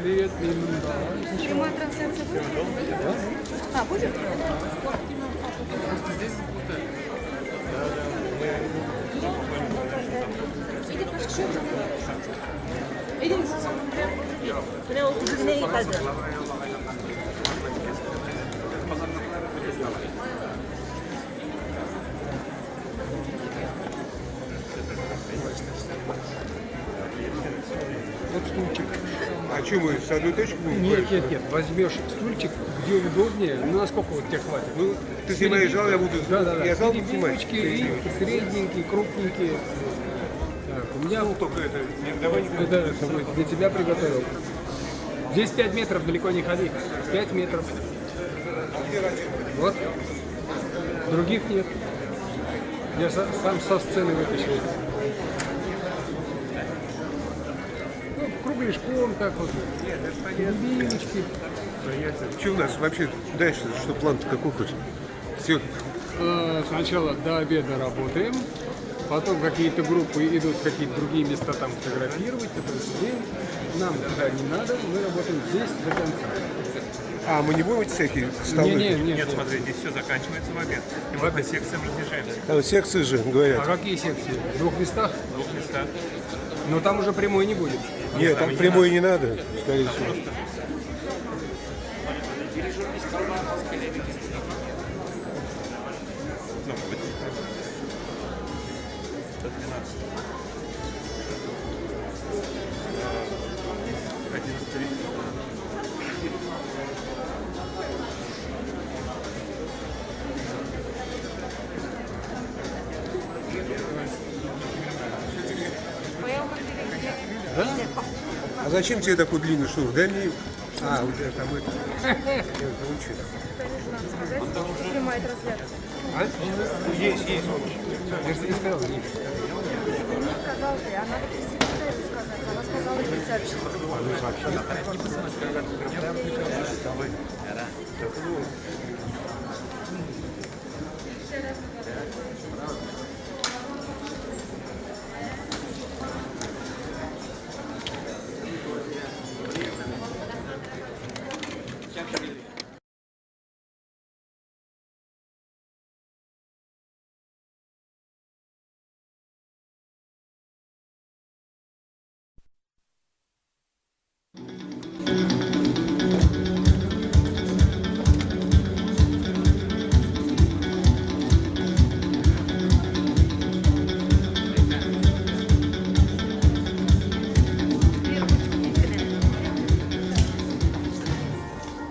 Привет. Прямая трансляция будет? А, будет? Просто здесь запутали. Идем. Прямо в дверей ходят. Вот стульчик. А что мы с одной точки будем? Нет. Возьмешь стульчик, где удобнее. Ну, насколько вот тебе хватит? Ну, ты снимаешь зал, я буду... Да. Я зал буду снимать. Средненькие, крупненькие. Так, у меня Ну, только это... Давай не будем. это для тебя приготовил. Здесь 5 метров, далеко не ходи. 5 метров. Вот. Других нет. Я сам со сцены вытащил. Ну, кругляшком так вот. Любимочки. Что у нас вообще дальше? Что план-то какой хоть? Все. Сначала до обеда работаем. Потом какие-то группы идут в какие-то другие места там фотографировать. Это сидим. Нам туда не надо. Мы работаем здесь до конца. А, мы не будем эти всякие столы? Нет, смотри, здесь все заканчивается в обед. И мы по секциям разъезжаемся. А вот секции же А говорят. какие секции? В 2 местах? В 2 местах. Но там уже прямой не будет. Нет, там прямой не надо, скорее всего. Ну, будет. 11:30. Да? А зачем тебе такой длинный шнур? Дай мне... А, у тебя там это... Это лучше. Прямая трансляция. Есть. Я же не сказал, есть. Ты не сказал ты, а надо секретарю сказать. Она сказала ей сообщить.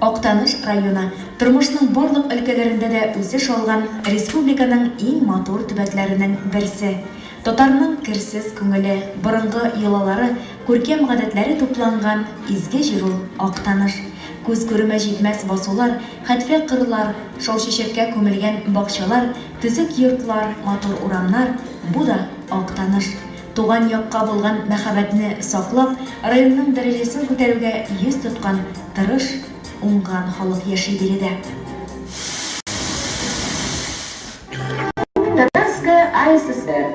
Актаныш районы тормышның барлык өлкәләрендә дә үсеш алган республиканың иң матур төбәкләренең берсе. Татарның керсез күңеле, борынгы йолалары, күркәм гадәтләре тупланган изге җир ул Актаныш. Күз күрүмә җитмәс басулар, хәтфә кырлар, шау-чәчәккә күмелгән бакчалар, төзек йортлар, матур урамнар — бу да Актаныш. Туган якка булган мәхәббәтне саклап, районның дәрәҗәсен күтәрүгә йөз тоткан тырыш уңган халык яши биредә. Татарская АССР.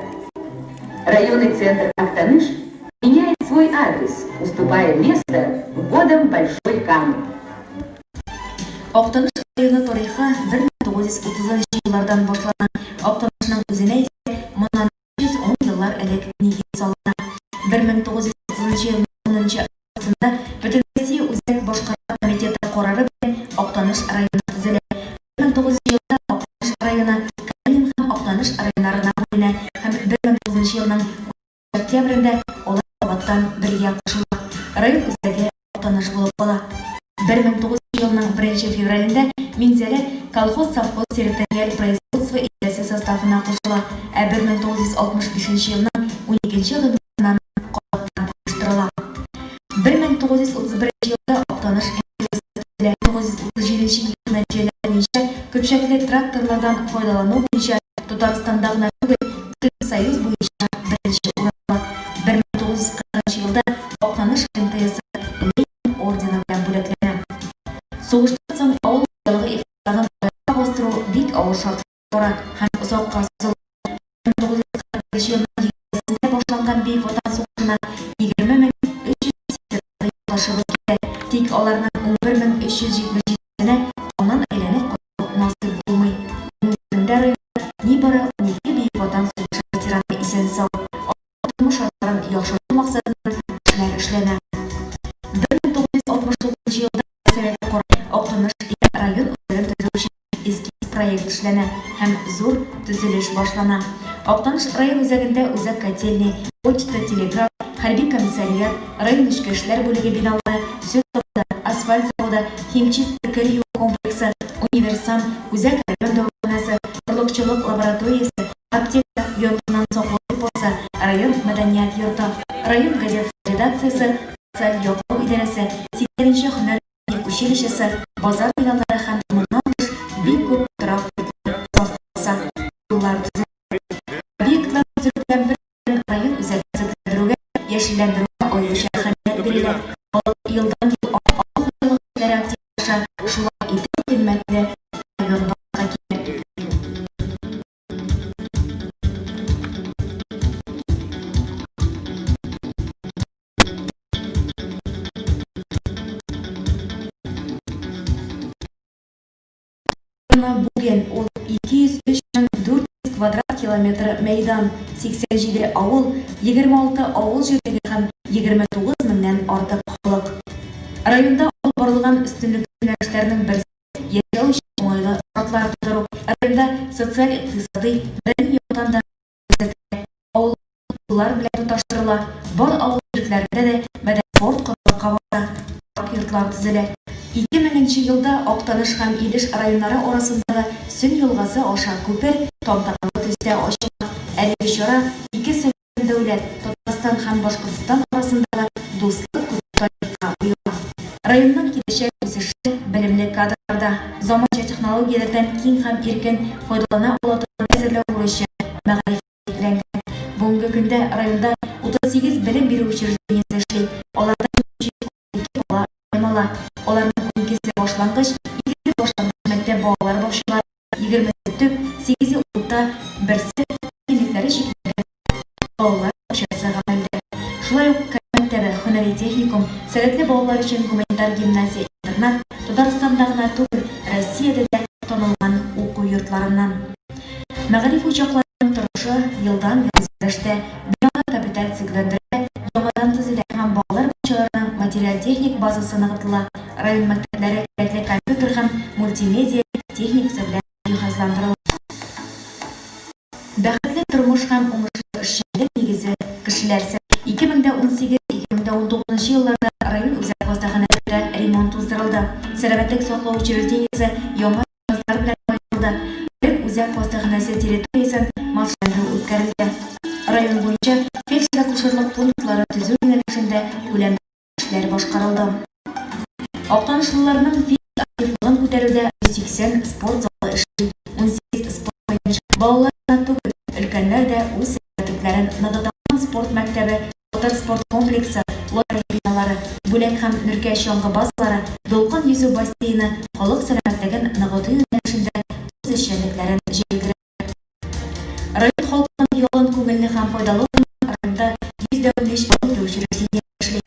Районный центр Актаныш меняет свой адрес, уступая место вводом Большой Камы. Актаныш районы тарихы 1930 еллардан башлана. Актанышның үзенә исә моннан 110 еллар элек нигез салына. 1930 елның 10 августында Бөтенроссия үзәк башкарма комитеты карары белән Актаныш районы төзелә. 1900 елда Актаныш районы Калин һәм Актаныш районнарына бүленә һәм 1900 елның октябрендә алар Абаттан бергә кушыла. Район үзәге Актаныш булып кала. 1900 елның 1 февралендә Минзәлә колхоз-совхоз территориаль производство идәрәсе составына кушыла, ә 1965 елның 12 гыйнварыннан калыптан оештырыла. 1931 елда Актаныш 1937 елда нәтиҗәләр буенча көпчәкле тракторлардан файдалану буенча Татарстанда гына түгел, Союз буенча беренче урынга бик авыр шартлар һәм озакка сузылган 1940 елның 20-сендә башланган Бөек Ватан сугышына 20,380 юлдашыбыз килә. Тик аларның 11,377-сенә аннан әйләнеп кайту насыйп булмый. Бүгенге районда нибары 12 Бөек Ватан сугышы ветераны исән сау, тормыш шартларын яхшырту максатында эшләр эшләнә. 1969 елда Совет Актаныш район үзәген төзү өчен эскиз проект эшләнә һәм зур төзелеш башлана. Актаныш район үзәгендә үзәк котельный, почта, телеграф, хәрби комиссариат, район эчке эшләр бүлеге биналары, сөт заводы, асфальт заводы, химчистка кер юу комплексы, универсам, үзәк район дәваханәсе, орлыкчылык лабораториясе, аптека, йортынан саклау депосы, район мәдәният йорты, район газет редакциясе, социаль яклау идарәсе, 8-нче һөнәр училищесы, базар биналары һәм моннан тыш бик күп торак пунктлар юллар төзелә. Объектлар төзелгән бер район үзәген төзелдерүгә, яшелләндерүгә аеруча әһәмият бирелә. Елдан-ел авыл хәлләре активлаша, шулай итеп кыйммәтле район башка килә. Бүген ул 203,400 квадрат километр мәйдан, 87 авыл, 26 авыл җирлеге һәм 29 меңнән артык халык. Районда алып барылган өстенлекле эшләрнең берсе яшәү өчен уңайлы шартлар тудыру. Районда социаль-икътисади мәдәни яктан да авыллар белән тоташтырыла. Бар авыл җирләрендә дә мәдәни спорт кырылыкка бара, йортлар төзелә. 2000 елда Актаныш һәм Илеш районнары арасындагы Сөн елгасы аша күпер тантаналы төстә ачыла. Әлеге чара ике сәләтле дәүләт, Татарстан һәм Башкортстан арасындагы дуслык күпкә уела. Районның киләчәк үсеше белемле кадрларда, заманча технологияләрдән киң һәм иркен файдалана ала торган әзерләү бурычы мәгълүм. Бүгенге көндә районда 38 белем бирү учреждениесе эшли. Алардан 2 бала аймала. Аларның 12-се башлангыч, 2 башлангыч мәктәп балалар бакчалары, 20 төп, 8 урта, 1-се мектәпләре шикелле балалар бакчасы гамәлдә. Шулай ук мәктәбе, һөнәри техникум, сәләтле балалар өчен гуманитар гимназия-интернат Татарстанда гына түгел, Россиядә дә танылган уку йортларыннан. Мәгариф учакларының торышы елдан-ел үзгәрештә, бина капиталь цикләндерелә, яңадан төзелә һәм балалар бакчаларының материаль-техник базасы ныгытыла. Район мәктәпләре кирәкле компьютер һәм мультимедиа техникасы белән җиһазландырыла. Бәхетле тормыш һәм уңышлы эшчәнлек нигезе кешеләр 2018-2019 елларда район үзәк хастаханәсендә ремонт уздырылды. Сәламәтлек саклау учреждениесе яңа җиһазлар белән баетылды. Район үзәк хастаханәсе территориясен маршрутландыру үткәрелде. Район буенча фельдшер-акушерлык пунктлары төзү юнәлешендә күләмле эшләр башкарылды. Актанышлыларның физик активлыгын күтәрүдә 180 спорт залы эшли, 18 спорт мәйданчыгы. Балалар түгел, өлкәннәр дә үз сәләтләрен ныгытылган спорт мәктәбе, Татар спорт комплексы, лагерь биналары, бүләк һәм нөркә чаңгы базалары, дулкын йөзү бассейны, халык сәламәтлеген ныгыту юнәлешендә үз эшчәнлекләрен җәйгерә. Район халкының ялын күңелле һәм файдалы районда 105 авыл учреждение эшли.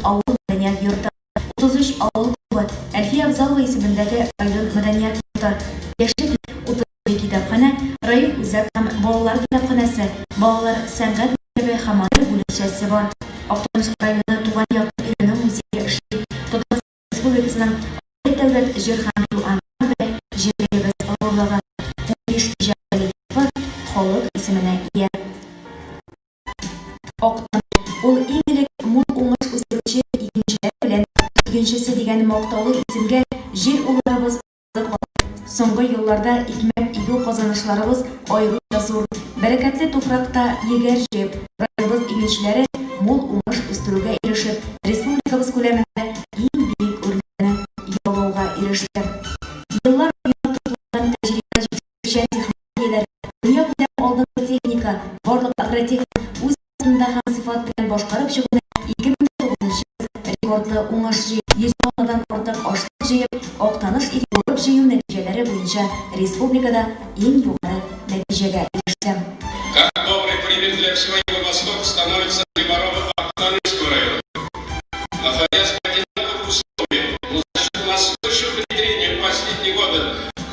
Авыл мәдәният йорты, 33 авыл клубы, Әлфия Абзалова исемендәге район мәдәният йорты, яшьлек 32 китапханә, район үзәк һәм балалар китапханәсе, балалар сәнгать мәктәбе һәм аны бүлекчәсе бар. Актаныш районы туган якын өйрәнү музее эшли. Татарстан Республикасының дәүләт җир һәм су аңа җирлегебез авыллыгы 15 тиҗарәт халык исеменә ия. Актаныш ул иң элек мул уңыш үстерүче икенчеләр белән икенчесе дигән мактаулы исемгә җир улларыбыз соңгы елларда икмәк игү казанышларыбыз аеруча зур. Бәрәкәтле туфракта егәр җыеп, районыбыз игенчеләре мул уңыш үстерүгә ирешеп, республикабыз күләмендә иң бик үрләрне ялгауга иреште. Еллар буена тотылган тәҗрибә җитешкән технологияләр, дөнья күләм алдынгы техника, барлык агротехник үз алдында һәм сыйфат белән башкарып чыгуны 2009 рекордлы уңыш җыеп, 100 тоннадан артык ашлык җыеп, Актаныш ил булып җыю нәтиҗәләре буенча бойынша республикада ең жоғары нәтижеге ерішті. Как добрый пример для всего Юго-Востока становится Приморова Актанышского района. Находясь в одинаковых условиях, но за счет настойчивого внедрения в последние годы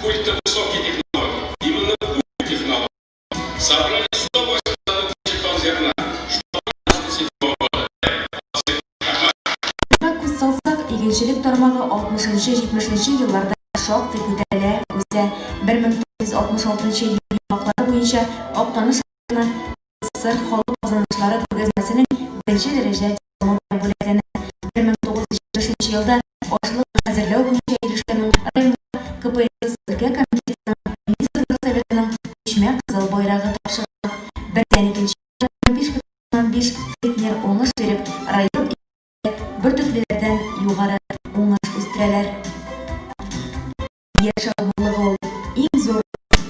культа высоких технологий, именно культ технологий, собрали 180 тысяч тонн зерна, что 2007 года. Салсақ, егіншілік тармағы 60-70 елларда шоқты көтәрілі өсе 1966 елларда бойынша Оқтаныш районы сыр халық қазанышлары көргізмесінің бірінші дәрежеде дипломы бөлектені. 1970 елда Ошлық әзірлеу бойынша ерішкенің районға КПСС өлке комитетінің министрлік советінің үшме қызыл байрағы тапшырылды. Бірден екінші 5,5 центнер оңыш беріп, район бір түрлерден юғары оңаш үстірелер. Ер шағылығы ол ең зор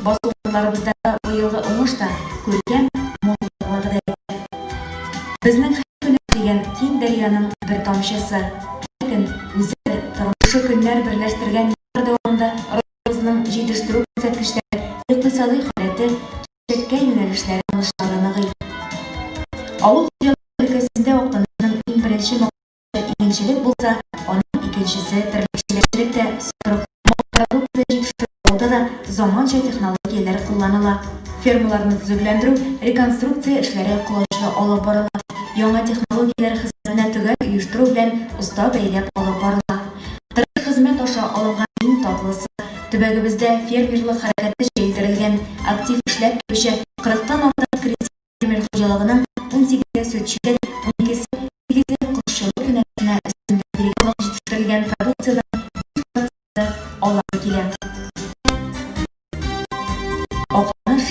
басуғыларымызда ойылғы оңышта көрген молдығылығы да. Біздің қайқылық деген тең дәрияның бір тамшысы. Ләкін өзір тұрмышы күнлер бірләштірген елдер дауында райымызның жетіштіру көрсеткіштері, иқтисади халеті, шекке юнелішлері анышлары нығый. Ауыл өлкесінде Оқтанышның ең бірінші егіншілік болса, оның екіншісі тірлікшілікте сүріп, мақтаралы жетіштіріп олда да заманша технологиялар қолланыла. Фермаларны түзекләндіру, реконструкция эшләре құлашлы алып барыла. Яңа технологиялар хезмәтенә түгел оештыру белән оста бәйләп алып барыла. Тырыш хезмәт аша алынган иң татлысы төбәгебездә фермерлык хәрәкәте җәелдерелгән, актив эшләп килүче 40-тан артык крестьян фермер хуҗалыгының 18 сөтчелек, 12 кошчылык юнәлешенә өстенлек җитештерелгән продукциядән алып килә. Оқтаныш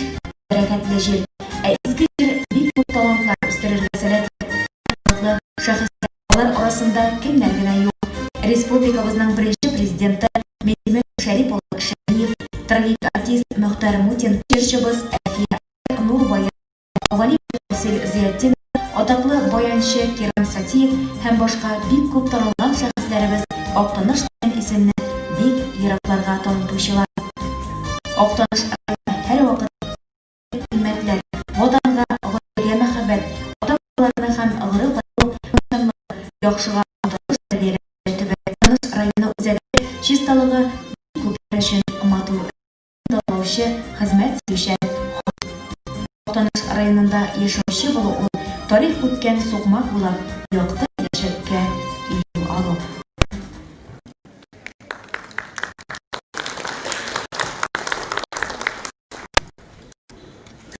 бәрәкәтле җир, изге җир бик күп талантлар үстерергә сәләтле. Шәхесләр арасында кемнәр генә юк. Республикабызның беренче президенты Мехмет Шәрипович Шәриев, трагик артист Мөхтәр Мутин, җырчыбыз Әфия Нурбая, Гали Зиятдин, атаклы баянчы Керем Сатиев һәм башка бик күп танылган шәхесләребез Октаныш дигән исемне бик еракларга танытучылар. Октаныш һәр вакыт хезмәтләр, ватанга гаиләгә мәхәббәт, ата-балаларны һәм агыры яхшыга омтылыш бирә. Октаныш районы үзәге чисталыгы күпләр өчен матур, талаучы, хезмәт сөючән. Октаныш районында яшәүче булу ул тарих үткән сукмак була, якты яшәккә юл алу.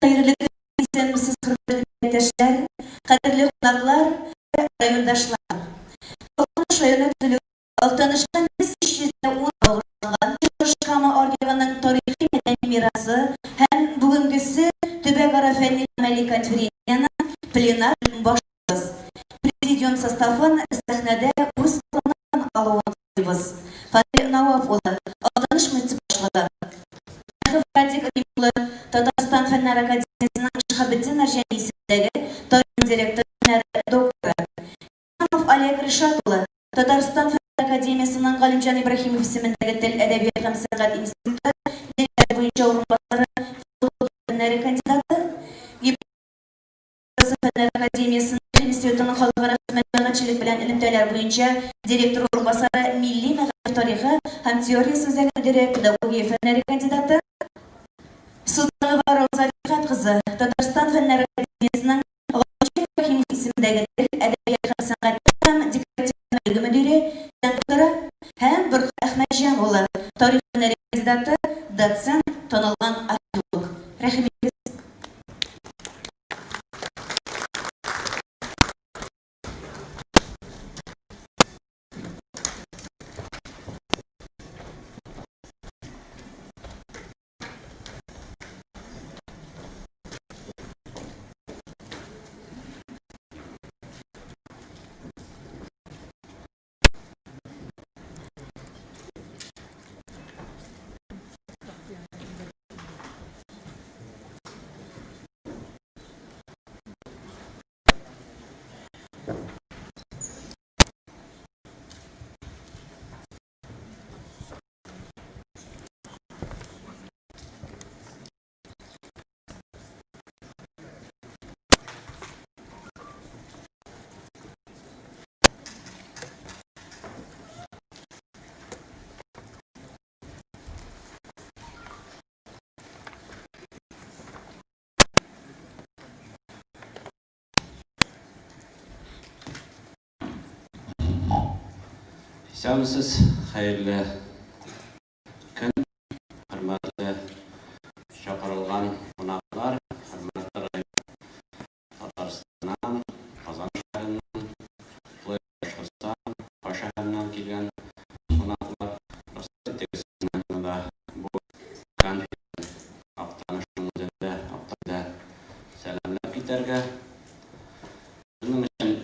Хәерле исәнмесез хөрмәтле иптәшләр, кадерле кунаклар, райондашлар. Октаныш районы төзелү Октанышның 1310 алган Чыршкама архивының тарихи мәдәни мирасы һәм бүгенгесе төбәкара фәнни-гамәли конференцияның пленар башлыгыбыз. Президиум составын сәхнәдә үз планын алуын телибез. Фатил Навап улы, Октаныш мөфти башлыгы. Радик Римулы, Татарстан фәннәр академиясының Шәһәбетдин Арҗани исемендәге тарих директоры докторы. Олег Ришат улы, Татарстан фәннәр академиясының Галимҗан Ибраһимов исемендәге тел, әдәбият һәм сәнгать институты директоры буенча урынбасары, фәннәр кандидаты, фәннәр академиясының институтының халыкара хезмәт белән элемтәләр буенча директор урынбасары, милли мәгариф тарихы һәм теориясе үзәге педагогия фәннәре кандидаты, Султанова Рауза кызы, Татарстан фәннәр академиясының Галимҗан Ибраһимов исемендәге тел, әдәбият һәм сәнгать декоратив бүлеге мөдире, докторы һәм Бөркет Әхмәтҗан улы, тарих фәннәре кандидаты, доцент, танылган археолог. Рәхим итегез. Сәмсіз хайырлы күн, хөрмәтле шақырылған қонақтар, хөрмәтле район Татарстаннан, Казан шәһәреннән, Башкортстан, Каш шәһәреннән килгән қонақтар, рөхсәт да бу конференция Актанышның үзендә Актанда сәламләп китәргә. Безнең өчен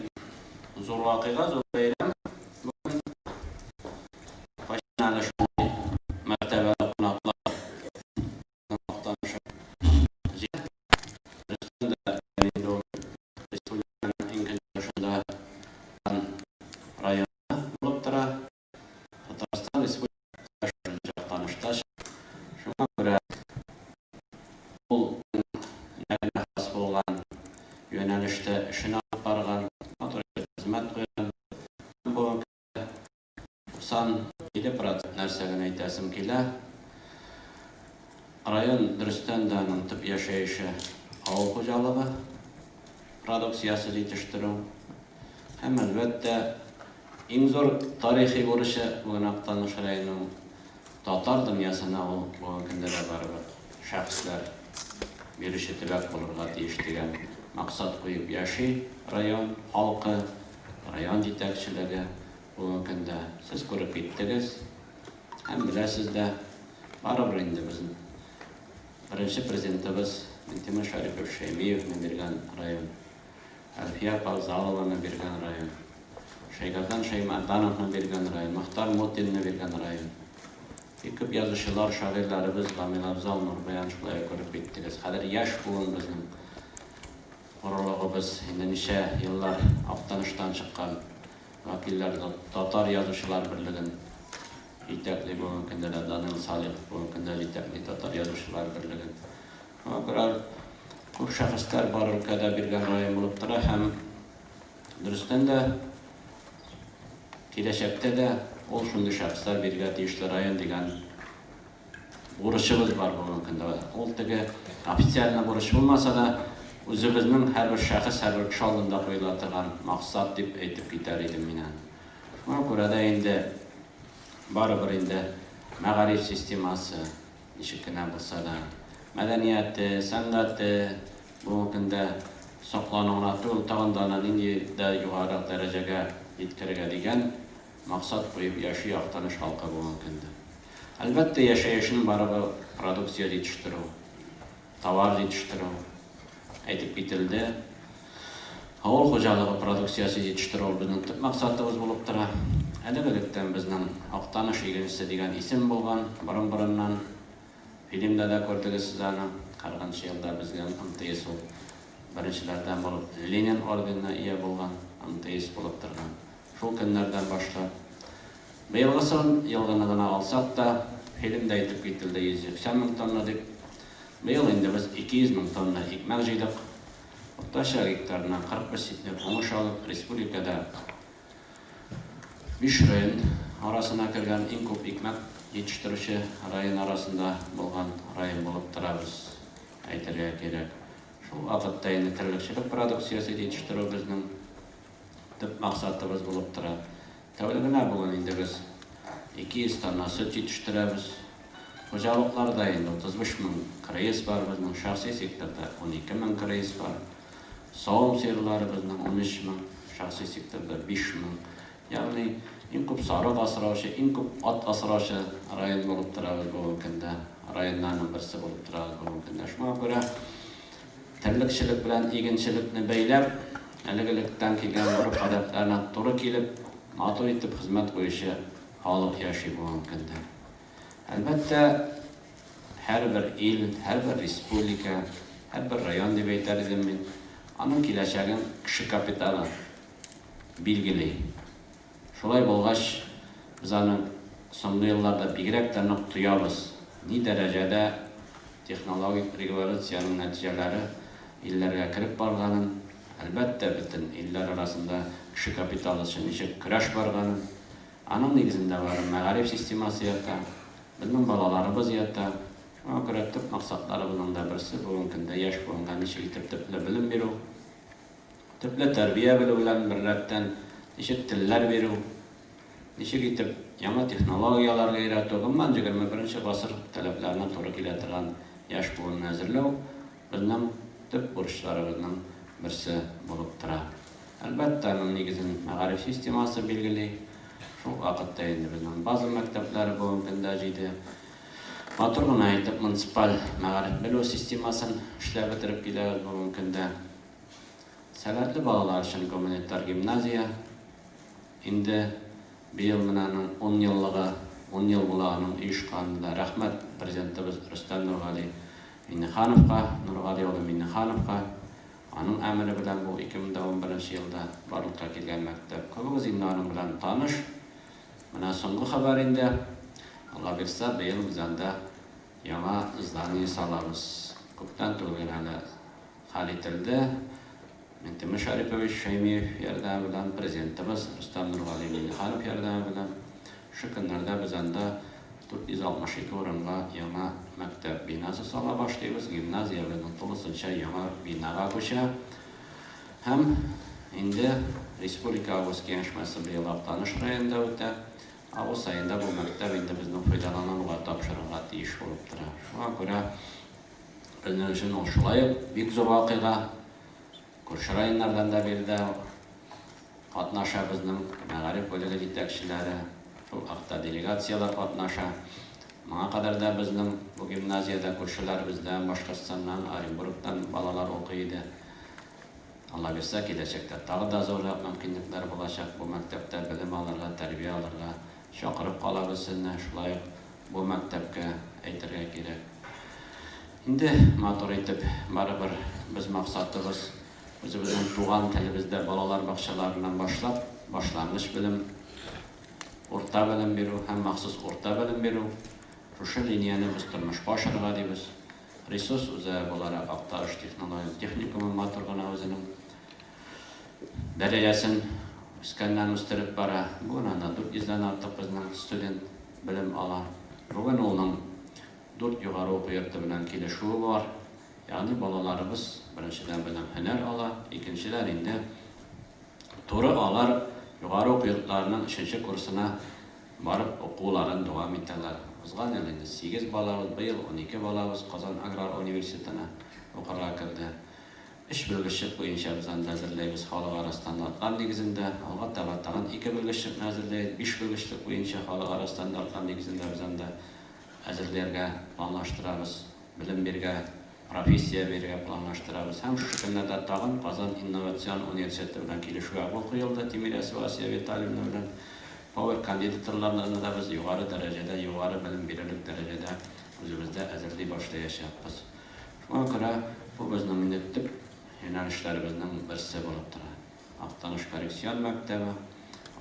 зур вакыйга, зур бәйрәм. Yönelişte işini alып барган, хезмәт куйган. Бу 97% нәрсәгә әйтәсем килә. Район дөрестән дә аның төп яшәеше авыл хуҗалыгы, продукциясе җитештерү. Һәм әлбәттә иң зур тарихи бурычы бүген Актаныш районының татар дөньясына ул бүген көндә дә барыбер шәхесләр бирүче төбәк булырга тиеш дигән мақсат куеп яши район халкы, район җитәкчелеге бүген көндә. Сез күреп киттегез һәм беләсез дә, барыбер инде безнең беренче президентыбыз Минтимер Шәрипов Шәймиевне биргән район, Әлфия Павзалованы биргән район, Шәйгаздан Шәймәдановны биргән район, Мөхтар Мутинны биргән район. Күп язучылар, шагыйрьләребез Гамил Абзал, Нурбаян шулай күреп киттегез. Хәзер яшь буын безнең Орлыгыбыз инде ничә еллар Актаныштан чыккан вакиллар, татар язучылар берлеген җитәкли бүген көндә дә Данил Салих, бүген көндә җитәкли татар язучылар берлеген. Акыры күп шәхесләр бар өлкәдә биргән район булып тора һәм дөрестән дә киләчәктә дә ул шундый шәхесләр биргә тиешле район дигән бурычыбыз бар бүген көндә. Ул теге официаль бурыч булмаса да үзебезнең һәрбер шәхес, һәрбер кеше алдында куела торган максат дип әйтеп китәр идем мин. Шуңа күрә дә инде барыбер инде мәгариф системасы ничек кенә булса да, мәдәнияте, сәнгате бүген көндә саклануына түгел, тагын да нинди дә югары дәрәҗәгә җиткерергә дигән мақсат куеп яши Актаныш халкы бүген көндә. Әлбәттә яшәешнең барыбер продукция җитештерү, товар җитештерү әйтеп кителде. Авыл хуҗалыгы продукциясе җитештерү безнең төп максатыбыз булып тора. Әлегелектән безнең Актаныш игенчесе дигән исем булган, борын-борыннан фильмда да күрдегез сез аны. 40 елда безгә МТС беренчеләрдән булып Ленин орденына ия булган, МТС булып торган. Шул көннәрдән башлап быелгысын елганы гына алсак та, фильмда әйтеп кителде 180 мең тонна дип. Быел инде без 200 мең тонна икмәк җыйдык. Уртача гектарына 41 ситнек уңыш алып, республикада 5 район арасына кергән иң күп икмәк җитештерүче район арасында булган район булып торабыз, әйтергә кирәк. Шул вакытта инде терлекчелек продукциясе җитештерү безнең төп максатыбыз булып тора. Тәүлегенә бүген инде без 200 тонна сөт җитештерәбез. Хуҗалыкларда инде 35 мең крейс бар, безнең шәхси секторда 12 мең крейс бар. Савым сыерлары безнең 13 мең, шәхси секторда 5 мең. Ягъни иң күп сарык асраучы, иң күп ат асраучы район булып торабыз бүген көндә. Районнарның берсе булып торабыз бүген көндә. Шуңа күрә терлекчелек белән игенчелекне бәйләп, әлегелектән килгән гореф-гадәтләренә туры килеп, матур итеп хезмәт куючы халык яши бүген көндә. Әлбәттә, һәрбер ил, һәрбер республика, һәрбер район дип әйтер идем мин, аның киләчәген кеше капиталы билгели. Шулай булгач, без аны соңгы елларда бигрәк тә нык тоябыз. Ни дәрәҗәдә технологик революцияның нәтиҗәләре илләргә кереп барганын, әлбәттә бөтен илләр арасында кеше капиталы өчен ничек көрәш барганын, аның нигезендә бар мәгариф системасы ята, безнең балаларыбыз ята. Шуңа күрә төп максатларыбызның да берсе бүген көндә яшь буынга ничек итеп төпле белем бирү, төпле тәрбия белү белән бер рәттән ничек телләр бирү, ничек итеп яңа технологияларга өйрәтү, гомумән 21 гасыр таләпләренә туры килә торган яшь буын әзерләү безнең төп бурычларыбызның берсе булып тора. Әлбәттә, моның нигезен мәгариф системасы билгели. Шул вакытта инде безнең база мәктәпләре бүгенге көндә җиде. Матур гына әйтеп, муниципаль мәгариф белү системасын эшләп бетереп киләбез бүгенге көндә. Сәләтле балалар өчен гуманитар гимназия инде быел менән 10 ел була аның оешканында. Рәхмәт президентыбыз Рөстәм Нургали улы Миннехановка. Аның әмере белән бу 2011 елда барлыкка килгән мәктәп. Күбегез инде аның белән таныш. Менә соңгы хәбәр инде Алла бирсә, быел без анда яңа здание салабыз. Күптән түгел әле хәл ителде. Минтимер Шарипович Шәймиев ярдәме белән президентыбыз Рөстәм Миннеханов ярдәме белән шу көннәрдә без анда 462 урынга яңа мәктәп бинасы сала башлыйбыз. Гимназия белән тулысынча яңа бинага күчә. Һәм инде республика авыз киңәшмәсе быел Актаныш районында үтә. Авыз айында бу мәктәп инде безнең файдалануга тапшырырга тиеш булып тора. Шуңа күрә безнең өчен ул шулай бик зур вакыйга. Күрше районнардан да бирде катнаша безнең мәгариф бүлеге җитәкчеләре. Шул акта делегациялар катнаша. Моңа кадәр да безнең бу гимназиядә күршеләребездән, Башкортстаннан, Оренбургтан балалар укый иде. Алла бирсә, киләчәктә тагы да зур мөмкинлекләр булачак бу мәктәптә белем алырга, тәрбия алырга. Чакырып калабыз сезне, шулай бу мәктәпкә әйтергә кирәк. Инде матур итеп барыбер без максатыбыз үзебезнең туган телебездә балалар бакчаларыннан башлап, башлангыч белем, орта белем бирү һәм махсус орта белем бирү. Шушы линияны без тормышка ашырырга дибез. Ресурс үзе буларак Актаныш технология техникумы матур гына үзенең дәрәҗәсен үскәннән үстереп бара. Бүген анда 400-дән артык безнең студент белем ала. Бүген улның 4 югары уку йорты белән килешүе бар. Ягъни балаларыбыз беренчедән белем һөнәр ала, икенчедән инде туры алар югары уку йортларының 3нче курсына барып укуларын дәвам итәләр. Узган ел инде 8 балабыз, быел 12 балабыз Казан аграр университетына укырга керде. 3 белгечлек буенча без анда әзерләйбез халыкара стандартлар нигезендә. Алга таба тагын 2 белгечлекне әзерләйбез. 5 белгечлек буенча халыкара стандартлар нигезендә без анда әзерләргә планлаштырабыз. Белем биргә, профессия биргә планлаштырабыз. Һәм шу көннәрдә тагын Казан инновацион университеты белән килешүгә кул куелды. Тимирязева Асия Витальевна белән Power кандидатларны да без югары дәрәҗәдә, югары белем бирерлек дәрәҗәдә үзебездә әзерли башлаячакбыз. Шуңа күрә бу безнең төп юнәлешләребезнең берсе булып тора. Актаныш коррекцион мәктәбе,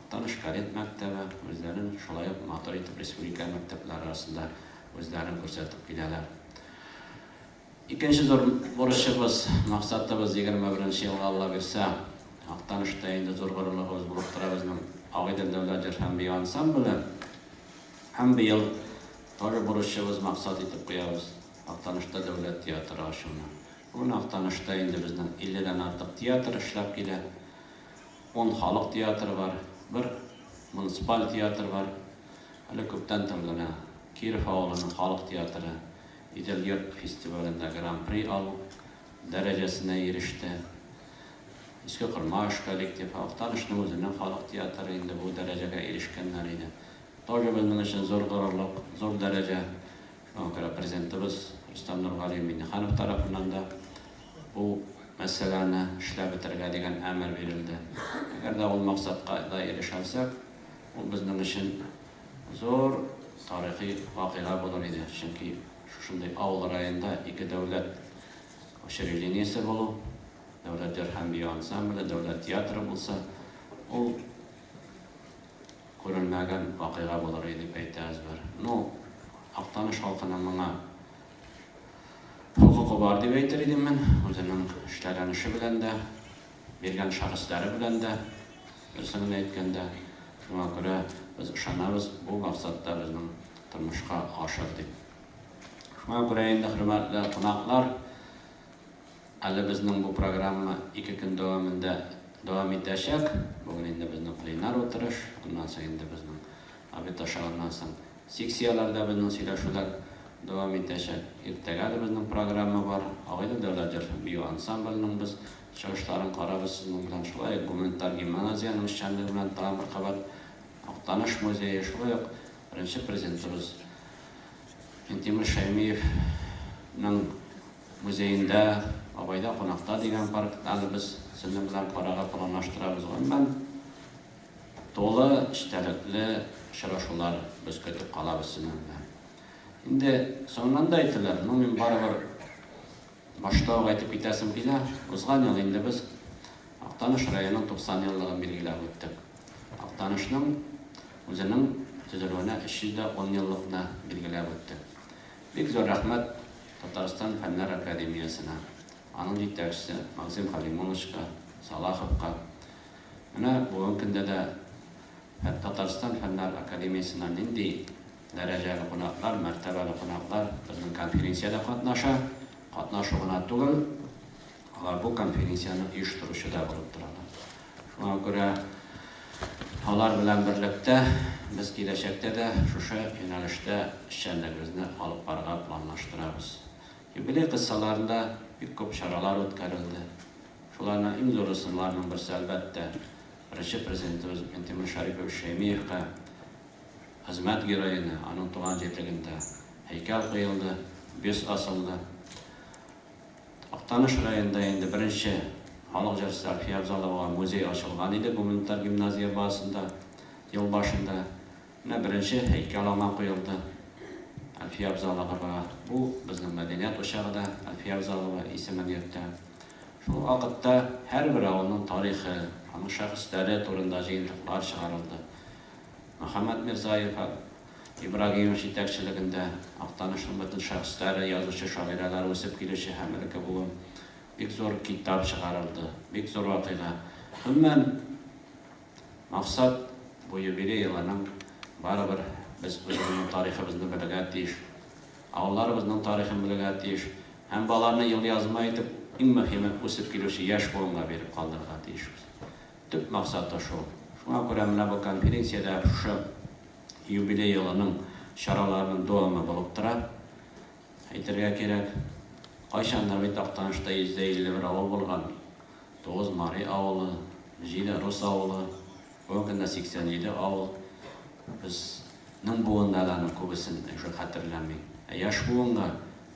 Актаныш кадет мәктәбе үзләрен шулай ук матур итеп республика мәктәпләре арасында үзләрен күрсәтеп киләләр. Икенче зур бурычыбыз, максатыбыз 21 елга Алла бирсә, Актанышта инде зур горурлыгыбыз булып тора безнең Агыйдел дәүләт җыр һәм бию ансамбле. Һәм быел тоже бурычыбыз максат итеп куябыз. Актанышта дәүләт театры ачуны. Бүген Актанышта инде безнең 50-дән артык театр эшләп килә. 10 халык театры бар, 1 муниципаль театр бар. Әле күптән түгел Киров авылының халык театры Идел-Йорт фестивалендә гран-при алу дәрәҗәсенә иреште. Иске Кырмаш коллектив Актанышның үзенең халык театры инде бу дәрәҗәгә ирешкәннәр иде. Тоже безнең өчен зур горурлык, зур дәрәҗә. Шуңа күрә президентыбыз Рөстәм Миннеханов тарафыннан да бу мәсьәләне эшләп бетергә дигән әмер бирелде. Әгәр дә ул максатка да ирешәсәк, ул безнең өчен зур тарихи вакыйга булыр иде. Чөнки шушындый авыл районында 2 дәүләт учреждениесе булу, дәүләт җыр һәм бию ансамбле, дәүләт театры булса, ул күрелмәгән вакыйга булыр иде дип әйтәбез бер. Актаныш халкының моңа хукукы бар дип әйтер идем мин. Үзенең эшләнеше белән дә, биргән шәхесләре белән дә, берсен әйткәндә, шуңа күрә без ышанабыз, бу максатта безнең тормышка ашыр дип. Шуңа күрә инде хөрмәтле кунаклар, әле безнең бу программа 2 көн дәвамында дәвам итәчәк. Бүген инде безнең пленар утырыш, аннан соң инде безнең Абет ашағаннан соң секцияларда безнең сөйләшүләр дәвам итәчәк. Иртәгә дә безнең программа бар. Агайда дәүләт био ансамбльнең без чыгышларын карабыз сезнең белән. Шулай гуманитар гимназияның эшчәнлеге белән тагын бер кабат Актаныш музее, шулай ук беренче президентыбыз Тимур Шәймиевның музейында Абайда кунакта дигән паркта без сезнең белән карарга планлаштырабыз. Мен толы эчтәлекле очрашулар без көтеп калабыз сезнең белән. Инде соңыннан да әйтәләр, мин барыбер башта әйтеп китәсем килә. Узган ел инде без Актаныш районының 90 еллыгын билгеләп үттек. Актанышның үзенең төзелүенә 310 еллыкны билгеләп үттек. Бик зур рәхмәт Татарстан Фәннәр Академиясына, аның җитәкчесе Максим Халимовичка, Салаховка. Менә бүгенге көндә дә Татарстан Фәннәр Академиясына нинди дәрәҗәле кунаклар, мәртәбәле кунаклар безнең конференциядә катнаша. Катнашу гына түгел, алар бу конференцияны оештыручы да булып торалар. Шуңа күрә алар белән берлектә без киләчәктә дә шушы юнәлештә эшчәнлегебезне алып барырга планлаштырабыз. Юбилей кыссаларында бик күп чаралар үткәрелде. Шуларның иң зурысыннан берсе әлбәттә беренче президентыбыз Тимур Шәрипович Шәймиевка хезмәт героена, аның туган җирлегендә һәйкәл куелды, бюст асылды. Актаныш районында инде беренче халык җырчысы Альфия Абзалова музей ачылган иде гуманитар гимназия базасында ел башында. Менә беренче һәйкәл аңа куелды. Альфия Абзалова бу безнең мәдәният учагында Альфия Абзалова исемен йөртә. Шул вакытта һәрбер авылның тарихы, аның шәхесләре турында җыентыклар чыгарылды. Мөхәммәд Мирзаев Ибрагимов җитәкчелегендә Актанышның бөтен шәхесләре, язучы, шагыйрьләр үсеп килүче һәм элекке булган бик зур китап чыгарылды, бик зур вакыйга. Гомумән максат бу юбилей елының барыбер без үзебезнең тарихыбызны белергә тиеш, авылларыбызның тарихын белергә тиеш, һәм балаларны ел язма итеп, иң мөһиме үсеп килүче яшь буынга биреп калдырырга тиешбез. Төп максаты шул. Шуңа күрә менә бу конференциядә шушы юбилей елының чараларының дәвамы булып тора. Әйтергә кирәк, кайчаннар бит Актанышта 151 авыл булган. 9 Мари авылы, 7 Рус авылы, бүгенге 87 авыл. Безнең буыннарның күбесен шул хәтерләмим. Яшь буынга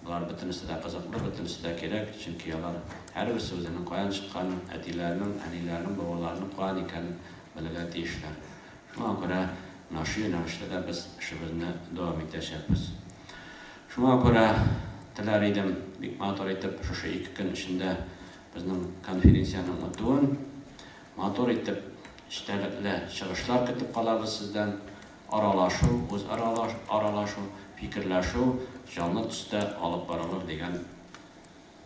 булар бөтенесе дә кызыклы, бөтенесе дә кирәк, чөнки алар һәрберсе үзенең каян чыкканын, әтиләренең, әниләренең, бабаларының каян икәнен белергә тиешләр. Шуңа күрә нашы юнәлештә дә без эшебезне дәвам итәчәкбез. Шуңа күрә теләр идем бик матур итеп шушы 2 көн эчендә безнең конференцияның үтүен матур итеп эчтәлекле чыгышлар көтеп калабыз сездән. Аралашу, үз аралашу, фикерләшү җанлы төстә алып барылыр дигән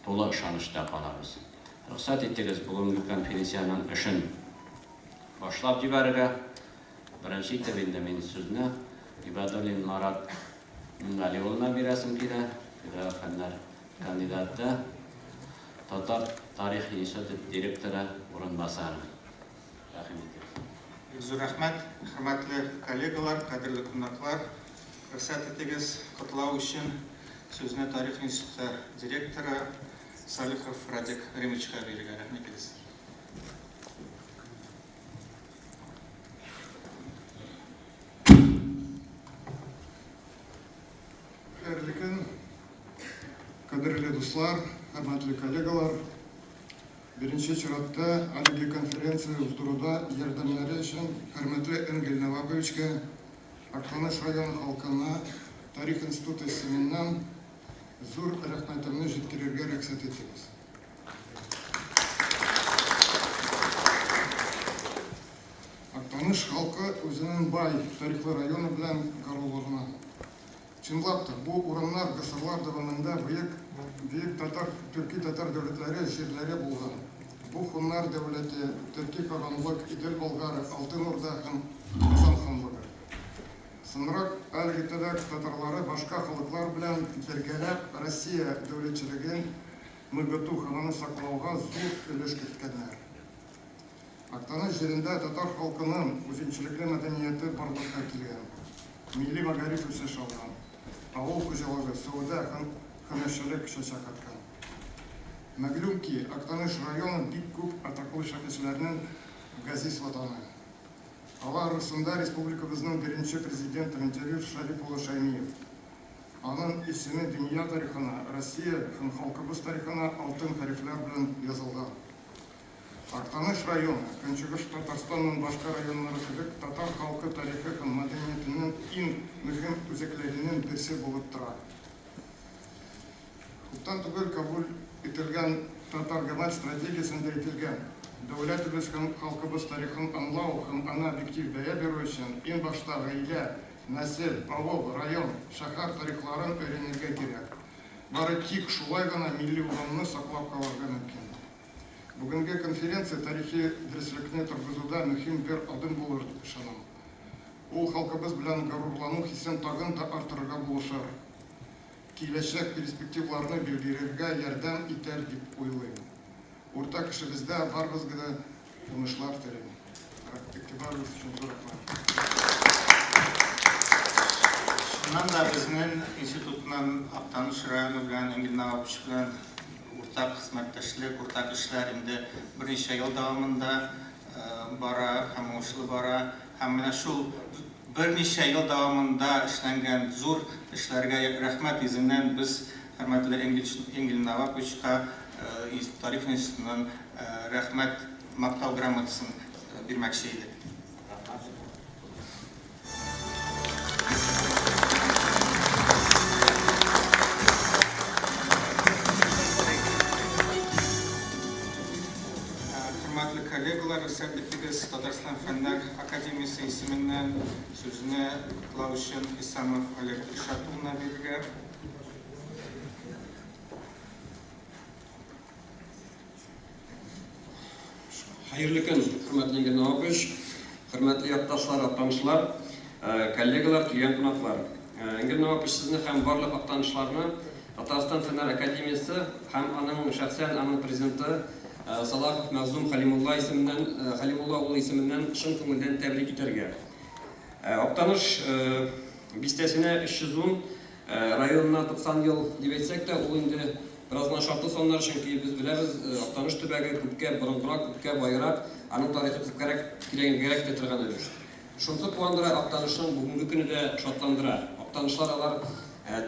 тулы ышанышта калабыз. Рөхсәт итегез бүгенге конференцияның эшен башлап җибәрергә. Беренче итеп инде мин сүзне Ибадуллин Марат Мингали улына бирәсем килә. Фәннәр кандидаты, Татар тарих институты директоры урынбасары. Зур рәхмәт, хөрмәтле коллегалар, кадерле кунаклар. Рөхсәт итегез котлау өчен сүзне тарих институты директоры Салихов Радик Римовичка бирергә рәхмәт итегез. Кадерле дуслар, хөрмәтле коллегалар, беренче чиратта әлеге конференция уздыруда ярдәмнәре өчен хөрмәтле Энгель Новаковичка, Актаныш районы халкына, Тарих институты исеменнән зур рәхмәтемне җиткерергә рөхсәт итегез. Актаныш халкы үзенең бай тарихлы районы белән горурлана. Чынлап та, бу урыннар гасырлар дәвамында бөек төрки татар дәүләтләре җирләре булган. Бу хуннар дәүләте, Төрки ханлык, Идел болгары, Алтын Урда һәм Казан ханлыгы. Соңрак әлегә татарлары башка халыклар белән бергәләп Россия дәүләтчелеген ныгыту һәм аны саклауга зур өлеш керткәннәр. Актаныш җирендә татар халкының үзенчәлекле мәдәнияте барлыкка килгән. милли магариф үсеш алган. Авыл хуҗалыгы, сауда һәм хәнәшәлек чәчәк аткан. Мәгълүм ки, Актаныш районы бик күп атаклы шәхесләрнең газиз ватаны. Алар арасында республикабызның беренче президенты Ментерев Шарип улы Шаймиев. Аның исеме дөнья тарихына, Россия һәм халкыбыз тарихына алтын хәрефләр белән язылган. Актаныш районы, Көнчыгыш Татарстанның башка районнары кебек, татар халкы тарихы һәм мәдәниятенең иң мөһим үзәкләреннән берсе булып тора. Күптән түгел кабул ителгән татар гамәл стратегиясендә әйтелгән, дәүләтебез һәм халкыбыз тарихын аңлау һәм аны объектив бәя бирү өчен иң башта гаилә, нәсел, авыл, район, шәһәр тарихларын өйрәнергә кирәк. Бары тик шулай гына милли урынны саклап калырга мөмкин. Бүгенге конференция тарихи дөреслекне торгызуда мөһим бер адым булыр дип ышанам. Ул халкыбыз белән горурлану хисен тагын да артырырга булышыр. Киләчәк перспективаларны билгеләргә ярдәм итәр дип уйлыйм. Уртак эшебездә барыбызга уңышлар телим. Игътибарыгыз өчен зур рәхмәт. Шуннан да безнең институтның Актаныш районы белән Эңгелнавапыч белән уртак хезмәттәшлек, уртак эшләр инде берничә ел дәвамында бара, һәм уңышлы бара. Һәм менә шул берничә ел дәвамында эшләнгән зур эшләргә рәхмәт йөзеннән без хөрмәтле Эңгелнавапычка тарих институтының рәхмәт мактау грамотасын бирмәкче идек. Коллегалар, Рәсәтлектегез Татарстан Фәннәр Академиясе исеменнән сүзне котлау өчен Исамов Олег Ишатуллына бирергә. Хәерле көн, хөрмәтле Эңгелнавапыч, хөрмәтле якташлар, актанышлар, коллегалар, килгән кунаклар. Эңгелнавапыч сезне һәм барлык актанышларны Татарстан Фәннәр Академиясе һәм аның шәхсән аның президенты Салахов Мәгъзум Халимулла улы исеменнән шын күңелдән тәбрик итәргә. Актаныш бистәсенә 310, районына 90 ел дип әйтсәк тә, ул инде бераздан шартлы саннар, чөнки без беләбез, Актаныш төбәге күпкә борынгырак, күпкә байрак, аның тарихы кирәк тә торган иде. Шунысы куандыра, Актанышның бүгенге көне дә шатландыра. Актанышлар алар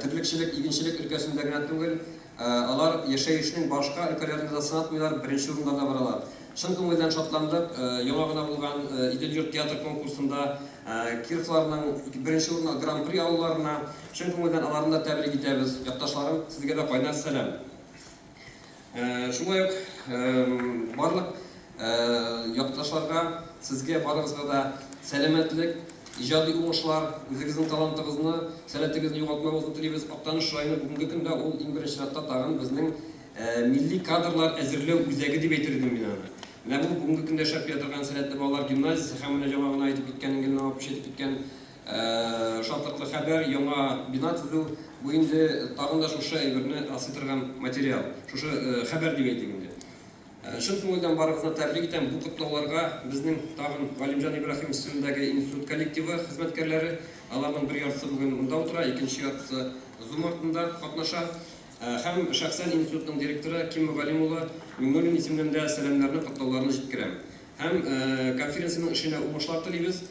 терлекчелек, игенчелек өлкәсендә генә түгел, алар яшәешнең башка өлкәләрендә дә сынатмыйлар, беренче урыннарда баралар. Шын күңелдән шатландык. Яңа гына булган Идел-йорт театр конкурсында Кировларның беренче урынга гран-при алуларына шын күңелдән аларны да тәбрик итәбез. Якташларым, сезгә дә кайнар сәлам. Шулай ук барлык якташларга, сезгә барыгызга да сәламәтлек, иҗади уңышлар, үзегезнең талантыгызны, сәләтегезне югалтмагызны телибез. Актаныш районы бүгенге көндә ул иң беренче чиратта тагын безнең милли кадрлар әзерләү үзәге дип әйтер идем мин аны. Менә бу бүгенге көндә эшләп торган сәләтле балалар гимназиясе һәм менә яңа гына әйтеп киткән Эңгелнавапыч әйтеп киткән шатлыклы хәбәр, яңа бина төзү, бу инде тагын да шушы әйберне асытырган материал, шушы хәбәр дип әйтик инде. Шын күңелдән барыгызны тәбрик итәм. Бу котлауларга безнең тагын Галимҗан Ибраһим исемендәге институт коллективы хезмәткәрләре, аларның бер яртысы бүген монда утыра, икенче яртысы Zoom артында катнаша. Һәм шәхсән институтның директоры Ким Мөгаллим улы Миңнуллин исемендә сәламнарны, котлауларны җиткерәм. Һәм конференциянең эшенә уңышлар телибез.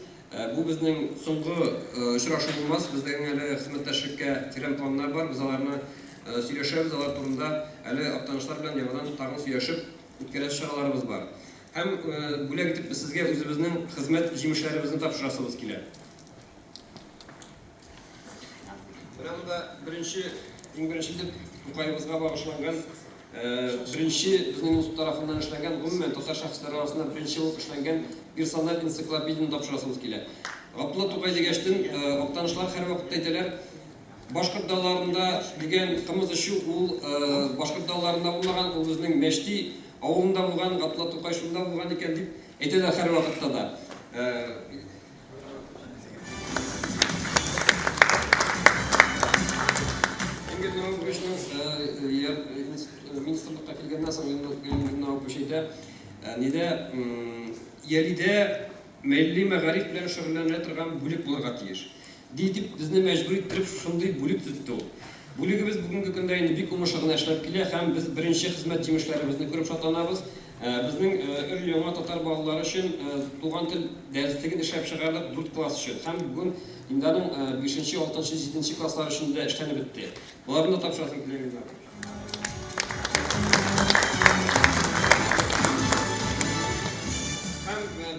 Бу безнең соңгы очрашу булмас. Безнең әле хезмәттәшлеккә тирән планнар бар. Без аларны сөйләшәбез, алар турында әле актанышлар белән яңадан тагын сөйләшеп үткәрәс чараларыбыз бар. Һәм бүләк итеп без сезгә үзебезнең хезмәт җимешләребезне тапшырасыбыз килә. Бурамда иң беренче дип Тукаебызга багышланган, беренче безнең институт тарафыннан эшләнгән, гомумән татар шәхесләре арасында беренче булып эшләнгән персональ энциклопедияны тапшырасыбыз килә. Габдулла Тукай дигәчтен актанышлар һәрвакыт әйтәләр, башкорт далларында дигән кымыз эчү ул башкорт далларында булмаган, ул безнең Мәшти авылында булган, Габдулла Тукай шунда булган икән дип әйтәләр һәрвакытта да. Министрлыкка килгәннән соң Эңгелнавапыч әйтә, Ялидә милли мәгариф белән шөгыльләнә торган бүлек булырга тиеш. дейтіп бізді мәжбүр еттіріп шындай бүлік түзітті ол. Бүлігіміз бүгінгі күнде енді бик уңышлы эшләп килә һәм без беренче хезмәт җимешләребезне күреп шатланабыз. Безнең өр-яңа татар балалары өчен туган тел дәреслеген эшләп чыгарлык 4 класс өчен һәм бүген инде аның 5-нче, 6-нчы, 7-нче класслар өчен дә эшләнеп бетте. Буларны да тапшырасым килә.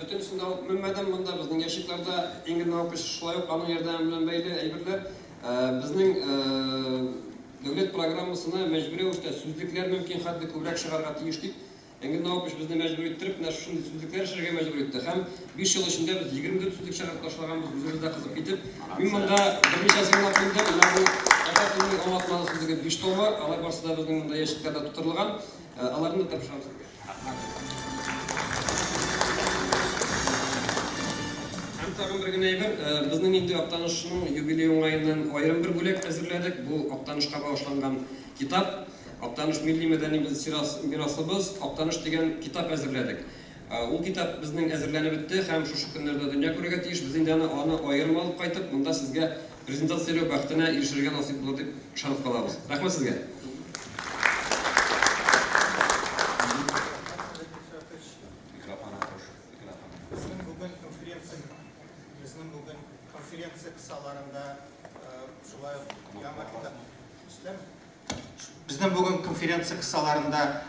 Bütün sınavı mümmeden bunda bizden yaşıklarda İngiliz noktaşı şulay yok, anın yerden bilen beyli eyberler. Bizden devlet programmasına mecburi usta süzlükler mümkün haddi kubrak şıgarga tiyiştik. İngiliz noktaşı bizden mecburi ettirip, ne şunu süzlükler şırga mecburi etti. Hem 5 yıl içinde biz 24 süzlük şıgarga taşılağımız üzerinde kızıp gitip, ben bunda bir neçesinin aklımda, bu Atatürk'ün anlatmalı süzlüğü 5 toma, alay barsı da bizden bunda yaşıklarda tutturulgan, alarını da tapışamız. Tagın bir güneyber, bizning endi Aptanışның юбилей уңайынан айрым bir бүлек әзерләдек. Бу Aptanышка багышланган китап, Aptanış милли мәдәни мирасыбыз, Aptanış дигән китап әзерләдек. Ул китап безнең әзерләнеп бетте һәм шушы көннәрдә дөнья күрергә тиеш. Без инде аны айрым алып кайтып, монда сезгә презентацияләү бәхетенә ирешергә насыйп булды дип ышанып калабыз. Рәхмәт сезгә. Bizden bugün konferensiya kısalarında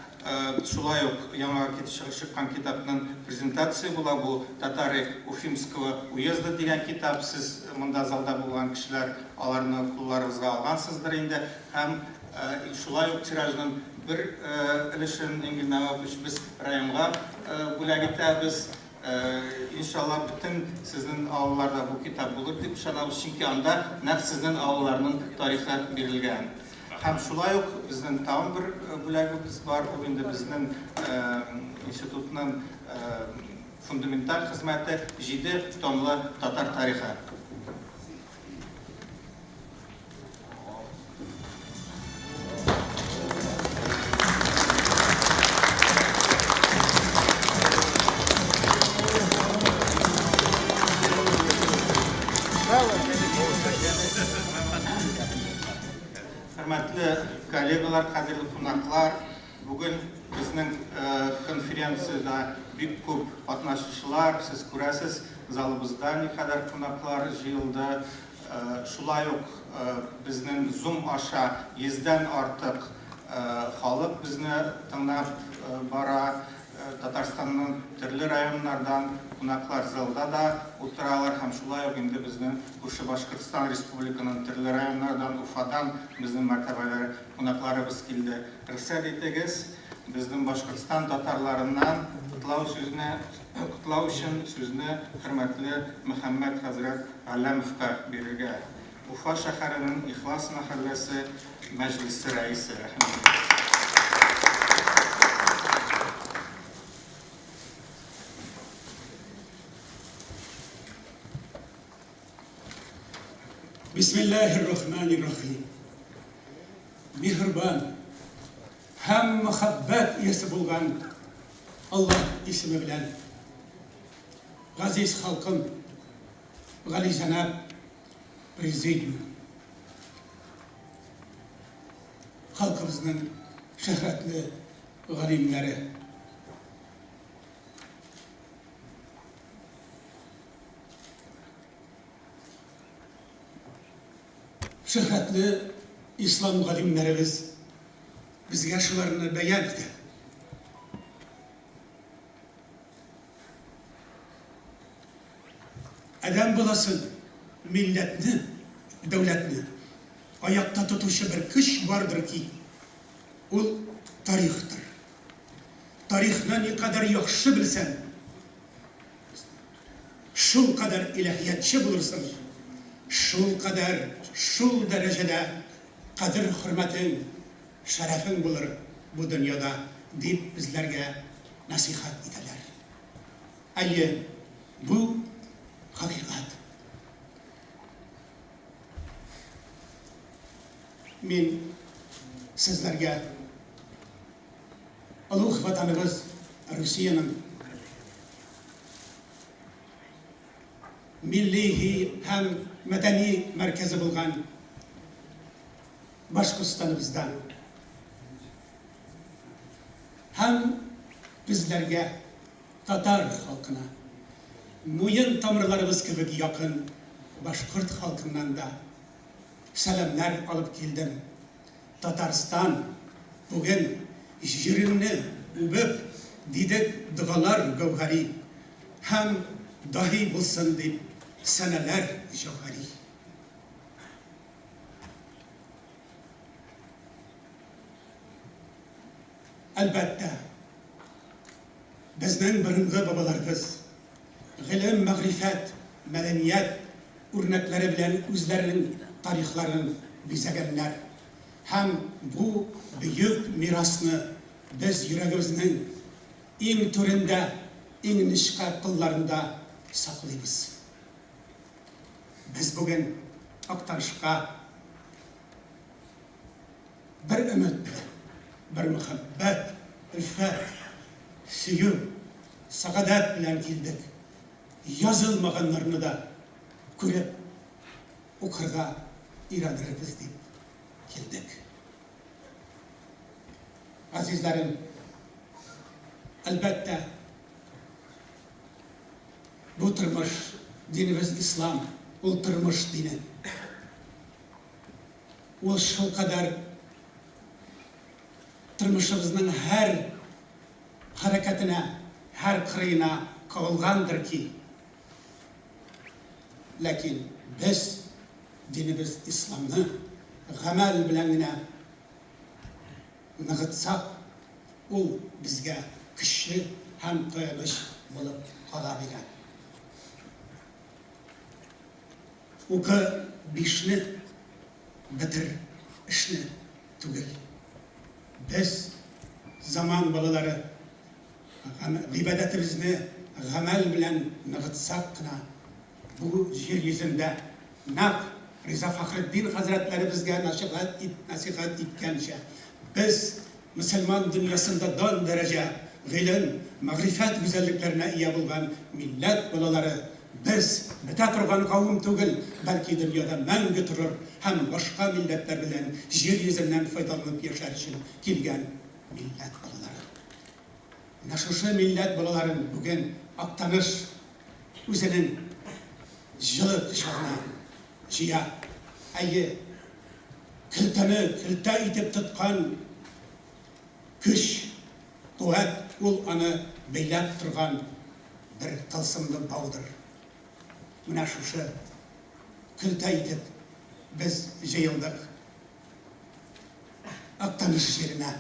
şulay яңа çıkan kitapның презентация була. Bu Татары Уфимского уезда деген kitap. Siz mında залда булган кешеләр аларны кулларыгызга алгансыздыр инде. Һәм шулай ук тиражның bir өлешен biz районга бүләк итәбез. İnşallah bütün sizin авылларда bu kitap bulur дип ышанабыз. Чөнки анда нәкъ сезнең авылларның тарихы бирелгән. Һәм шулай ук безнең тагын bir бүләгебез бар. Ул инде безнең институтның фундаменталь хезмәте 7 томлы татар тарихы. Hörmətli kollegalar, qadirli qonaqlar, bugün bizning konferensiyada bik ko'p qatnashchilar, siz ko'rasiz, zalımızda ne kadar qonaqlar jyıldı. Şulay uq bizning Zoom aşa 100'den artıq xalq bizni tыңлап bara. Татарстанның төрле районнардан qonaqlar залда да утыралар һәм шулай ук инде безнең күрше Башкортстан Республиканың төрле районнардан, Уфадан безнең мәртәбәләр qonaqларыбыз килде. Рөхсәт итегез, безнең Башкортстан татарларыннан котлау өчен сүзне хөрмәтле Мөхәммәд хәзрәт Әлләмовка бирергә. Уфа шәһәренең Ихлас мәхәлләсе мәҗлесе рәисе. Bismillahirrahmanirrahim. Mehriban, ham muhabbat esi bulgan Allah ismi bilen Aziz halkım, Gali Janab Prezidium, halkımızın şöhretli galimleri, şöhretli İslam galimlerimiz bizge şularını beyan etti. Adam bulasın milletini, devletini ayakta tutuşu bir kış vardır ki o tarihtir. Tarihine ne kadar yaxşı bilsen, şul kadar ilahiyatçı bulursun, şul kadar, şul derecede kadir hürmetin, şerefin bulur bu dünyada deyip bizlerge nasihat ederler. Ayy, bu hakikat. Men sizlerge ulug' vatanimiz Rusiyaning milliy ham мәдәни мәркәзе булган Башкортстаныбыздан һәм безләргә татар халкына муен тамырларыбыз кебек якын башкорт халкыннан да сәламнар алып килдем. Татарстан бүген җиреңне үбеп дидек дугалар гәүһәри һәм даһи булсын дип сәнәләр җәүһәри. Әлбәттә, безнең борынгы бабаларыбыз гыйлем, мәгърифәт, мәдәният үрнәкләре белән үзләренең тарихларын бизәгәннәр. Һәм бу бөек мирасны без йөрәгебезнең иң түрендә, иң нечкә кылларында саклыйбыз. Без бүген Актанышка бер өмет белән, бер мөхәббәт, үлфәт, сөю, сәгадәт белән килдек. Язылмаганнарны да күреп, укырга иранырбыз дип килдек. Азизларым, әлбәттә, бу тормыш, динебез ислам, ул тормыш дине. Ул шулкадәр тормышыбызның һәр хәрәкәтенә, һәр кырыена кагылгандыр ки, ләкин без динебез исламны гамәл белән генә ныгытсак, ул безгә көчле һәм таягыч булып кала бирә. Укы бишне бетер эшне түгел. Без заман балалары гыйбадәтебезне гамәл белән ныгытсак кына, бу җир йөзендә нәкъ Риза Фәхретдин хәзрәтләре безгә насихат иткәнчә, без мөселман дөньясында дан дәрәҗә гыйлем, мәгърифәт гүзәллекләренә ия булган милләт балалары, без бетә торган кавым түгел, бәлки дөньяда мәңге торыр һәм башка милләтләр белән җир йөзеннән файдаланып яшәр өчен килгән милләт балалары. Менә шушы милләт балаларын бүген Актаныш үзенең җылы кочагына җыя. Әйе, көлтәне көлтә итеп тоткан көч, куәт, ул аны бәйләп торган бер тылсымлы баудыр. Менә шушы көлтә итеп без җыелдык Актаныш җиренә.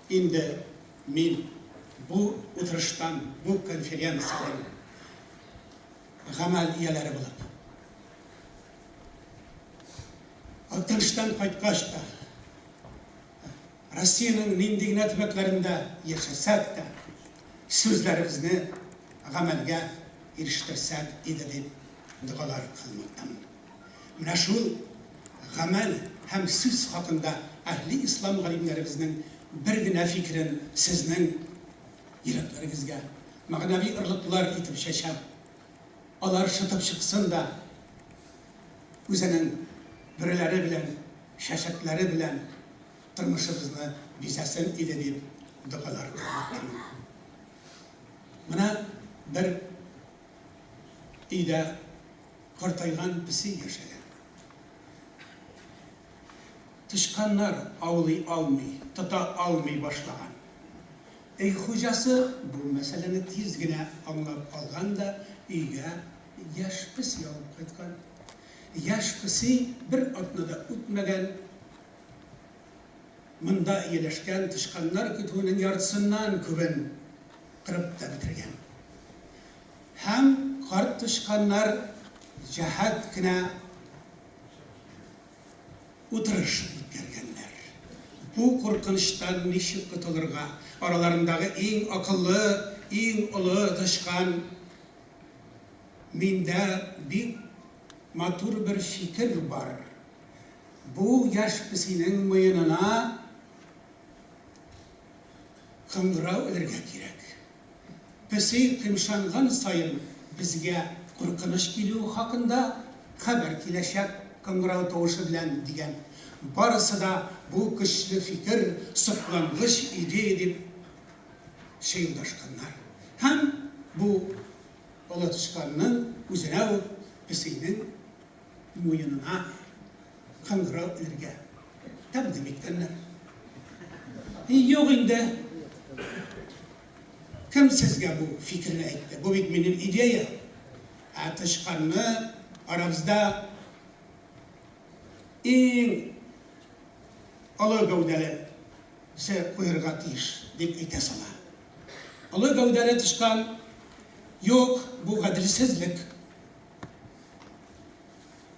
Инде мин бу утырыштан, бу конференциядан гамәл ияләре булып, Актаныштан кайткач та, Россиянең нинди генә төбәкләрендә яшәсәк тә, сүзләребезне гамәлгә ирештерсәк иде дип дугалар кылмактамын. Менә шул гамәл һәм сүз хакында әһли ислам галимнәребезнең бер генә фикерен сезнең йөрәкләрегезгә мәгънәви ырлыклар итеп чәчәп, алар шытып чыксын да, үзенең бүреләре белән, шәшәкләре белән тормышыбызны бизәсен иде дип дугалар кылмактамын. Менә бер өйдә картайган песи яшәгән. Тышканнар аулый алмый, тота алмый башлаган. Өй хуҗасы бу мәсьәләне тиз генә аңлап алган да, өйгә яшь песи алып кайткан. Яшь песи бер атнада үтмәгән, монда ияләшкән тышканнар көтүенең яртысыннан күбен кырып та бетергән. Һәм карт тышканнар җәһәт кенә утырыш үткәргәннәр. Бу куркыныштан ничек котылырга, араларындагы иң акыллы, иң олы тышкан миндә бик матур бер фикер бар. Бу яшь песинең муенына кыңгырау элергә кирәк. Песи кымшанган сайын безгә куркыныч килү хакында хабар киләчәк кыңгырау тавышы белән дигән. Барысы да бу көчле фикер, соклангыч идея дип шәйлдашканнар. Һәм бу Олы Тышканның үзенә үк песейнең муенына кыңгырау илергә тәкъдим иткәннәр. Юк инде. Кем сезгә бу фикерне әйтте? Бу бит минем идея. Тышканны арабызда иң олы гәүдәле куярга тиеш дип әйтә сала. Олы гәүдәле Тышкан юк, бу гаделсезлек.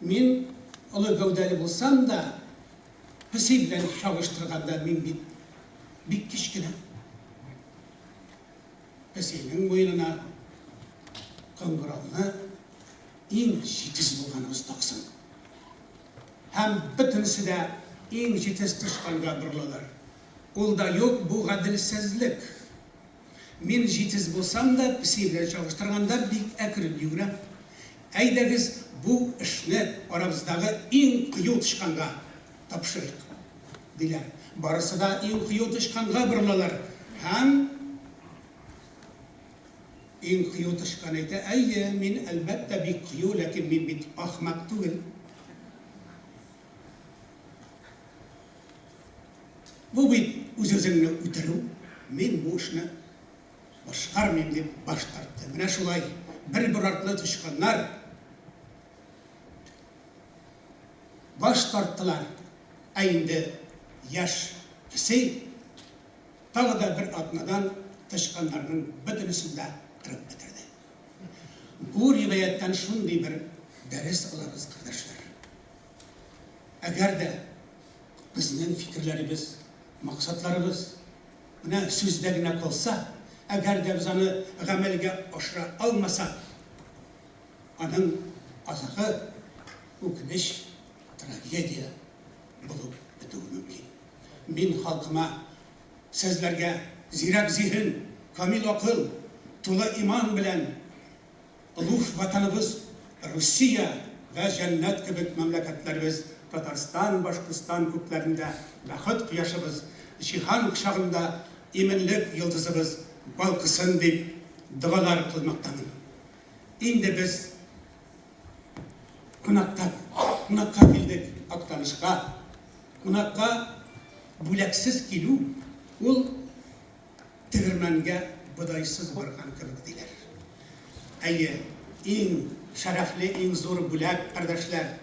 Мин олы гәүдәле булсам да, песей белән чагыштырганда мин бик кичкенә. Песейнең муенына кыңгырауны иң җитез булганыбыз таксын. Һәм бөтенесе дә иң җитез Тышканга борылалар. Ул да юк, бу гаделсезлек. Мин җитез булсам да, песей белән чагыштырганда бик әкрен йөгерәм. Әйдәгез бу эшне арабыздагы иң кыю Тышканга тапшырыйк, диләр. Барысы да иң кыю Тышканга борылалар. Һәм иң кыю Тышкан әйтә, әйе, мин әлбәттә бик кыю, ләкин мин бит ахмак түгел. Бу бит үз-үзеңне үтерү. Мин бу эшне башкармыйм дип баш тартты. Менә шулай бер артлы Тышканнар баш тарттылар. Ә инде яшь песей тагы да бер атнадан Тышканнарның бөтенесен дә кырып бетерде. Бу риваяттан шундый бер дәрес алабыз, кардәшләр. Әгәр дә безнең фикерләребез, максатларыбыз менә сүздә генә калса, әгәр дә без аны гамәлгә ашыра алмасак, аның азагы үкенеч, трагедия булып бетүе мөмкин. Мин халкыма сезләргә зирәк зиһен, камил акыл, тулы иман белән улуг ватаныбыз Русия ва җәннәт кебек мәмләкәтләребез, Татарстан, Башкортстан күкләрендә бәхет кояшыбыз, җиһан кочагында именлек йолдызыбыз балкысын дип дуалар кылмактамын. Инде без кунакка килдек Актанышка. Кунакка бүләксез килү, ул тегермәнгә бодайсыз барган кебек диләр. Әйе, иң шәрәфле, иң зур бүләк, кардәшләр,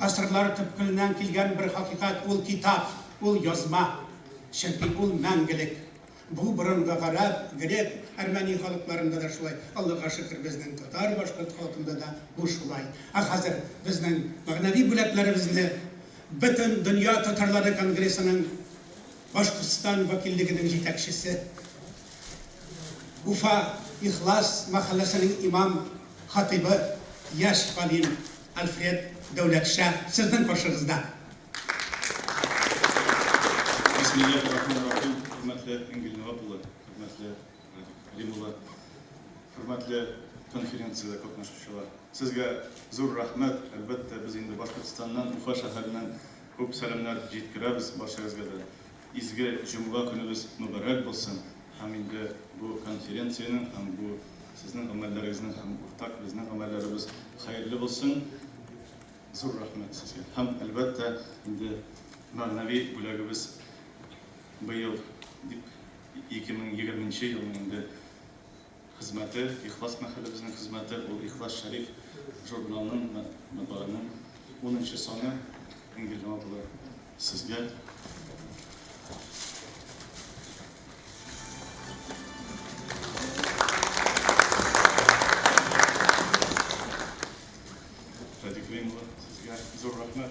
гасырлар төпкеленнән килгән бер хакыйкать, ул китап, ул язма, чөнки ул мәңгелек. Бу борынга гарәп, грек, армяни халыкларында да шулай. Аллаһка шөкер, безнең татар, башкорт халкында да бу шулай. Хәзер безнең мәгънәви бүләкләребезне бөтен дөнья татарлары конгрессының Башкортстан вәкиллегенең җитәкчесе, Уфа Ихлас мәхәлләсенең имам хатибы, яшь галим Альфред Дәүләтшә, сезнең каршыгызда. Бисмиллахир-рахманир-рахим. Хөрмәтле Ингел Нуатулла, хөрмәтле Римулла, хөрмәтле конференциядә катнашучылар. Сезгә зур рәхмәт. Әлбәттә, без инде Башкортстаннан, Уфа шәһәреннән күп сәламнар җиткерәбез барчагызга да. Изге җомга көнегез мөбарәк булсын. Һәм инде бу конференциянең һәм бу сезнең гамәлләрегезнең һәм уртак безнең гамәлләребез хәерле булсын. Зур рәхмәт сезгә. Һәм әлбәттә инде мәгънәви бүләгебез быел 2020 елның инде хезмәте, Ихлас мәхәлләбезнең хезмәте, ул Ихлас Шәриф журналының матбугатының 10-нчы саны Ингел Нуатулла сезгә. Зур рәхмәт.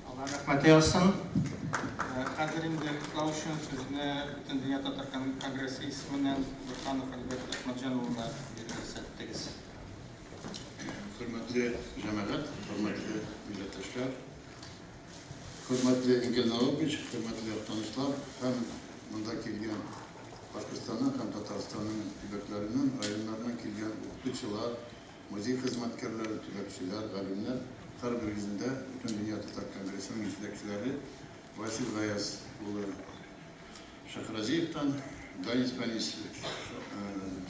Алла рәхмәт ясын. Хәзер инде котлау өчен сүзне бөтен дөнья татар конгрессы исеменнән Бөрханов Альберт Әхмәтҗан улына бирергә. hürmetli cemaat, hürmetli milletvekiller, hürmetli Engel Naoviç, hürmetli tanışlar, hem bunda kelgen Pakistan'ın hem Tataristan'ın tübeklerinin, rayonlarından kelgen okutuvchilar, muzey hizmetkarları, tübekçiler, galimler, her birisinde bütün Dünya Tatar Kongresi'nin yetakçileri Vasil Gayaz Ulu Şakraziyev'den, Danis Panis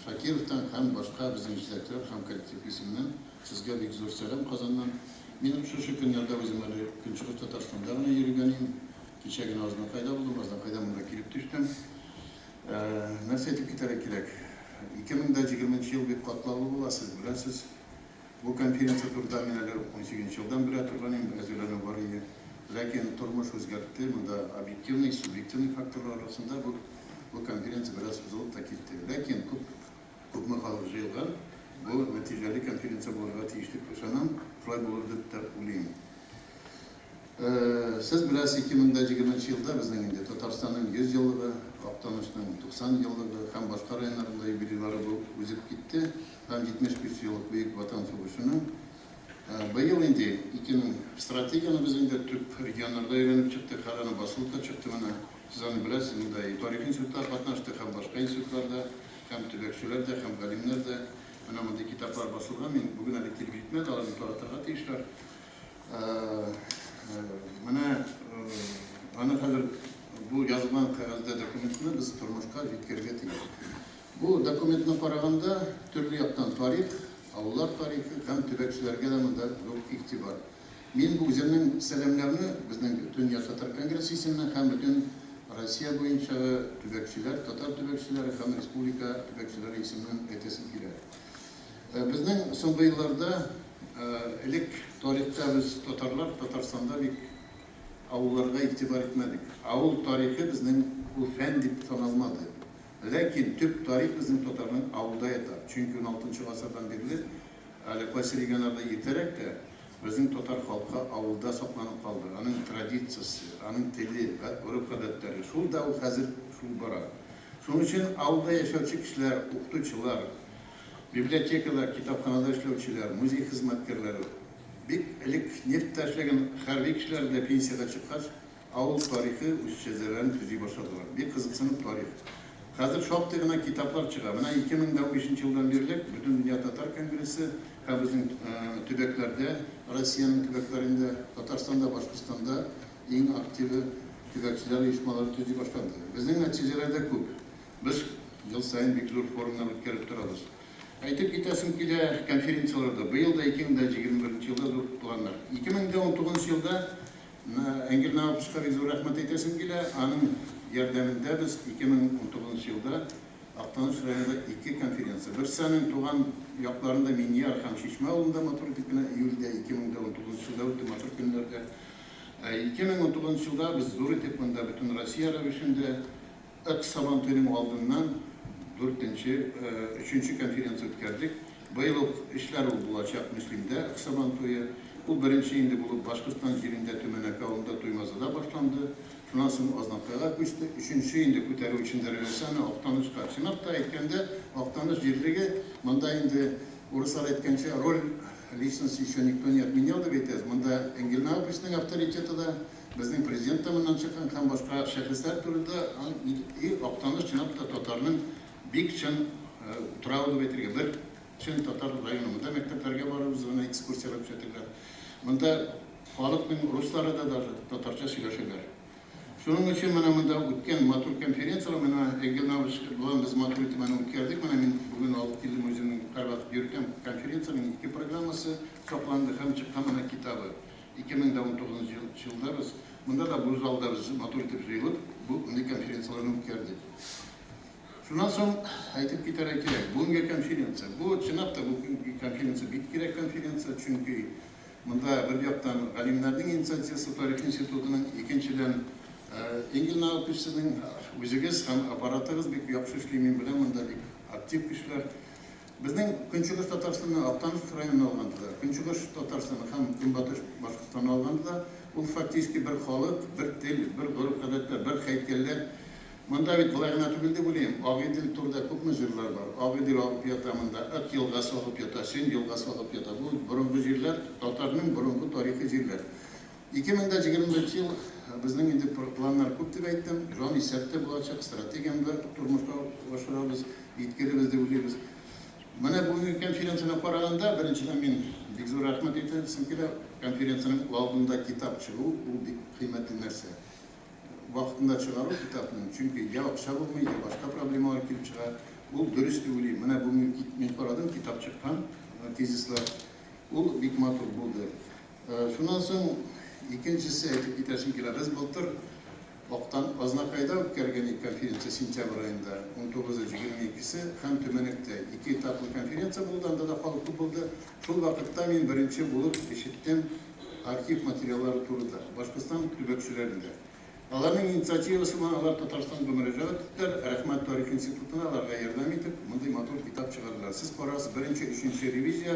Şakirev'den hem başka bizim yetakçiler hem kolektif isimden sizge bir zor selam kazandan. Benim şu günlerde bizim Künçüküz Tatarstan'da yürügenim. Geçen ağzından kayda buldum, ağzından kayda bunda girip düştüm. Nerse etip giderek gerek. 2020 yıl bir katlalı olasız bilasız. Bu konferansa turda meneler 18 yıldan beri turlanayım, özürlerine var iyi. Lakin turmuş özgertti, bunda objektivnik, subjektivnik faktörler arasında bu konferansa biraz uzun takitti. Lakin çok mıhalı yıllar bu neticeli konferansa bulurga tiyiştik yaşanan, şolay bulurdu da ulayım. Siz bilasiz 2020 yılda bizden indi Tatarstan'ın 100 yıllığı, Aktanış'ın 90 yıllığı, hem başka rayonlarında yubileyleri bu uzip gitti. Hem 75 yıllık Büyük Vatan Savaşı'nın. Bu yıl indi 2000 stratejiyanı biz indi Türk regionlarda öğrenip çıktık, halana basılıp da çıktı bana. Siz onu bilesiniz, tarih institutlar katlaştık, hem başka institutlarda, hem tübekçilerde, hem galimlerde. Önemli kitaplar basılgan, bugün hadi kelip gitmedi, alalım toratlarga teyişler. Ana hazır bu yazılan kağıtda dokumentini biz turmuşka yetkirge teydik. Bu dokumentine karaganda türlü yaptan tarih, avullar tarihi hem tübekçilerge de mında zor iktibar. Men bu üzerinden selamlarını bizden Dünya Tatar Kongresi isimden hem bütün Rusya boyunca tübekçiler, Tatar tübekçileri hem Respublika tübekçileri isimden etesim girer. Bizden son yıllarda ilk tarihte biz Tatarlar, Tatarstan'da bir avullarga itibar etmedik. Avul tarihi bizden bu fen dip tanılmadı. Lakin tüp tarih bizim Tatar'ın avulda yatar. Çünkü 16. asırdan beri Alekvasi regionlarda yeterek de bizim Tatar halkı avulda saklanıp kaldı. Onun tradisyası, onun teli ve örüp adetleri. Şul da o hazır, şul bara. Şunun için avulda yaşayacak kişiler, okutuvchilar, bibliotekalar, kitapxonada işlevchiler, muzey hizmetkarları, bir ilk neft taşlagan harbiy kişiler de pensiyaga chiqqach, avul tarihi ushchazalarini tuziy boshladilar. Bir qiziqsinib tarix. Hozir shoptigina kitaplar chiqadi. Mana 2015 yildan beri butun Dünya Tatar Kongresi ham bizning tübeklarda, Rossiyaning tübeklarında, Tatarstanda, Boshqirdistonda eng aktiv tübekchilar uyushmalari tuziy boshlandi. Bizning natijalarda ko'p. Biz yil sayin bir zo'r forumlar o'tkazib turamiz. Aytib ketasim kela konferensiyalarda bu yılda 2021 yılda zor planlar. 2019 yılda Engel Naoviç'ka zor rahmet etesim kela anın yardımında biz 2019 yılda Aktanış rayonunda 2 konferansiya. Bir senin tuğan yaplarında Minyar ham Şişme Ağlı'nda motor tipine Eylül'de 2019 yılda öldü motor günlerde. 2019 yılda biz zor tipinde bütün Rusya revişinde ek sabantörüm aldığından 3. konferansiya o'tkazdik. Bu yıl işler olacak Müslim'de, Aksabanto'ya. Bu birinci indi bulup Başkistan yerinde Tümenek Ağlı'nda Tuymazı'da başlandı. Şundan sonra Aznakka'ya geçti. 3. indi Kuteru içinde Revesana, Aktanış'ka. Sınavda etkende Aktanış yerliği, manda indi Uruslar etkençe rol lisansı еще никто не отменял da betez. Manda Engel Naoviç'nin avtoriteti de bizning prezidentimizden çıkan hem başka şahıslar turida Aktanış Çınap'ta Tatar'ın bir çın Turalı betirge bir çın Tatar rayonunda mekteplerge varız, ona ekskursiyalar çetirler. Bunda halkın Rusları da Tatarca söyleşirler. Şunun için bunda ötken matur konferansiyalar, Engel Naoviç bilen biz matur etimini ötkazdik. Bugün 6 yılın özünün karvat yürüten konferansiyanın 2 programması toplandı. Hem çıkan kitabı 2019 yılda biz bunda da bu zalda biz matur etip jayılıp bu konferansiyalarını ötkazdik. Şundan sonra aytıp giderek gerek. Bugünkü konferansiya. Bu çınapta bu konferansiya bit gerek konferansiya çünkü bunda bir yaptan alimlerden inisiyatifası Tarih İnstitutu'nun ikinciden Engel Naoviç'in özügüz hem aparatımız bir yapış işlemin bilen bunda bir aktif kişiler. Bizden Künçüküz Tatarstan'ın Aktanış rayonuna algandılar. Künçüküz Tatarstan'ın hem Günbatış Başkırstan'a algandılar. Bu faktiski bir halık, bir dil, bir grup adetler, bir heykeller Мында бит былай гына түгел дип уйлыйм. Агыйдел турында күпме җирләр бар. Агыйдел агып ята монда, Ак елгасы агып ята, Сен елгасы агып ята. Бу борынгы җирләр, татарның борынгы тарихи җирләр. 2021 ел безнең инде планнар күп дип әйттем. Жан исәптә булачак стратегиямда тормышка ашырабыз, иткеребез дип уйлыйбыз. Менә бүгенге конференцияны караганда, беренчедән мин бик зур рәхмәт әйтәм килә. Конференциянең алдында китап чыгу, ул бик кыйммәтле нәрсә. Вакытында чыгару китапның, чөнки я акча булмый, я башка проблемалар килеп чыга. Ул дөрес дип уйлыйм. Менә бүгенге мин карадым, китап чыккан, тезислар. Ул бик матур булды. Шуннан соң икенчесе әйтеп китәсем килә. Без былтыр Актан Азнакайда үткәргән конференция сентябрь аенда 19-22 һәм Төмәнәктә 2 этаплы конференция булды, анда да халык күп булды. Шул вакытта мин беренче булып ишеттем архив материаллары турында, Башкортстан төбәкчеләрендә. Аларның инициативасы менән алар Татарстанга мөрәҗәгать иттеләр, Рәхмәт тарих институтына аларга ярдәм итеп, мондый матур китап чыгардылар. Сез карасыз, беренче, өченче ревизия.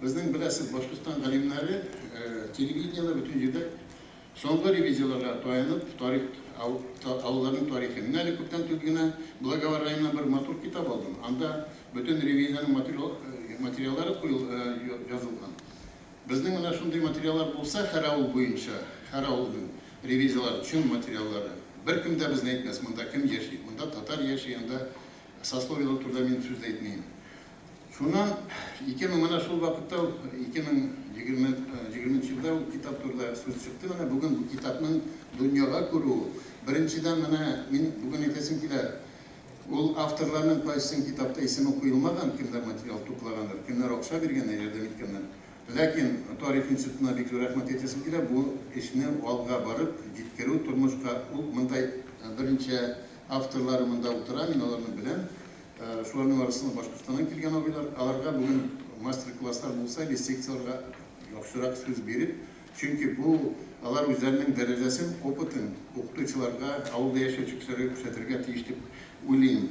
Безнең беләсез, Башкортстан галимнәре телевидениеда бүтән җирдә соңгы ревизияларга таянып, тарих авылларның тарихын. Мин әле күптән түгел генә Благовар районына бер матур китап алдым. Анда бүтән ревизияның материаллары язылган. Безнең менә шундый материаллар булса, һәр авыл буенча, һәр авылның ревизиялар, чын материаллары. Беркем дә безне әйтмәс, монда кем яши, монда татар яши, анда сословиелар турында мин сүз әйтмим. Шуннан 2000 менә шул вакытта 2020 елда китап турында сүз чыкты. Менә бүген бу китапның дөньяга күрү. Беренчедән менә мин бүген әйтәсем килә. Ул авторларның кайсын китапта исеме куелмаган, кемдер материал туплаганнар, кемнәр акча биргәннәр, ярдәм иткәннәр. Ләкин тарих институтына бик зур рәхмәт әйтәсем килә. Бу эшне алга барып җиткерү, тормышка ул мондай беренче авторлары монда утыра, мин аларны беләм. Шуларның арасында Башкортстаннан килгән абыйлар, аларга бүген мастер-класслар булса, секцияларга яхшырак сүз биреп, чөнки бу алар үзләренең дәрәҗәсен, опытын укытучыларга, авылда яшәүче кешеләргә күрсәтергә тиеш дип уйлыйм.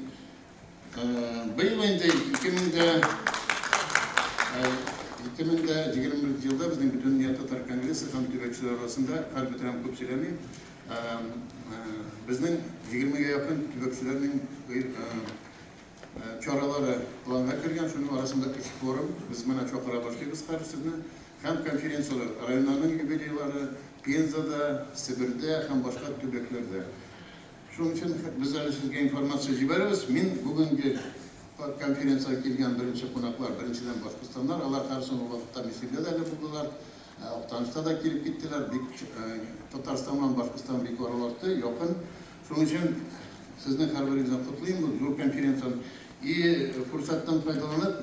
Быел инде 2021 елда безнең бөтен дөнья татар конгрессы һәм төбәкчеләр арасында хәрбитрәм күп сөйләмим. Безнең 20-гә якын төбәкчеләрнең чаралары планга кергән, шуның арасында 3 форум, без менә чакыра башлыйбыз һәрсезне, һәм конференциялар, районнарның юбилейлары Пензада, Себердә һәм башка төбәкләрдә. Шуның өчен без әле сезгә информация җибәрәбез. Мин бүгенге конференциягә килгән беренче кунаклар, беренчедән Башкортстаннар, алар һәрсен вакытта Мисырда да булдылар, Актанышта да килеп киттеләр, бик Татарстан белән Башкортстан бик аралашты, якын. Шуның өчен сезне һәрберегезне котлыйм, бу зур конференцияны. И фурсаттан файдаланып,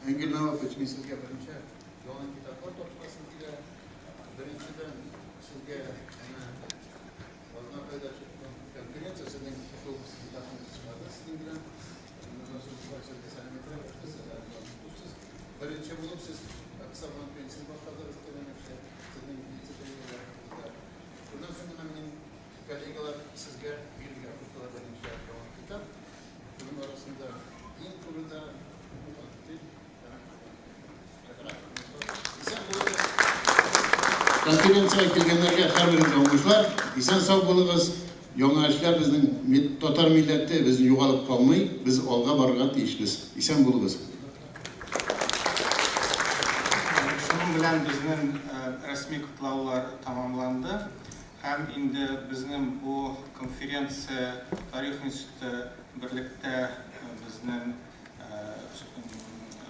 Энгелнова почти сезгә беренче яңа китаплар тапшырасым килә. Беренчедән сезгә Азнакайда чыккан конференция, сезнең китапны чыгарды, сезнең белән беренче булып сез Аксаман пенсияны башкардыгыз, сезнең шуннан соң минем коллегалар сезгә биргән беренче китап. Bunun arasında ilk turunda konferansiyaya kelganlarga har birimiz oңышлар. Исән сау булыгыз. Яңа эшләр безнең татар милләте без югалып калмый, без алга барырга тиешбез. Исән булыгыз. Шуның белән безнең рәсми котлаулар тамамланды. Һәм инде безнең бу конференция Тарих институты берлектә безнең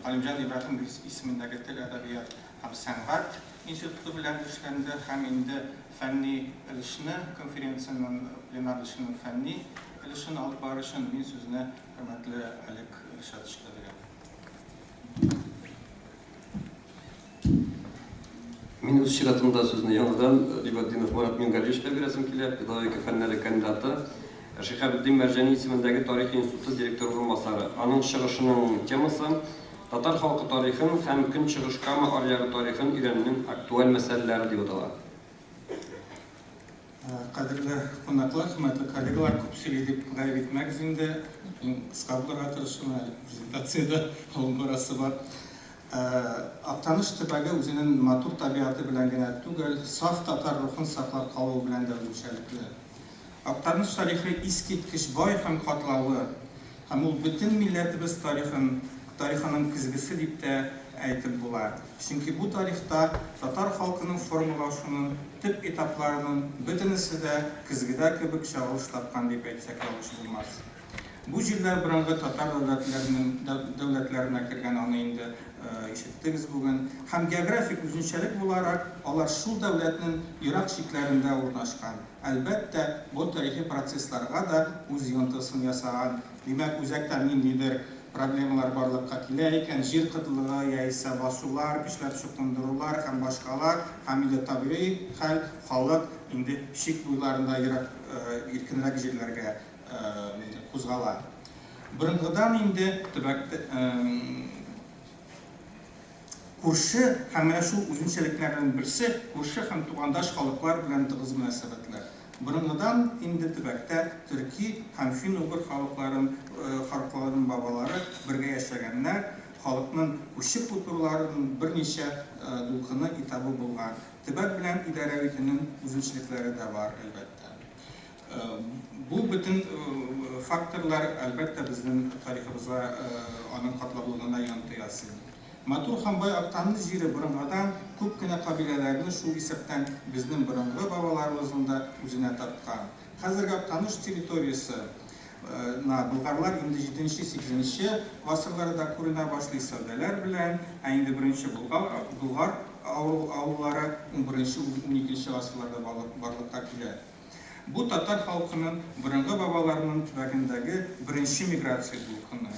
Галимҗан Ибраһим исемендәге тел, әдәбият һәм сәнгать институты белән эшләнде. Һәм инде фәнни өлешне, конференциянең пленар эшенең фәнни өлешен алып барышын мин сүзне хөрмәтле Алек Ришатовичка бирәм. Мин үз чиратымда сүзне яңадан Рибаддинов Марат Мингалишка бирәсем килә, педагогика фәннәре кандидаты. Шиһабетдин Мәрҗани исемендәге Тарих институты директор урынбасары. Аның чыгышының темасы татар халкы тарихын һәм көнчыгыш Кама аръягы тарихын өйрәнүнең актуаль мәсьәләләре дип атала. Кадерле кунаклар, хөрмәтле коллегалар, күп сөйли дип гаеп итмәгез инде. Мин кыска булырга тырышам, презентациядә авыл барасы бар. Актаныш төбәге үзенең матур табигаты белән генә түгел, саф татар рухын саклап калу белән дә үзенчәлекле. Актаныш тарихы искиткеч бай һәм катлаулы. Һәм ул бөтен милләтебез тарихының көзгесе дип тә әйтеп була. Чөнки бу тарихта татар халкының формалашуының төп этапларының бөтенесе дә көзгедә кебек чагылыш тапкан дип әйтсәк ялгыш булмас. Бу җирләр борынгы татар дәүләтләренә кергән, аны инде ишеттегез бүген. Һәм географик үзенчәлек буларак алар шул дәүләтнең ерак чикләрендә урнашкан. Әлбәттә, бу тарихи процессларга да үз йонтысын ясаган. Димәк, үзәктә ниндидер проблемалар барлыкка килә икән, җир кытлыгы яисә басулар, көчләп чукындырулар һәм башкалар, һәм инде табигый хәл, халык инде шик буйларында иркенрәк җирләргә кузгала. Борынгыдан инде төбәктә күрше һәм менә шул үзенчәлекләрнең берсе күрше һәм тугандаш халыклар белән тыгыз мөнәсәбәтләр. Борынгыдан инде төбәктә төрки һәм фин-угыр халыкларының бабалары бергә яшәгәннәр, халыкның күчеп утыруларының берничә дулкыны этабы булган. Төбәк белән идарә итүнең үзенчәлекләре дә бар, әлбәттә. Бу бөтен факторлар әлбәттә безнең тарихыбызга аның катлаулыгына янты ясый. Матур һәм бай Актаныш җире борынгыдан күп кенә кабиләләрне шул исәптән безнең борынгы бабаларыбызның да үзенә тапкан. Хәзерге Актаныш территориясе болгарлар инде 7-8 гасырларда күренә башлый сәүдәләр белән, ә инде беренче болгар авыллары 11-12 гасырларда барлыкка килә. Бу татар халкының борынгы бабаларының төбәгендәге беренче миграция дулкыны.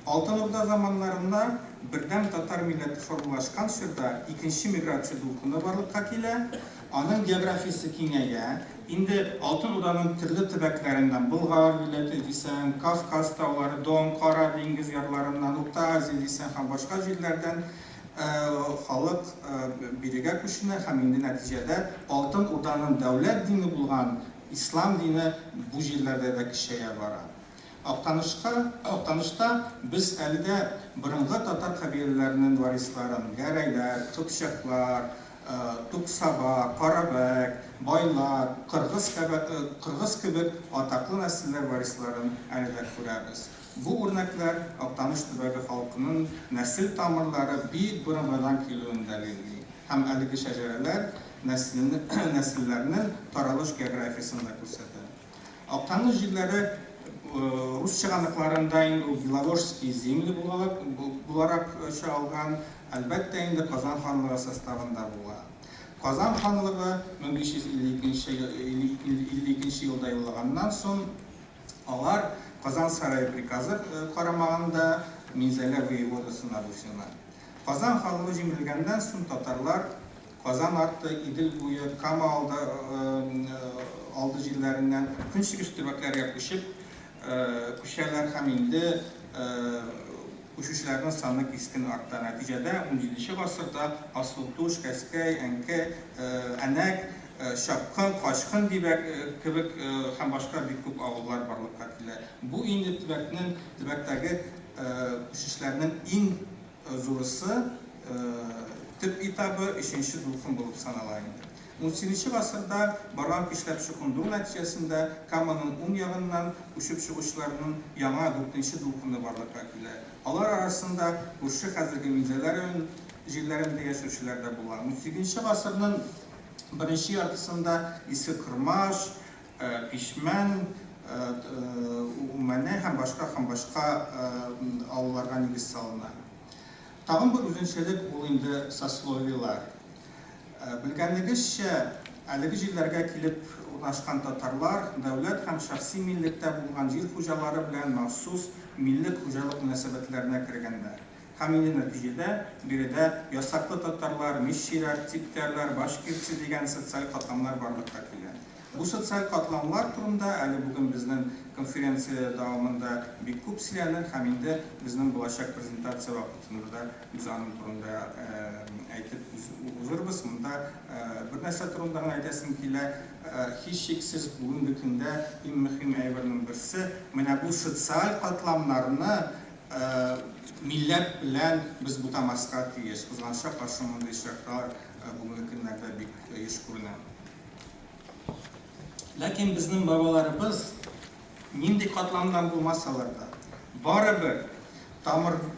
Алтын Урда заманнарында бердәм татар милләте формалашкан чорда икенче миграция дулкыны барлыкка килә. Аның географиясе киңәя. Инде Алтын Урданың төрле төбәкләреннән Болгар милләте дисәң, Кавказ таулары, Дон, Кара диңгез ярларыннан, Урта Азия дисәң һәм башка җирләрдән халык бирегә күченә һәм инде нәтиҗәдә Алтын Урданың дәүләт дине булган ислам дине бу җирләрдә дә көчәя бара. Актанышта без әле дә борынгы татар кабиләләренең варисларын, гәрәйләр, Кыпчаклар, Туксаба, Карабәк, Байлар, Кыргыз кебек атаклы нәселләр варисларын әле дә күрәбез. Бу үрнәкләр Актаныш төбәге халкының нәсел тамырлары бик борынгыдан килүен дәлилли. Һәм әлеге шәҗәрәләр нәселләрнең таралыш географиясын да күрсәтә. Актаныш җирләре рус чыганакларында инде Беловожские земли буларак чыгалган, әлбәттә инде Казан ханлыгы составында була. Казан ханлыгы 1552 елда юллаганнан соң алар Казан сарае приказы карамагында Минзәлә воеводасына буйсына. Казан ханлыгы җимерелгәннән соң татарлар Казан арты, Идел буе, Кама алды җирләреннән көнчыгыш төбәкләргә күчәләр һәм инде күчүчеләрнең саны кискен арта. Нәтиҗәдә 17 гасырда Асылтуш, Кәскәй, Әнкәй, Әнәк, Шапкын, Кашкын кебек һәм башка бик күп авыллар барлыкка килә. Бу инде төбәктәге күчүчеләрнең иң зурысы төп этабы 3-нче дулкын булып санала инде. 18 гасырда барган көчләп чукындыру нәтиҗәсендә Каманың уң ягыннан күчеп чыгучыларның яңа 4-нче дулкыны барлыкка килә. Алар арасында күрше хәзерге Минзәлә җирләрендә яшәүчеләр дә була. 18 гасырның беренче яртысында Исе Кырмаш, Пишмән, Умәнә һәм башка авылларга нигез салына. Тагын бер үзенчәлек ул инде сословиелар. Белгәнегезчә, әлеге җирләргә килеп урнашкан татарлар дәүләт һәм шәхси милләттә булган җир хуҗалары белән махсус милләт хуҗалык мөнәсәбәтләренә кергәннәр. Һәм инде нәтиҗәдә биредә ясаклы татарлар, мишчиләр, типтәрләр, башкирцы дигән социаль катламнар барлыкка килә. Бу социаль катламлар турында әле бүген безнең конференция дәвамында бик күп сөйләнер һәм инде безнең булачак презентация вакытында без аның турында әйтеп узырбыз. Монда бер нәрсә турында әйтәсем килә. Һичшиксез бүгенге көндә иң мөһим әйбернең берсе менә бу социаль катламнарны милләт белән без бутамаска тиеш. Кызганча каршы мондай шартлар бүгенге көннәрдә бик еш күренә. Ләкин безнең бабаларыбыз нинди катламдан булмасалар да, барыбер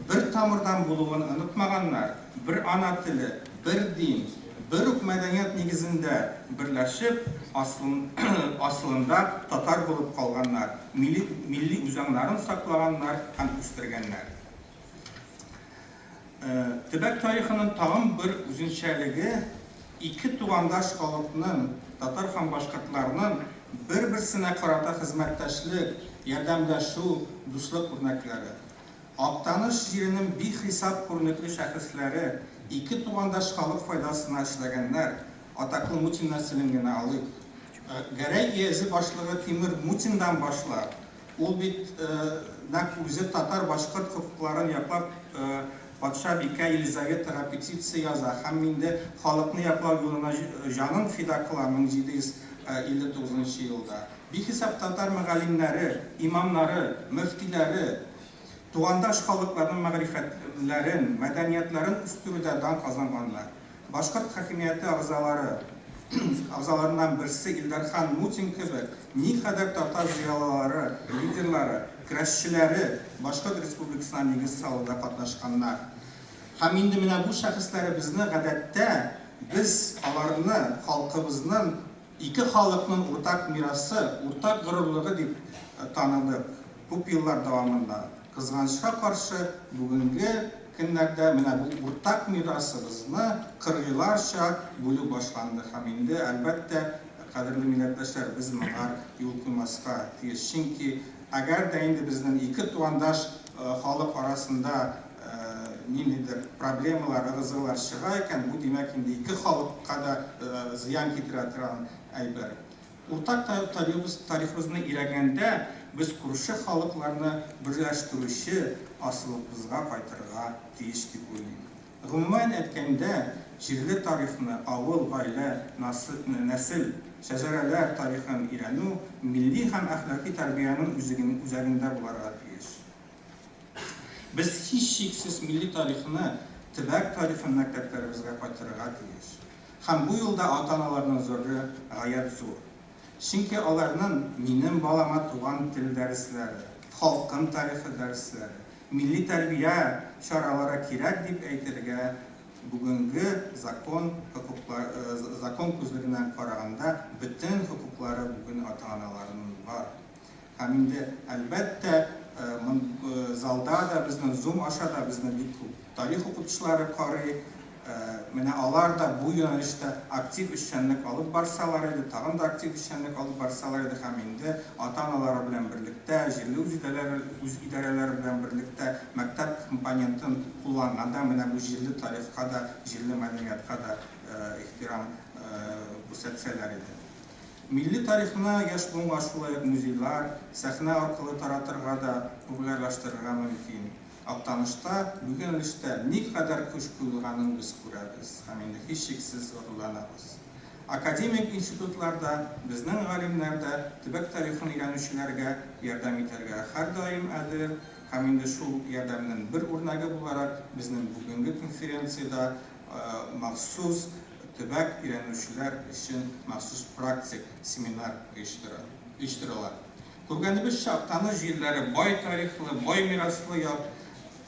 бер тамырдан булуын онытмаганнар, бер ана теле, бер дин, бер үк мәдәният нигезендә берләшеп, асылында татар булып калганнар, милли үзаңнарын саклаганнар һәм үстергәннәр. Төбәк тарихының тагын бер үзенчәлеге ике тугандаш халыкның, татар һәм башкортларның бер-берсенә карата хезмәттәшлек, ярдәмләшү, дуслык үрнәкләре. Актаныш җиренең бихисап күренекле шәхесләре ике тугандаш халык файдасына эшләгәннәр. Атаклы Мутин нәселен генә алыйк. Гәрәй иязе башлыгы Тимер Мутиндан башлап, ул бит нәкъ үзе татар башкорт хокукларын яклап патша бикә Елизаветага петиция яза һәм инде халыкны яклау юлына җанын фида кыла 1759 елда. Бихисап татар мөгаллимнәре, имамнары, мөфтиләре тугандаш халыкларның мәгърифәтләрен, мәдәниятләрен үстерүдә дан казанганнар. Башкорт хакимияте агзаларыннан берсе Илдархан Мутин кебек никадәр татар зыялылары, лидерлары, көрәшчеләре Башкорт Республикасына нигез салуда катнашканнар. Һәм инде менә бу шәхесләребезне гадәттә без аларны халкыбызның ике халыкның уртак мирасы, уртак горурлыгы дип таныдык күп еллар дәвамында. Кызганычка каршы бүгенге көннәрдә менә бу уртак мирасыбызны кыргыйларча бүлү башланды һәм инде әлбәттә кадерле милләттәшләр без моңар юл куймаска тиеш. Чөнки әгәр дә инде безнең ике тугандаш халык арасында ниндидер проблемалар, ыгы-зыгылар чыга икән, бу димәк инде ике халыкка да зыян китерә торган әйбер. Уртак тарихыбызны өйрәнгәндә без күрше халыкларны берләштерүче асылыбызга кайтырга тиеш дип уйлыйм. Гомумән әйткәндә, җирле тарихны, авыл, гаилә, нәсел, шәҗәрәләр тарихын өйрәнү милли һәм әхлакый тәрбиянең үзәгендә булырга тиеш. Без һичшиксез милли тарихны, төбәк тарихын мәктәпләребезгә кайтырга тиеш. Һәм бу юлда ата-аналарның зуры гаять зур. Чөнки аларның минем балама туган тел дәресләре, халкым тарихы дәресләре, милли тәрбия чаралары кирәк дип әйтергә бүгенге закон күзлегеннән караганда бөтен хокуклары бүген ата-аналарның бар. Һәм инде әлбәттә залда да безнең Zoom аша да безнең бик күп тарих укытучылары карый. Менә алар да бу юнәлештә актив эшчәнлек алып барсалар иде, тагын да актив эшчәнлек алып барсалар иде һәм инде ата-аналары белән берлектә, җирле үз идарәләре белән берлектә мәктәп компонентын кулланганда менә бу җирле тарихка да, җирле мәдәниятка да ихтирам күрсәтсәләр иде. Милли тарихны яшь буынга шулай ук музейлар, сәхнә аркылы таратырга да, популярлаштырырга мөмкин. Актанышта бүген эштә никадәр көч куелганын без күрәбез һәм инде һичшиксез горурланабыз. Академик институтларда безнең галимнәр дә төбәк тарихын өйрәнүчеләргә ярдәм итәргә һәрдаим әзер һәм инде шул ярдәмнең бер үрнәге буларак безнең бүгенге конференцияда махсус төбәк өйрәнүчеләр өчен махсус практик семинар оештырыла. Күргәнебезчә, Актаныш җирләре бай тарихлы, бай мираслы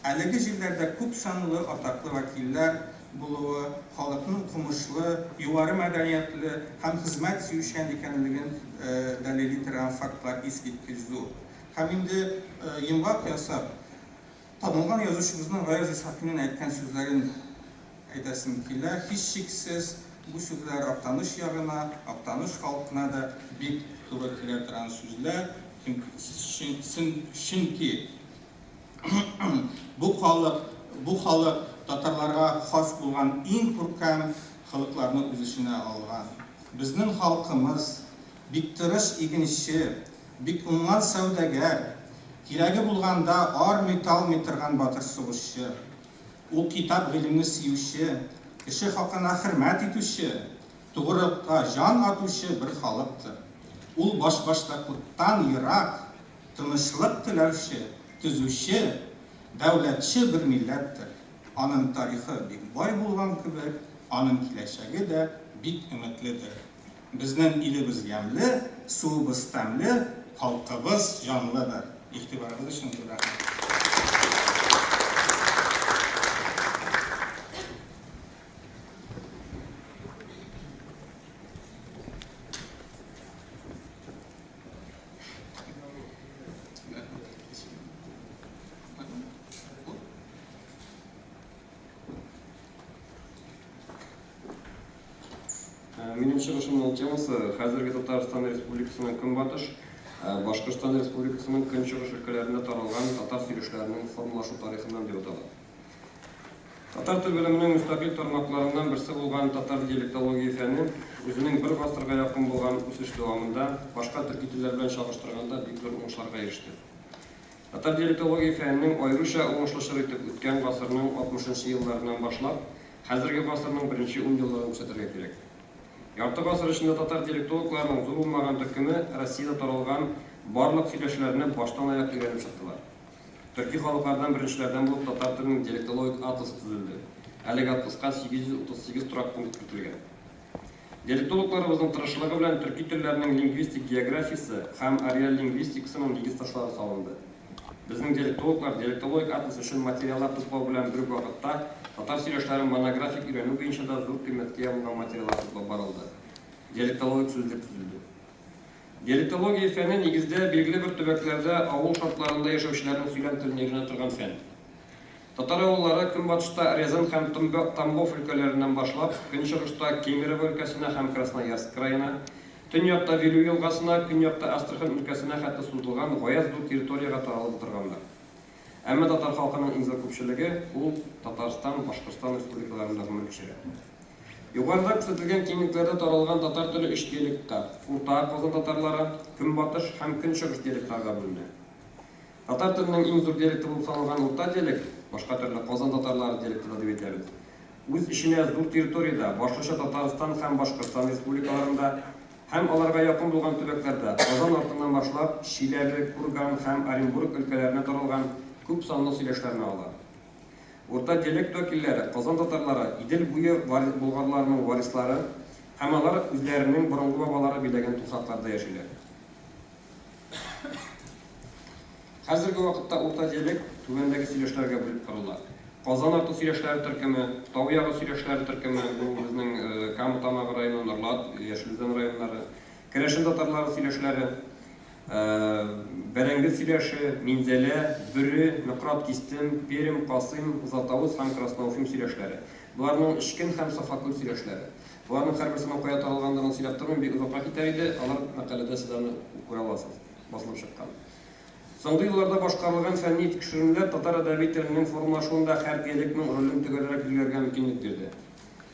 әлеге җирләрдә күп санлы атаклы вәкилләр булуы, халыкның укымышлы, югары мәдәниятле һәм хезмәт сөючән икәнлеген дәлил итәргә фактлар искиткеч зур. Һәм инде йомгак ясап, танылган язучыбызның Гаяз Исхакыйның әйткән сүзләрен әйтәсем килә. Һичшиксез бу сүзләр Актаныш ягына, Актаныш халкына да бик туры килә торган сүзләр. Чөнки бу халык татарларга хас булган иң күркәм халыкларны үз эченә алган. Безнең халкымыз бик тырыш игенче, бик уңган сәүдәгәр, кирәге булганда армый талмый торган батыр сугышчы. Ул китап гыйлемне сөюче, кеше хакына хөрмәт итүче, тугрылыкка жан атучы бер халыктыр. Ул башбаштаклыктан ерак, тынычлык теләүче, төзүче, дәүләтче бер милләттер. Аның тарихы бик бай булган кебек, аның киләчәге дә бик өметледер. Bizden ilimiz yemli, suğumuz temli, halkımız canlıdır. İhtibarınız için rahmet. Менің шығышымның темасы қазіргі Татарстан Республикасының Күнбатыш, Башқұртстан Республикасының Күншығыс өлкелерінде таралған татар сөйлеушілерінің формалашу тарихынан деп аталады. Татар тіл білімінің мұстақил тармақтарынан бірісі болған татар диалектология фәні өзінің бір ғасырға жақын болған өсіш дауамында башқа түркі тілдер белән чагыштырганда бик зур уңышларга иреште. Татар диалектология фәненең аеруча уңышлы итеп үткән гасырның 60-нчы елларынан башлап, хәзерге гасырның 1-10 елларын күрсәтергә кирәк. Ярты гасыр эчендә татар диалектологларының зур булмаган төркеме Россиядә таралган барлык сөйләшләрне баштан аяк өйрәнеп чыктылар. Төрки халыклардан беренчеләрдән булып татар теленең диалектологик атласы төзелде. Әлеге атласка 838 торак пункт кертелгән. Диалектологларыбызның тырышлыгы белән төрки телләренең лингвистик географиясе һәм ареал лингвистикасының нигез ташлары салынды. Безнең диалектологлар диалектологик атлас өчен материаллар туплау белән бер вакытта татар сөйләшләрен монографик өйрәнү буенча да зур кыйммәткә ябылган материаллар туплап барылды. Диалектологик сүзлек төзелде. Диалектология фәне нигездә билгеле бер төбәкләрдә авыл шартларында яшәүчеләрнең сөйләм телен өйрәнә торган фән. Татар авыллары Көнбатышта Рязань һәм Тамбов өлкәләреннән башлап, Көнчыгышта Кемерово өлкәсенә һәм Красноярск районына, төньякта Вилю елгасына, көньякта Астрахань өлкәсенә хәтта сузылган гаяз зур территорияга таралып торганнар. Әмма татар халкының иң зур күпчелеге ул Татарстан, Башкортстан республикаларында гомер кичерә. Югарыда күрсәтелгән киңлекләрдә таралган татар теле 3 диалектка, Урта Казан татарлары, Көнбатыш һәм Көнчыгыш диалектларга бүленә. Татар теленең иң зур диалекты булып саналган Урта диалект, башка төрле Казан татарлары диалекты дип әйтәбез. Үз иченә зур территорияда, башлыча Татарстан һәм Башкортстан республикаларында һәм аларга якын булган төбәкләрдә, Казан артыннан башлап, Чиләбе, Курган һәм Оренбург өлкәләренә таралган күп санлы сөйләшләрне ала. Урта диалект вәкилләре, Казан татарлары, Идел буе болгарларының варислары һәм алар үзләренең борынгы бабалары биләгән туфракларда яшиләр. Хәзерге вакытта урта диалект түбәндәге сөйләшләргә бүлеп карала. Казан арты сөйләшләре төркеме, Тау ягы сөйләшләре төркеме, бу безнең Кама Тамагы районы, Норлат, Яшелзән районнары, Керәшен татарлары сөйләшләре, Бәрәңге сөйләше, Минзәлә, Бүре, Нократ Кистем, Перем, Касыйм, Златоуст һәм Красноуфим сөйләшләре. Буларның Ишкен һәм Сафакүл сөйләшләре. Буларның һәрберсенең кая таралганлыгын сөйләп тормыйм, бик озакка китә иде, алар мәкаләдә сез аны укый аласыз, басылып чыккан. Соңгы елларда башкарылган фәнни тикшерүләр татар әдәби теленең формалашуында һәр диалектның ролен төгәлрәк билгеләргә мөмкинлек бирде.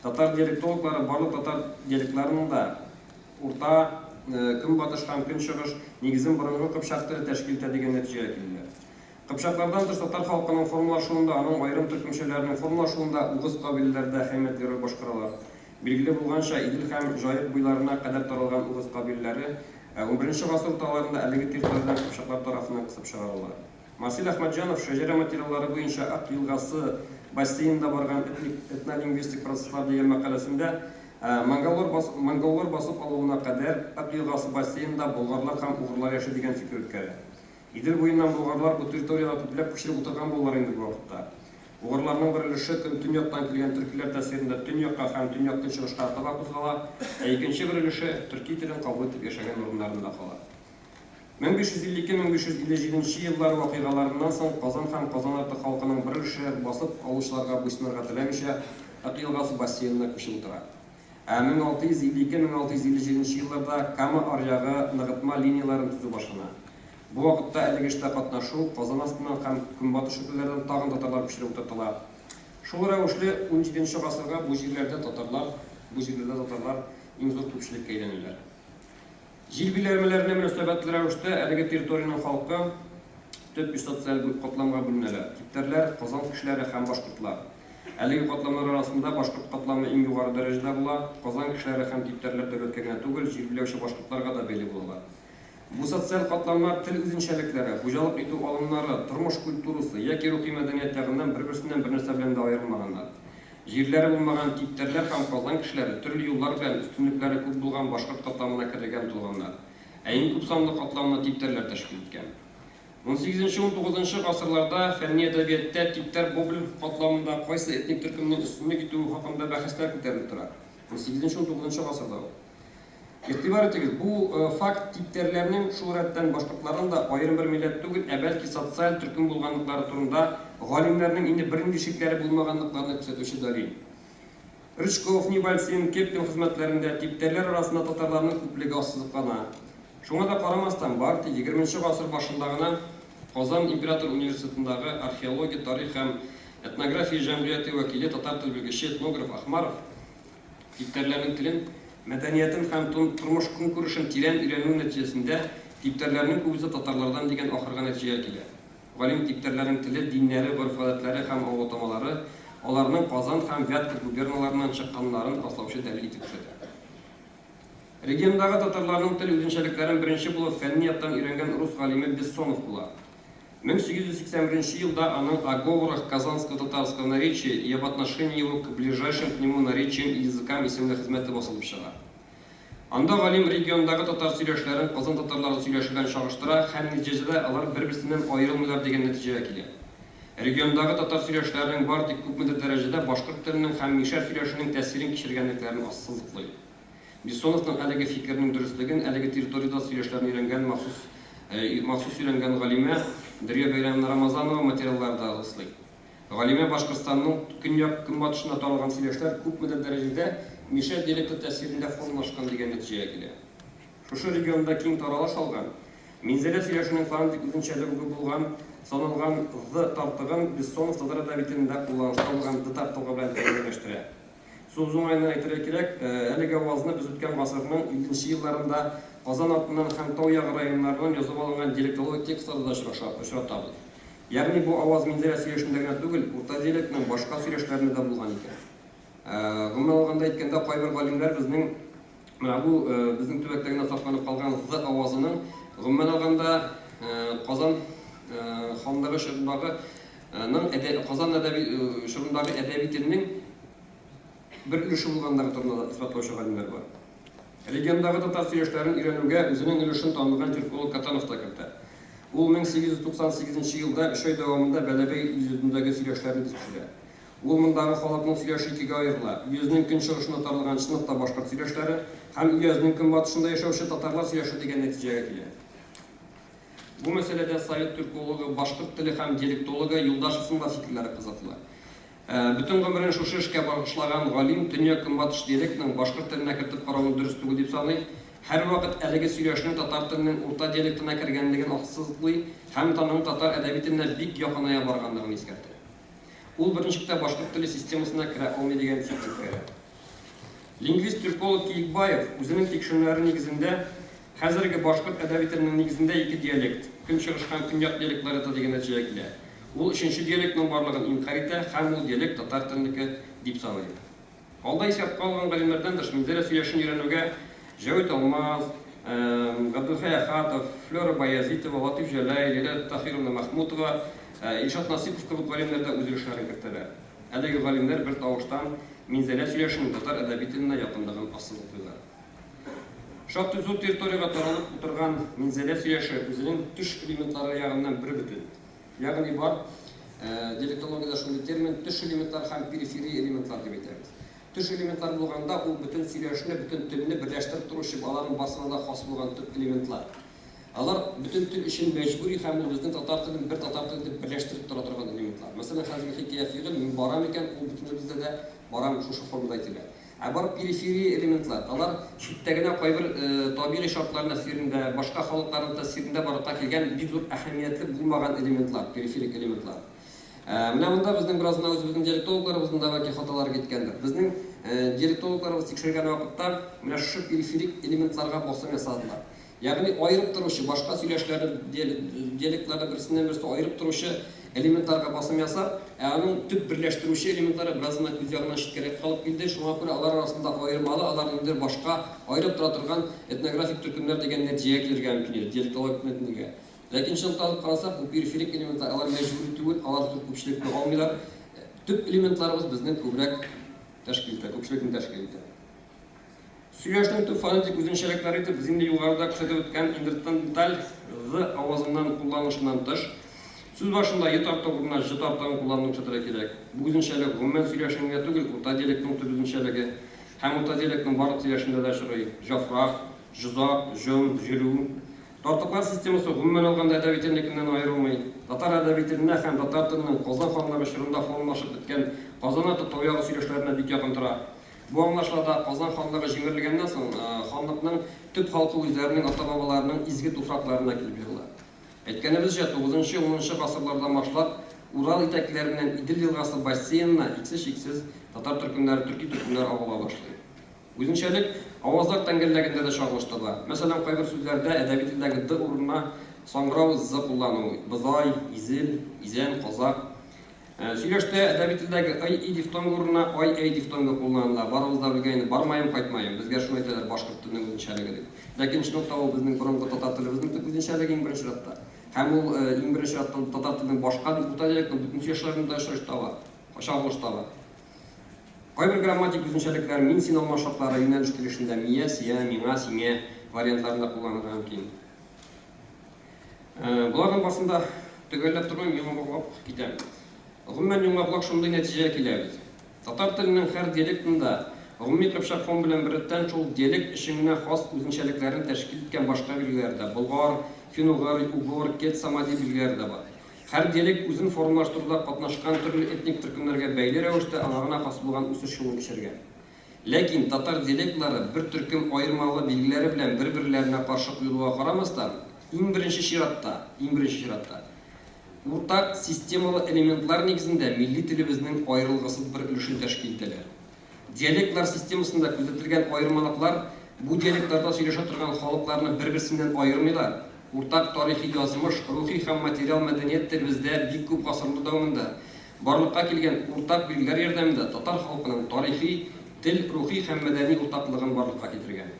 Татар диалектологлары барлык татар диалектларының да Урта, Көнбатыш һәм Көнчыгыш нигезен борынгы Кыпчак теле тәшкил итә дигән нәтиҗәгә килделәр. Кыпчаклардан тыш татар халкының формалашуында, аның аерым төркемчәләренең формалашуында угыз кабиләләрдә әһәмиятле роль башкаралар. Билгеле булганча, Идел һәм Җаек буйларына кадәр таралган угыз кабиләләре 11-нче гасыр урталарында әлеге территориядан Кыпчаклар тарафыннан кысып чыгарылалар. Масил Әхмәтҗанов шәҗәрә материаллары буенча Ак елгасы бассейнында барган этнолингвистик процесслар дигән мәкаләсендә монголлар басып алуына кадәр Ак елгасы бассейнында болгарлар һәм угырлар яши дигән фикер үткәрә. Идел буеннан болгарлар бу территорияда күпләп күчереп утырган булалар инде бу вакытта. Угырларның бер өлеше төньяктан килгән төркиләр тәэсирендә төньякка һәм төньяк көнчыгышка таба кузгала, икенче бер өлеше төрки телен кабул итеп яшәгән урыннарында кала. 1552-1557 еллар вакыйгаларыннан соң Казан һәм Казан арты халкының бер өлеше басып алучыларга буйсынырга теләмичә Ак елгасы бассейнына күчеп утыра. 1652-1657 елларда Кама аръягы ныгытма линияларын төзү башлана. Бу вакытта әлеге эштә катнашу Казан астыннан һәм Көнбатыш өлкәләреннән тагын татарлар күчереп утыртыла. Шул рәвешле 17-нче гасырга бу җирләрдә татарлар иң зур күпчелеккә әйләнәләр. Җир биләмәләренә мөнәсәбәтле рәвештә әлеге территорияның халкы төп социаль катламга бүленәләр. Типтәрләр, Казан кешеләре һәм башкортлар. Әлеге катламнар арасында башкорт катламы иң югары дәрәҗәдә була. Казан кешеләре һәм типтәрләр дәүләткә генә түгел, җир биләүче башкортларга да бәйле булалар. Бу социаль катламнар тел үзенчәлекләре, хуҗалык итү алымнары, тормыш культурасы яки рухи мәдәният ягыннан бер-берсеннән бер нәрсә белән дә аерылмаганнар. Жерләре булмаган типтерләр һәм казан кешеләре төрле юллар белән өстенлекләре күп булган башкорт катламына кергән булганнар. Иң күп санлы катламны типтерләр тәшкил иткән. 18-19 гасырларда фәнни әдәбиятта типтер Гоголь катламында кайсы этник төркемнең өстенлек итүе хакында бәхәсләр күтәрелеп тора. 18-19 гасырда. Игътибар итегез, бу факт типтерләрнең шул рәттән башкортларның да аерым бер милләт түгел, бәлки социаль төркем булганлыклары турында галимнәрнең инде бернинди шикләре булмаганлыкларын күрсәтүче дәлил. Рычков, Нибальсин, Кептин хезмәтләрендә типтерләр арасында татарларның күплеге ассызыклана. Шуңа да карамастан, бары 20 гасыр башында гына Казан Император университетындагы археология, тарих һәм этнография җәмгыяте вәкиле татар тел белгече этнограф Ахмаров типтерләрнең телен, мәдәниятен һәм тормыш-көнкүрешен тирән өйрәнү нәтиҗәсендә типтерләрнең күбесе татарлардан дигән ахырга нәтиҗәгә килә. Галим типтерләрнең теле, диннәре, гореф-гадәтләре һәм аңлатмалары аларның Казан һәм Вятка губерналарыннан чыкканнарын раслаучы дәлил итеп күрсәтә. Региондагы татарларның тел үзенчәлекләрен беренче булып фәнни яктан өйрәнгән рус галиме Бессонов була. 1881 елда аның «О говорах казанского татарского наречия и об отношении его к ближайшим к нему наречиям и языкам» исемле хезмәте басылып чыга. Анда галим региондагы татар сөйләшләрен Казан татарлары сөйләшү белән чагыштыра һәм нәтиҗәдә алар бер-берсеннән аерылмыйлар дигән нәтиҗәгә килә. Региондагы татар сөйләшләрнең бар тик күпмедер дәрәҗәдә башкорт теленең һәм мишәр сөйләшүнең тәэсирен кичергәнлекләрен ассызыклый. Бессоновның әлеге фикернең дөрестлеген әлеге территорияда сөйләшләрне өйрәнгән махсус өйрәнгән галимә Дәрья Бәйрәм Рамазанова материалларда раслый. Галимә Башкортстанның көнбатышына таралган сөйләшләр күпмедер дәрәҗәдә мишәр диалекты тәэсирендә формалашкан дигән нәтиҗәгә килә. Шушы регионда киң таралыш алган, минзәлә сөйләшүнең фонетик үзенчәлеге булган саналган «ҙ» тартыгын Бессонов татар әдәбиятендә кулланышта булган «д» тартыгы белән тәңгәләштерә. Сүз уңайына әйтергә кирәк, әлеге авазны без үткән гасырның 50 елларында Казан артыннан һәм Тау ягы районнарынан язып алынган диалектологик текстларда очратабыз. Ягъни бу аваз минзәлә сөйләшүендә генә түгел, урта диалектның башка сөйләшләрендә дә булган икән. Гомумән алганда әйткәндә, кайбер галимнәр безнең безнең төбәктә генә сакланып калган «ҙ» авазының гомумән алганда Казан ханлыгы шарындагы Казан әдәби теленең бер өлеше булганлыгы турында исбатлаучы галимнәр бар. Региондагы татар сөйләшләрен өйрәнүгә үзенең өлешен танылган türkolog Катанов та кертә. Ул 1898 елда 3 ай дәвамында Бәләбәй йөзендәге сөйләшләрне төшерә. Ул мондагы халыкның сөйләше икегә аерыла. Йөзнең көнчыгышына таралган сыйныфта башкорт сөйләшләре һәм йөзнең көнбатышында яшәүче татарлар сөйләше дигән нәтиҗәгә килә. Бу мәсьәләдә совет türkологы, башкорт теле һәм диалектологы Юлдашевның фикерләре кызыклы. Бүтән гомерен шушы эшкә багышлаган галим дөнья көнбатыш диалектының башкорт теленә кертеп карауны дөрес түгел дип саный. Һәрвакыт әлеге сөйләшнең татар теленең урта диалектына кергәнлеген ассызыклый һәм таның татар әдәбиятенә бик якыная барганлыгын искәртә. Ул беренчектә башкорт теле системасына керә алмый дигән фикер бирә. Лингвист-türkolog Киекбаев үзенең тикшерүләре нигезендә хәзерге башкорт әдәбиятенең нигезендә ике диалект, көнчыгыш һәм көньяк диалектлары дигән нәтиҗәгә килә. Ул өченче диалектның барлыгын инкар итә һәм ул диалект татар теленеке дип саный. Алда исәпкә алган галимнәрдән тыш минзәлә сөйләшен өйрәнүгә Җавит Алмаз, Габдулхай Ахатов, Флора Баязитова, Латиф Җәләй, Лилә Тахировна Махмутова, Илшат Насипов кебек галимнәр дә үз өлешләрен кертәләр. Әлеге галимнәр бер тавыштан минзәлә сөйләшенең татар әдәбиятенә якынлыгын ассызыклыйлар. Шактый зур территорияга таралып утырган минзәлә сөйләше үзенең төш элементлары ягыннан бер бөтен. Ягъни бар диалектологиядә шундый термин төш элементлар һәм периферия элементлар дип әйтәбез. Төш элементлар булганда ул бөтен сөйләшне, бөтен телне берләштереп торучы аларның басымында хас булган төп элементлар. Алар бөтен тел өчен мәҗбүри һәм безнең татар телен бер татар теле дип берләштереп тора торган элементлар. Мәсәлән, хәзерге хикәя фигыль мин барам икән, ул бөтенебездә дә барам шушы формада әйтелә. Бар периферия элементлар. Алар читтәгенә кайбер табигый шартлар тәэсирендә, башка халыкларның тәэсирендә барлыкка килгән бик зур әһәмиятле булмаган элементлар, периферик элементлар. Менә монда безнең бераздан үзебезнең диалектологларыбызның да ваки хаталары киткәндер. Безнең диалектологларыбыз тикшергән вакытта менә шушы периферик элементларга басым ясадылар. Ягъни аерып торучы, башка сөйләшләрне, диалектларны берсеннән берсе аерып торучы элементларга басым ясап, аның төп берләштерүче элементлары бераздан күз ягыннан читкәрәк калып килде. Шуңа күрә алар арасында аермалы, алар инде башка аерып тора торган этнографик төркемнәр дигән нәтиҗәгә килергә мөмкин, диалектологик мәгънәгә. Ләкин шунда алып карасак, бу периферик элементлар алар мәҗбүри түгел, алар зур күпчелекне алмыйлар. Tüp elementlarımız bizden kübrek teşkilde, köpçülükün teşkilde. Süreçten tüp fonetik üzünçelikleri de bizim de yukarıda kısaca ötken indirtten detal z avazından kullanışından dış. Söz başında yetartta kuruna jetarttan kullanmak çatıra gerek. Bu üzünçelik gümmen süreçinde tügül orta diyalektin tüp üzünçeligi hem orta diyalektin barık süreçinde de şurayı jafrak, juzak, jön, jilu. Tartıklar sistemisi gümmen alganda edebi tilinikinden ayrılmayı, Tatar edebi tiline hem Tatar tilinin Qozan xanlığı şırında formlaşıp bitken Qozan atı toyağı süreçlerine büyük yakıntıra. Bu anlaşılada Qozan xanlığı jingirligenden soň xanlıkның tüp halkı özlerinin ata-babalarının izgi tufraklarına kelip yığılar. Aytkanybızca 9-10 asırlardan başlap Ural iteklerinden İdil yılgası basseynine iksiz Tatar türkünler, Türki türkünler avula başlıyor. Üzünçelik avazlar tengellегinde de çağrıştı var. Mesela kayber sözlerde edebi tildagi d uruna songrav z kullanığı, bızay, izil, izen, qozak. Süreçte edebi tildagi ay i diftonga uruna ay diftonga kullanılar. Barımızda bilgeyni barmayım, qaytmayım. Bizge şunu aytadilar başkurt tilinin üzünçeligi deyip. Lakin şunukta o bizning burungi tatar tilibizning tüp üzünçeligi eng birinchi ratda. Hem ol eng birinchi ratdan tatar tilinin başqa urta dialektin bütün süreçlerinde aşırışta var. Aşağılışta var. Kayber grammatik üzünçelikler min sin almaşıklara yöneliştirişinde miye, siye, mina, sine variantlarında kullanılır mümkün. Bulardan basında tөгәлләп тұрмай, мен оңғап кетем. Ғыммен оңғаплақ шундай нәтижеге келебіз. Татар тілінің һәр диалектында ғымми қыпшақ фон белән бердән шул диалект ішеңенә хас үзенчәлекләрен тәшкил иткән башка билгеләр дә, болгар, фин-угыр, угыр, кет, самади билгеләр дә бар. Һәр диалект үзен формалаштыруда катнашкан төрле этник төркемнәргә бәйле рәвештә аларына хас булган үсеш юлын кичергән. Ләкин татар диалектлары бер төркем аермалы билгеләре белән бер-бирләренә каршы куелуга карамастан, иң беренче чиратта уртак системалы элементлар нигезендә милли телебезнең аерылгысыз бер өлешен тәшкил итәләр. Диалектлар системасында күзәтелгән аермалыклар бу диалектларда сөйләшә торган халыкларны бер-берсеннән аермыйлар. Уртак тарихи язмыш, рухи һәм материал мәдәният телебездә бик күп гасырлар дәвамында барлыкка килгән уртак билгеләр ярдәмендә татар халкының тарихи, тел, рухи һәм мәдәни уртаклыгын барлыкка китергән.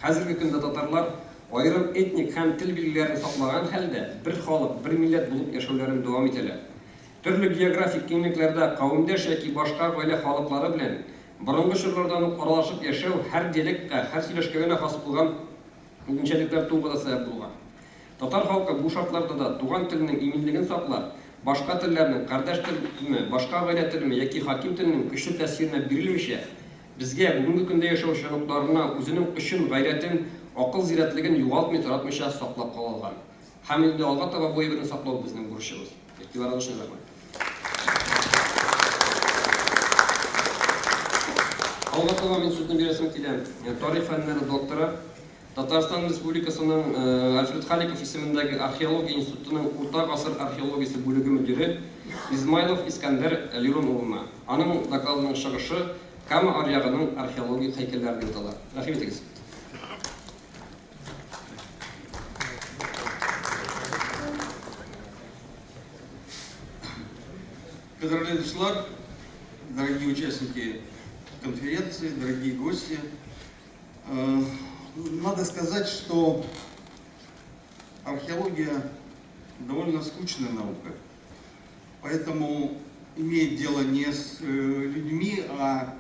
Хәзерге көндә татарлар айрым этник һәм тел билгеләрен саклаган хәлдә бер халык, бер милләт булып яшәүләрен дәвам итәләр. Төрле географик киңлекләрдә кавымдаш яки башка гаилә халыклары белән борынгы чорлардан ук аралашып яшәү һәр диалектка, һәр сөйләшкәгә хас булган үзенчәлекләр тууга сәбәп булган. Татар халкы бу шартларда да туган теленең иминлеген саклап, башка телләрнең, кардәш телме, башка гаилә телме яки хаким теленең көчле тәэсиренә бирелмичә, безгә бүгенге көндә яшәү шарукларына үзенең көчен, гайрәтен, акыл зирәтлеген югалтмый таратмыйча саклап калган. Һәм инде алга таба бу әйберне саклау безнең бурычыбыз. Игътибарыгыз өчен рәхмәт. Алга таба мин сүзне бирәсем килә. Тарих фәннәре докторы, Татарстан Республикасының Альфред Халиков исемендәге археология институтының урта гасыр археологиясы бүлеге мөдире Измайлов Искәндәр Лирун улына. Аның докладының чыгышы Кама аръягының археологик һәйкәлләре дип атала. Рәхмәт итегез. Кадерлі достар, дорогие участники конференции, дорогие гости, надо сказать, что археология довольно скучная наука, поэтому имеет дело не с людьми, а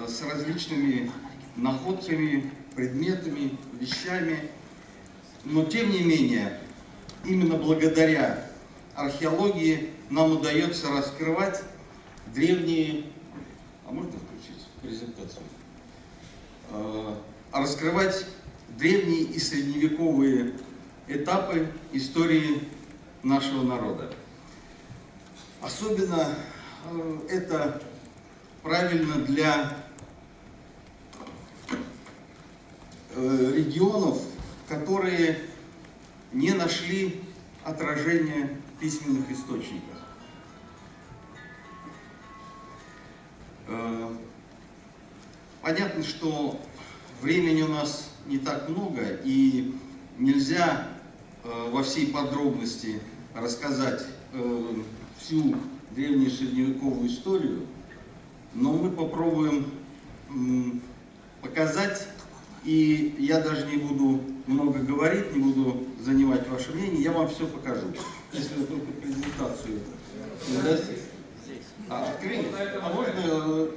с различными находками, предметами, вещами. Но тем не менее, именно благодаря археологии нам удается раскрывать древние... А можно включить презентацию? Раскрывать древние и средневековые этапы истории нашего народа. Особенно это правильно для регионов, которые не нашли отражения в письменных источниках. Понятно, что времени у нас не так много, и нельзя во всей подробности рассказать всю древнюю средневековую историю, но мы попробуем показать, и я даже не буду много говорить, не буду занимать ваше мнение, я вам все покажу. Если вы только презентацию не дадите. Открыть? А можно...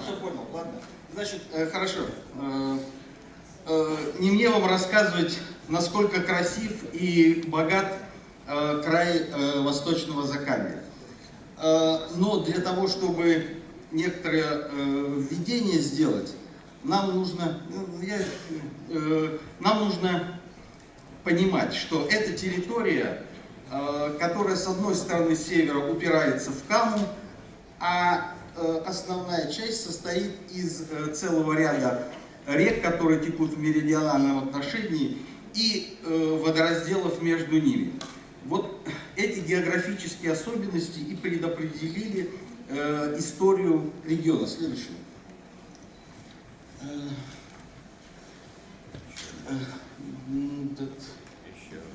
Все понял, ладно. Значит, хорошо. Не мне вам рассказывать, насколько красив и богат край Восточного Закамья. Но для того, чтобы некоторое введение сделать, нам нужно понимать, что эта территория, которая с одной стороны с севера упирается в Каму, а основная часть состоит из целого ряда рек, которые текут в меридиональном отношении, и водоразделов между ними. Вот эти географические особенности и предопределили историю региона. Следующее.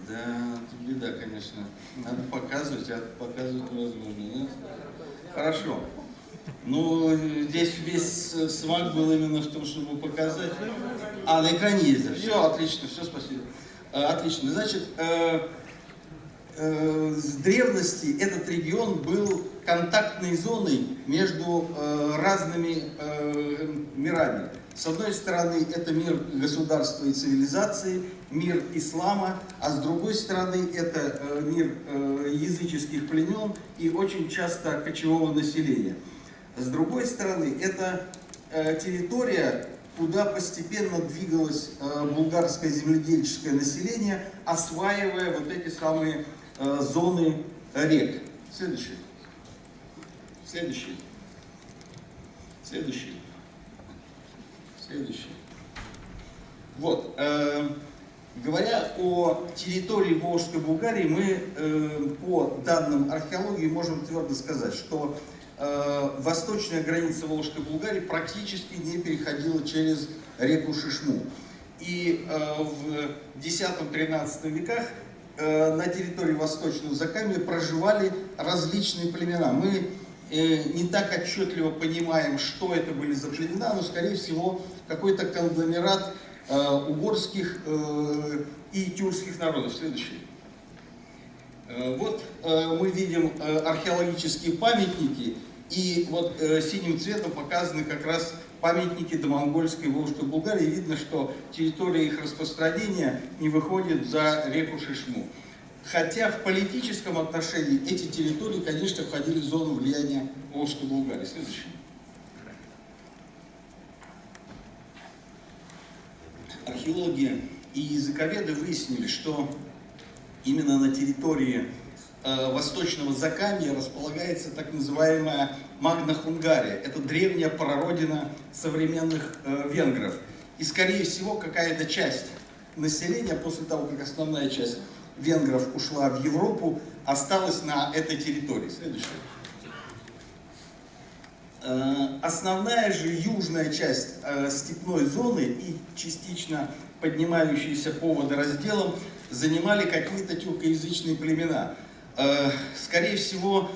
Да, тут беда, конечно. Надо показывать, а показывать невозможно. Нет? Хорошо. Ну, здесь весь смак был именно в том, чтобы показать. А, на экране есть. Все, отлично, все, спасибо. Отлично. Значит, с древности этот регион был контактной зоной между разными мирами. С одной стороны, это мир государства и цивилизации, мир ислама, а с другой стороны, это мир языческих племен и очень часто кочевого населения. С другой стороны, это территория, куда постепенно двигалось булгарское земледельческое население, осваивая вот эти самые зоны рек. Следующий. Следующий. Следующий. Следующий. Вот. Говоря о территории Волжской Булгарии, мы по данным археологии можем твердо сказать, что восточная граница Волжской Булгарии практически не переходила через реку Шишму. И в X-XIII веках на территории Восточного Закамья проживали различные племена. Мы не так отчетливо понимаем, что это были за племена, но, скорее всего, какой-то конгломерат угорских и тюркских народов. Следующий. Вот мы видим археологические памятники, и вот синим цветом показаны как раз памятники домонгольской и Волжской Булгарии. Видно, что территория их распространения не выходит за реку Шишму. Хотя в политическом отношении эти территории, конечно, входили в зону влияния Волжской Булгарии. Следующий. Археологи и языковеды выяснили, что именно на территории Восточного Закамья располагается так называемая Магна Хунгария. Это древняя прародина современных венгров. И, скорее всего, какая-то часть населения, после того, как основная часть венгров ушла в Европу, осталась на этой территории. Следующее. Основная же южная часть степной зоны и частично поднимающиеся по водоразделам занимали какие-то тюркоязычные племена. Скорее всего,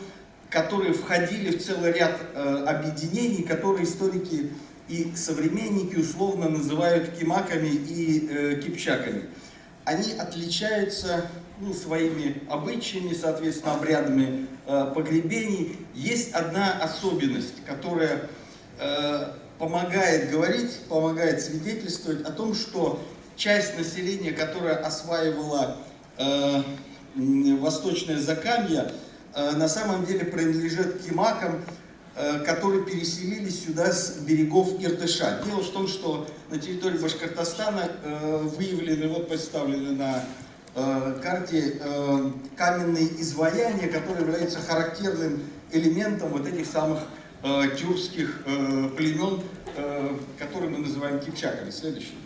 которые входили в целый ряд объединений, которые историки и современники условно называют кимаками и кипчаками. Они отличаются своими обычаями, соответственно, обрядами погребений. Есть одна особенность, которая помогает говорить, помогает свидетельствовать о том, что часть населения, которая осваивала Восточное Закамье, на самом деле принадлежит кимакам, которые переселились сюда с берегов Иртыша. Дело в том, что на территории Башкортостана выявлены, вот представлены на карте, каменные изваяния, которые являются характерным элементом вот этих самых тюркских племен, которые мы называем кипчаками. Следующий.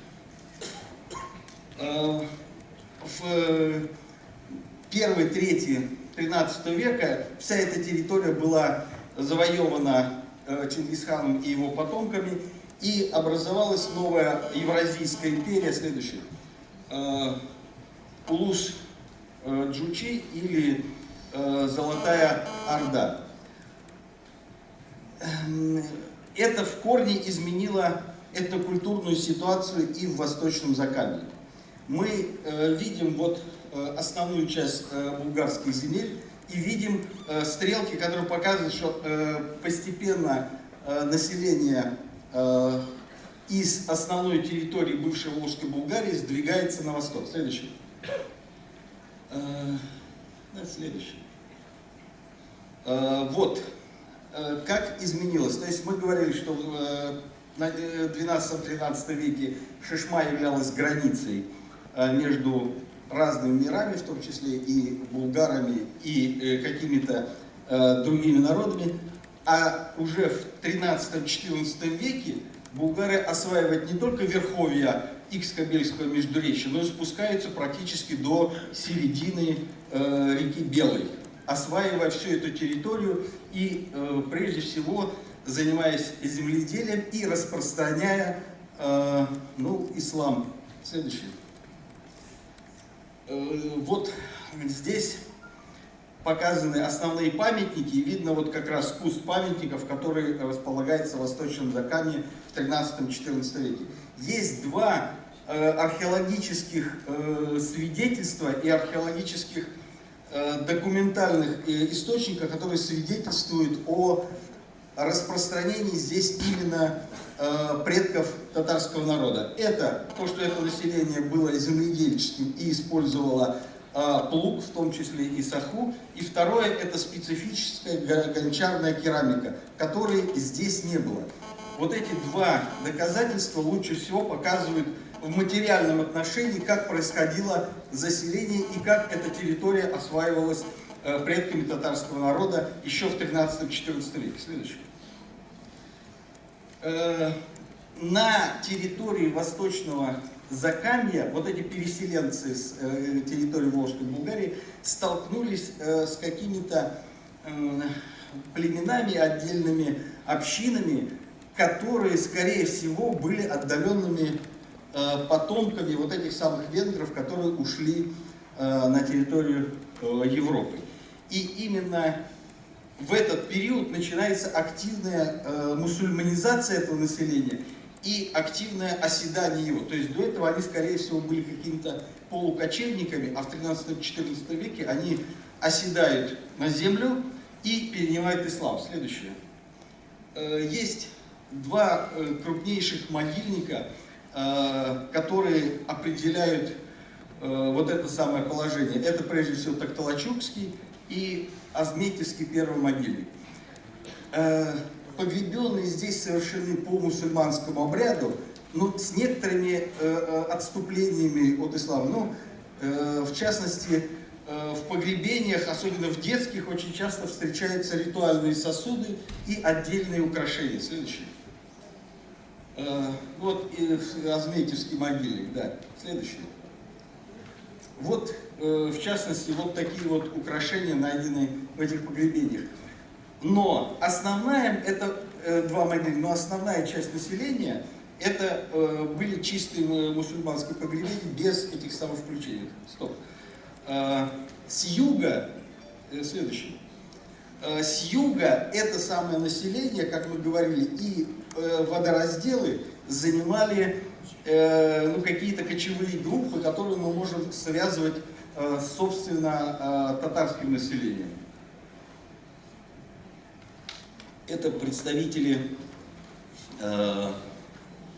В первой трети 13 века вся эта территория была завоевана Чингисханом и его потомками, и образовалась новая Евразийская империя. Следующая. Улус Джучи или Золотая Орда. Это в корне изменило этнокультурную ситуацию и в Восточном Закамье. Мы видим вот основную часть булгарских земель, и видим стрелки, которые показывают, что постепенно население из основной территории бывшей Волжской Булгарии сдвигается на восток. Следующий. Следующий. Вот как изменилось. То есть мы говорили, что в 12-13 веке Шишма являлась границей между разными мирами, в том числе и булгарами, и какими-то другими народами. А уже в 13-14 веке булгары осваивают не только верховья Икс-Кабельского междуречья, но и спускаются практически до середины реки Белой, осваивая всю эту территорию и прежде всего занимаясь земледелием и распространяя ислам. Следующий. Вот здесь показаны основные памятники, и видно вот как раз куст памятников, который располагается в Восточном Закамье в 13-14 веке. Есть два археологических свидетельства и археологических документальных источника, которые свидетельствуют о распространении здесь именно предков татарского народа. Это то, что это население было земледельческим и использовало плуг, в том числе и саху. И второе, это специфическая гончарная керамика, которой здесь не было. Вот эти два доказательства лучше всего показывают в материальном отношении, как происходило заселение и как эта территория осваивалась предками татарского народа еще в 13-14 веке. Следующий. На территории Восточного Закамья вот эти переселенцы с территории Волжской Булгарии столкнулись с какими-то племенами, отдельными общинами, которые, скорее всего, были отдаленными потомками вот этих самых венгров, которые ушли на территорию Европы. И именно в этот период начинается активная мусульманизация этого населения и активное оседание его. То есть до этого они, скорее всего, были какими-то полукочевниками, а в 13-14 веке они оседают на землю и перенимают ислам. Следующее. Есть два крупнейших могильника, которые определяют вот это самое положение. Это прежде всего Такталачукский и Азметьевский первый могильник. Погребенные здесь совершены по мусульманскому обряду, но с некоторыми отступлениями от ислама. В частности, в погребениях, особенно в детских, очень часто встречаются ритуальные сосуды и отдельные украшения. Следующий. Вот и Азметьевский могильник, да. Следующий. Вот, в частности, вот такие вот украшения найдены в этих погребениях. Но основная, это два могильника, но основная часть населения, это были чистые мусульманские погребения без этих самовключений. Стоп. С юга, следующий. С юга это самое население, как мы говорили, и водоразделы занимали какие-то кочевые группы, которые мы можем связывать собственно татарским населением. Это представители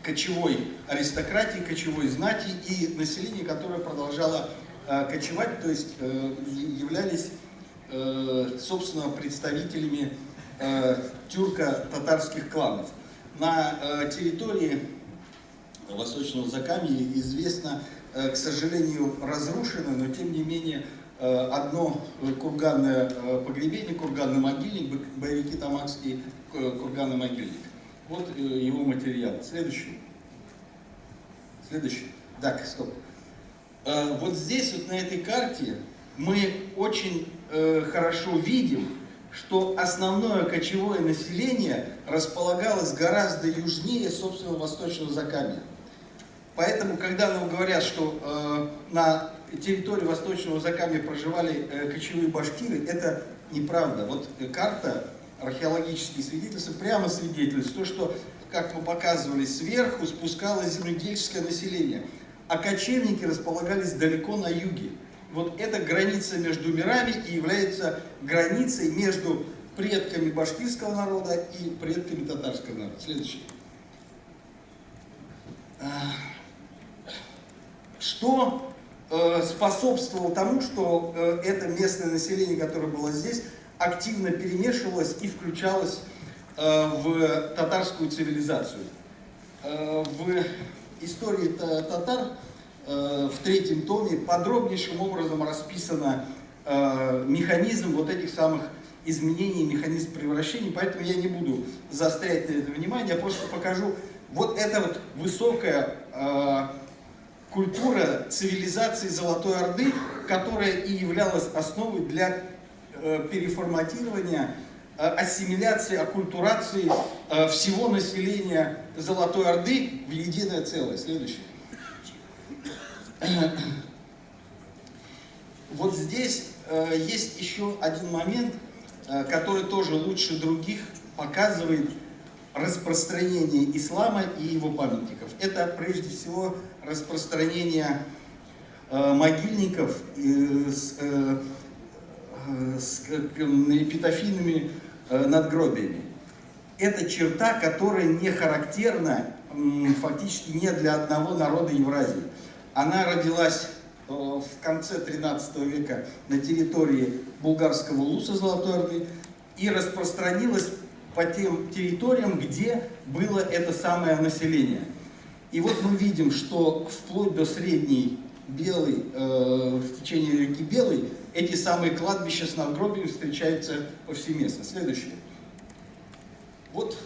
кочевой аристократии, кочевой знати и населения, которое продолжало кочевать, то есть являлись собственно представителями тюрко-татарских кланов. На территории Восточного Закамья известно, к сожалению, разрушено, но тем не менее одно курганное погребение, курганный могильник, боевики тамакский курганный могильник. Вот его материал. Следующий. Следующий. Так, стоп. Вот здесь, вот на этой карте, мы очень хорошо видим, что основное кочевое население располагалось гораздо южнее, собственно, Восточного Закамья. Поэтому, когда нам говорят, что на территории Восточного Закамья проживали кочевые башкиры, это неправда. Вот карта, археологические свидетельства прямо свидетельствуют то, что, как мы показывали, сверху спускалось земледельческое население, а кочевники располагались далеко на юге. вот эта граница между мирами и является границей между предками башкирского народа и предками татарского народа. Следующий. Что способствовало тому, что это местное население, которое было здесь, активно перемешивалось и включалось в татарскую цивилизацию. В истории татар в третьем томе подробнейшим образом расписано механизм вот этих самых изменений, механизм превращений, поэтому я не буду заострять на это внимание, я просто покажу вот эта вот высокая культура цивилизации Золотой Орды, которая и являлась основой для переформатирования, ассимиляции, оккультурации всего населения Золотой Орды в единое целое. Следующее. Вот здесь есть еще один момент, который тоже лучше других показывает распространение ислама и его памятников. Это прежде всего распространение могильников с эпитафийными надгробиями. Это черта, которая не характерна фактически не для одного народа Евразии. Она родилась в конце 13 века на территории булгарского улуса Золотой Орды и распространилась по тем территориям, где было это самое население. И вот мы видим, что вплоть до Средней Белой, в течение реки Белой, эти самые кладбища с надгробиями встречаются повсеместно. Следующее. Вот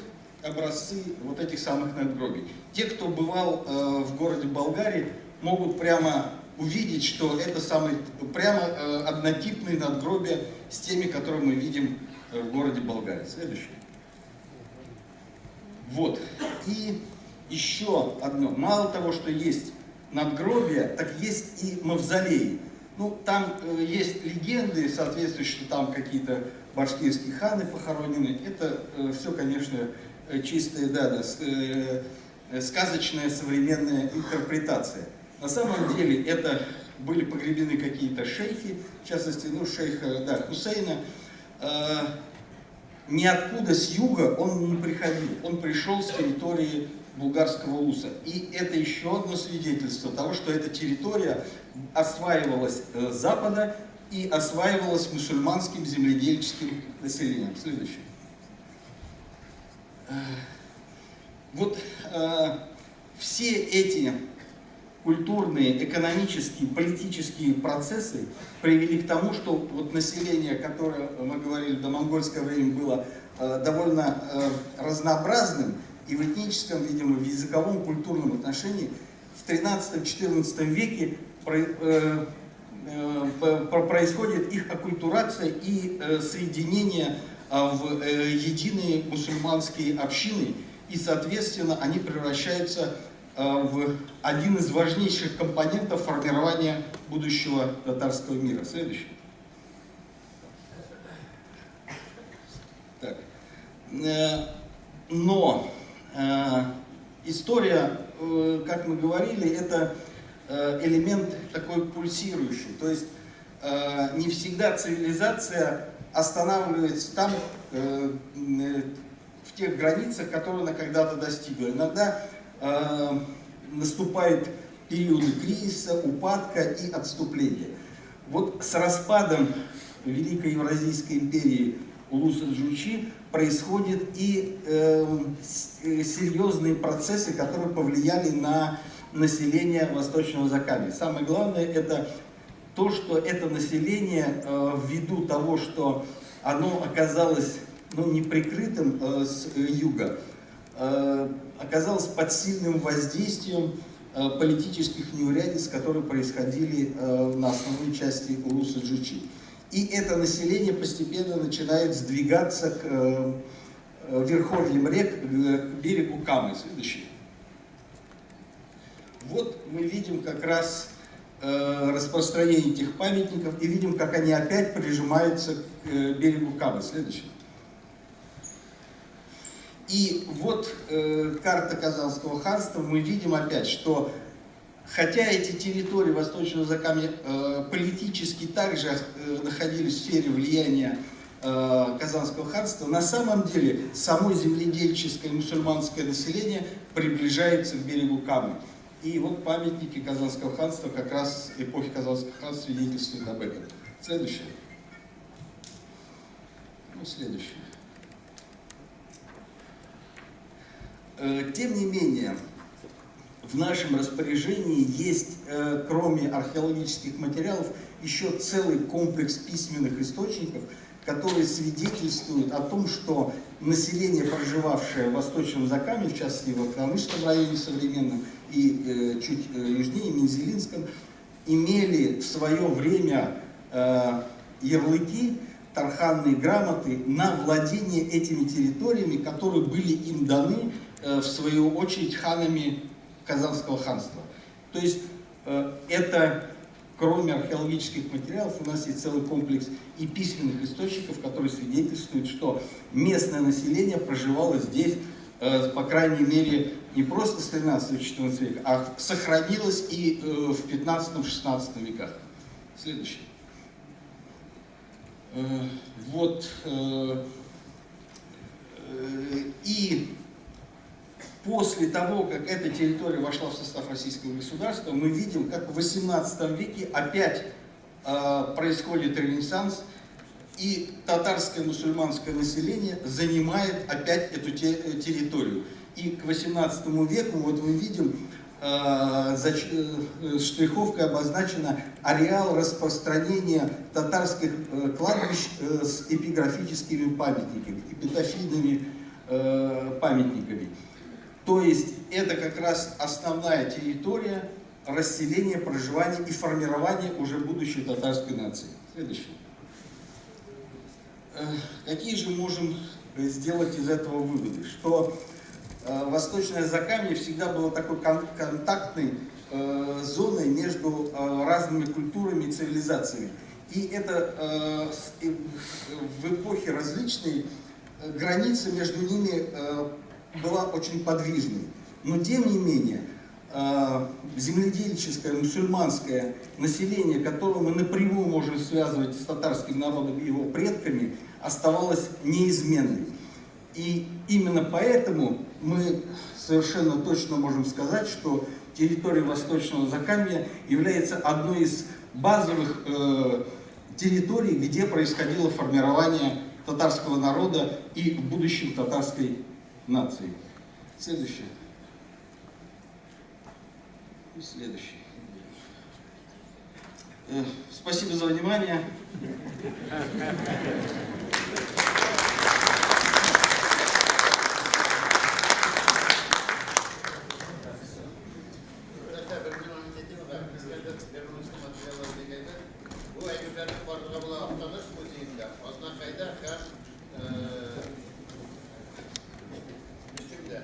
образцы вот этих самых надгробий. Те, кто бывал в городе Болгаре, могут прямо увидеть, что это самые прямо однотипные надгробия с теми, которые мы видим в городе Болгаре. Следующее. Вот. И еще одно. Мало того, что есть надгробия, так есть и мавзолеи. Ну, там есть легенды, соответствующие, что там какие-то башкирские ханы похоронены. Это все, конечно, чистая, сказочная современная интерпретация. На самом деле это были погребены какие-то шейхи, в частности, шейха Хусейна. Ниоткуда с юга он не приходил, он пришел с территории булгарского улуса. И это еще одно свидетельство того, что эта территория осваивалась с запада и осваивалась мусульманским земледельческим населением. Следующее. Вот все эти культурные, экономические, политические процессы привели к тому, что вот население, которое, мы говорили, до монгольское время было довольно разнообразным, и в этническом, видимо, в языковом, культурном отношении в 13-14 веке происходит их оккультурация и соединение в единые мусульманские общины, и, соответственно, они превращаются в один из важнейших компонентов формирования будущего татарского мира. Следующий. Так. Но история, как мы говорили, это элемент такой пульсирующий. То есть не всегда цивилизация останавливается там, в тех границах, которые она когда-то достигла. Иногда наступают периоды кризиса, упадка и отступления. Вот с распадом Великой Евразийской империи Улуса Джучи происходят и серьезные процессы, которые повлияли на население Восточного Закамья. Самое главное это то, что это население ввиду того, что оно оказалось неприкрытым с юга, оказалось под сильным воздействием политических неурядиц, которые происходили на основной части Улуса Джучи. И это население постепенно начинает сдвигаться к верховьям рек, к берегу Камы. Следующий. Вот мы видим как раз распространение этих памятников и видим, как они опять прижимаются к берегу Камы. Следующий. И вот карта Казанского ханства, мы видим опять, что хотя эти территории Восточного Закамья политически также находились в сфере влияния Казанского ханства, на самом деле само земледельческое мусульманское население приближается к берегу Камы. И вот памятники Казанского ханства, как раз эпохи Казанского ханства, свидетельствуют об этом. Следующее. Следующее. Тем не менее, в нашем распоряжении есть, кроме археологических материалов, еще целый комплекс письменных источников, которые свидетельствуют о том, что население, проживавшее в Восточном Закамье, в частности в Актанышском районе современном и чуть южнее, Мензелинском, имели в свое время ярлыки, тарханные грамоты на владение этими территориями, которые были им даны, в свою очередь, ханами Казанского ханства. То есть это, кроме археологических материалов, у нас есть целый комплекс и письменных источников, которые свидетельствуют, что местное население проживало здесь, по крайней мере, не просто с 13-14 века, а сохранилось и в 15-16 веках. Следующее. Вот. И после того, как эта территория вошла в состав российского государства, мы видим, как в 18 веке опять происходит ренессанс, и татарское мусульманское население занимает опять эту территорию. И к 18 веку, вот мы видим, штриховкой обозначено ареал распространения татарских кладбищ с эпиграфическими памятниками, эпитафийными памятниками. То есть это как раз основная территория расселения, проживания и формирования уже будущей татарской нации. Следующее. Какие же можем сделать из этого выводы? Что Восточное Закамье всегда было такой контактной зоной между разными культурами и цивилизациями. И это в эпохе различной граница между ними была очень подвижной. Но тем не менее, земледельческое, мусульманское население, которое мы напрямую можем связывать с татарским народом и его предками, оставалось неизменной. И именно поэтому мы совершенно точно можем сказать, что территория Восточного Закамья является одной из базовых территорий, где происходило формирование татарского народа и в будущем татарской нации. Следующее. И следующее. Спасибо за внимание. Bu Eyyubi'nin Portugalı Aktanış Müziği'nde Aznakay'da hem Müslüm'de.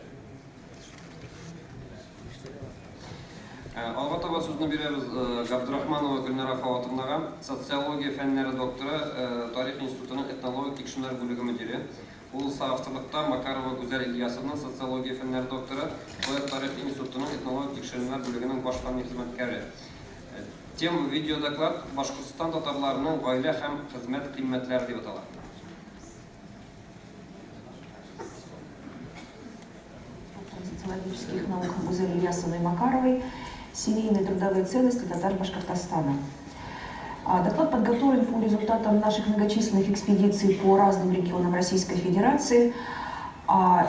Албатова сөзіне береміз Габдрахманова Гүлнара Фауатовнаға, социология фәннері докторы, тарих институтының этнология текшінер бөлігі мүдирі. Ол авторлықта Макарова Гүзәл Ильясовна, социология фәннері докторы, Поэт тарих институтының этнология текшінер бөлігінің баш фәнни хезмәткәре. Тем видеодоклад Башкортстан татарларының гаилә һәм хезмәт кыйммәтләре дип атала. Социологических наук Гузель Ильясовны и Макаровой «Семейные трудовые ценности татар Башкортостана». Доклад подготовлен по результатам наших многочисленных экспедиций по разным регионам Российской Федерации.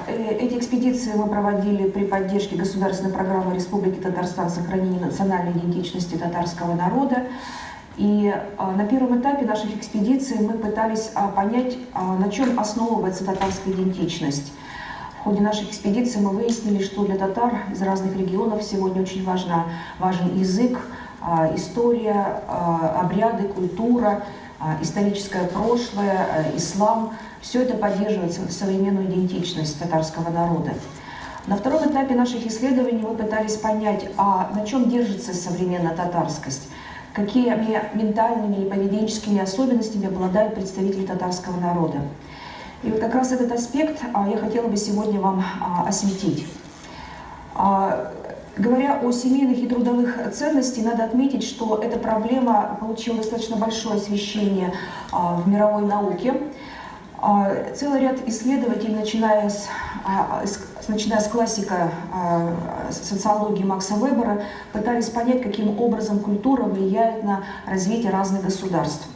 Эти экспедиции мы проводили при поддержке государственной программы Республики Татарстан «Сохранение национальной идентичности татарского народа». И на первом этапе наших экспедиций мы пытались понять, на чем основывается татарская идентичность. В ходе нашей экспедиции мы выяснили, что для татар из разных регионов сегодня очень важен язык, история, обряды, культура, историческое прошлое, ислам. Все это поддерживает современную идентичность татарского народа. На втором этапе наших исследований мы пытались понять, на чем держится современная татарскость, какими ментальными или поведенческими особенностями обладают представители татарского народа. И вот как раз этот аспект я хотела бы сегодня вам осветить. Говоря о семейных и трудовых ценностях, надо отметить, что эта проблема получила достаточно большое освещение в мировой науке. Целый ряд исследователей, начиная с классика социологии Макса Вебера, пытались понять, каким образом культура влияет на развитие разных государств.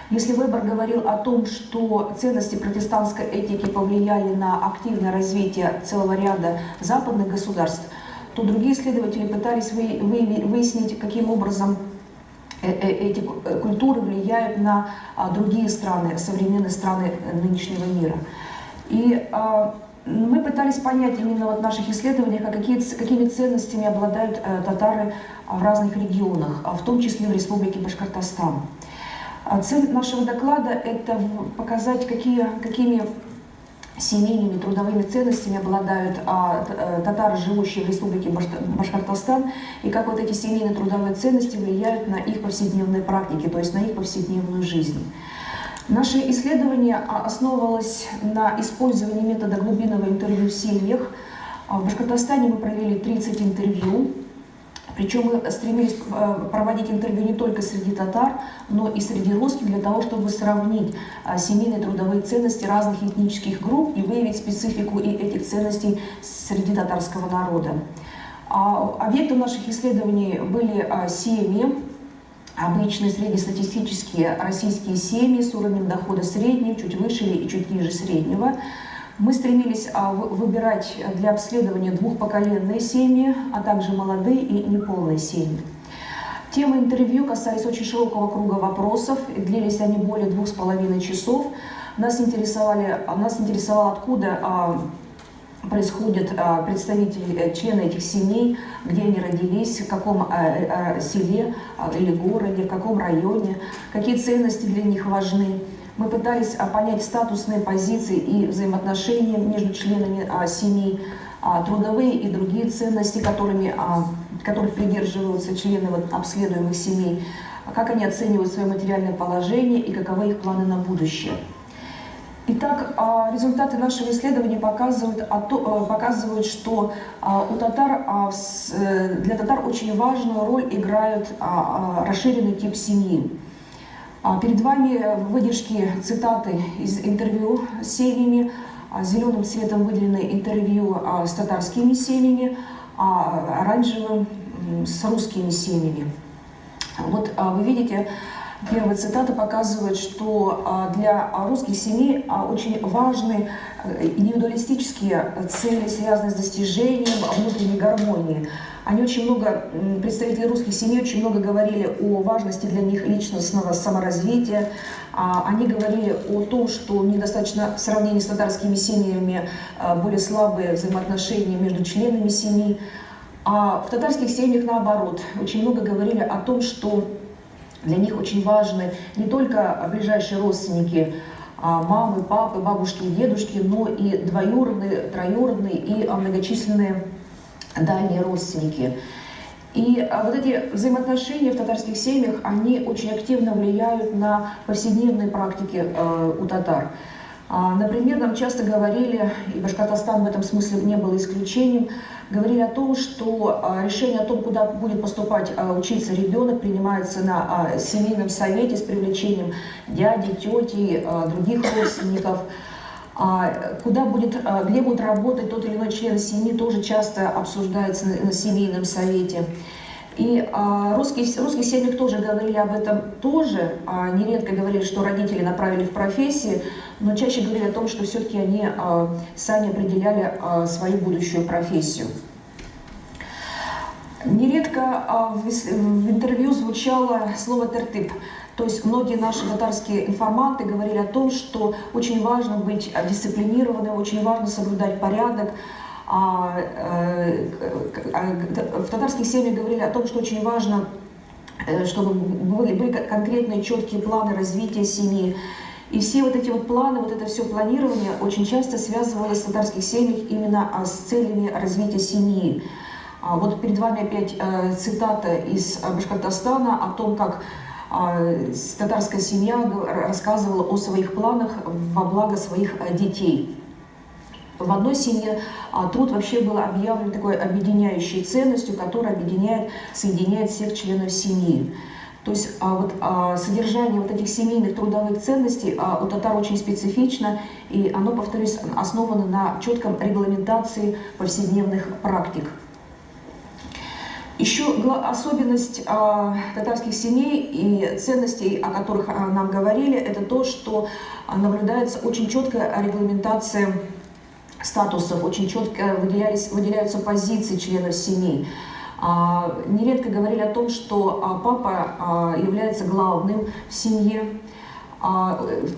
Если Вебер говорил о том, что ценности протестантской этики повлияли на активное развитие целого ряда западных государств, то другие исследователи пытались выяснить, каким образом эти культуры влияют на другие страны, современные страны нынешнего мира. И мы пытались понять именно в наших исследованиях, какими ценностями обладают татары в разных регионах, в том числе в Республике Башкортостан. Цель нашего доклада – это показать, какими семейными трудовыми ценностями обладают татары, живущие в Республике Башкортостан, и как вот эти семейные трудовые ценности влияют на их повседневные практики, то есть на их повседневную жизнь. Наше исследование основывалось на использовании метода глубинного интервью в семьях. В Башкортостане мы провели 30 интервью. Причем мы стремились проводить интервью не только среди татар, но и среди русских, для того, чтобы сравнить семейные трудовые ценности разных этнических групп и выявить специфику и этих ценностей среди татарского народа. Объектом наших исследований были семьи, обычные среднестатистические российские семьи с уровнем дохода средним, чуть выше и чуть ниже среднего. Мы стремились выбирать для обследования двухпоколенные семьи, а также молодые и неполные семьи. Темы интервью касались очень широкого круга вопросов, длились они более 2,5 часов. Нас интересовало, откуда происходят представители, члены этих семей, где они родились, в каком селе или городе, в каком районе, какие ценности для них важны. Мы пытались понять статусные позиции и взаимоотношения между членами семей, трудовые и другие ценности, которых придерживаются члены обследуемых семей, как они оценивают свое материальное положение и каковы их планы на будущее. Итак, результаты нашего исследования показывают, что для татар очень важную роль играет расширенный тип семьи. Перед вами выдержки, цитаты из интервью с семьями. Зеленым цветом выделены интервью с татарскими семьями, а оранжевым с русскими семьями. Вот вы видите, первая цитата показывает, что для русских семей очень важны индивидуалистические цели, связанные с достижением внутренней гармонии. Представители русских семей очень много говорили о важности для них личностного саморазвития. Они говорили о том, что у них достаточно в сравнении с татарскими семьями более слабые взаимоотношения между членами семьи. А в татарских семьях наоборот, очень много говорили о том, что для них очень важны не только ближайшие родственники, мамы, папы, бабушки и дедушки, но и двоюродные, троюродные и многочисленные дальние родственники. И вот эти взаимоотношения в татарских семьях, они очень активно влияют на повседневные практики у татар. Например, нам часто говорили, и Башкортостан в этом смысле не был исключением, говорили о том, что решение о том, куда будет поступать учиться ребенок, принимается на семейном совете с привлечением дяди, тети, других родственников. Где будет работать тот или иной член семьи, тоже часто обсуждается на семейном совете. И русские семьи тоже говорили об этом тоже, нередко говорили, что родители направили в профессии, но чаще говорили о том, что все-таки они сами определяли свою будущую профессию. Нередко в интервью звучало слово «тертып». То есть многие наши татарские информанты говорили о том, что очень важно быть дисциплинированным, очень важно соблюдать порядок. В татарских семьях говорили о том, что очень важно, чтобы были конкретные четкие планы развития семьи. И все вот эти вот планы, вот это все планирование очень часто связывалось в татарских семьях именно с целями развития семьи. Вот перед вами опять цитата из Башкортостана о том, как татарская семья рассказывала о своих планах во благо своих детей. В одной семье труд вообще был объявлен такой объединяющей ценностью, которая соединяет всех членов семьи. То есть содержание вот этих семейных трудовых ценностей у татар очень специфично, и оно, повторюсь, основано на четком регламентации повседневных практик. Еще особенность татарских семей и ценностей, о которых нам говорили, это то, что наблюдается очень четкая регламентация статусов, очень четко выделяются позиции членов семей. Нередко говорили о том, что папа является главным в семье.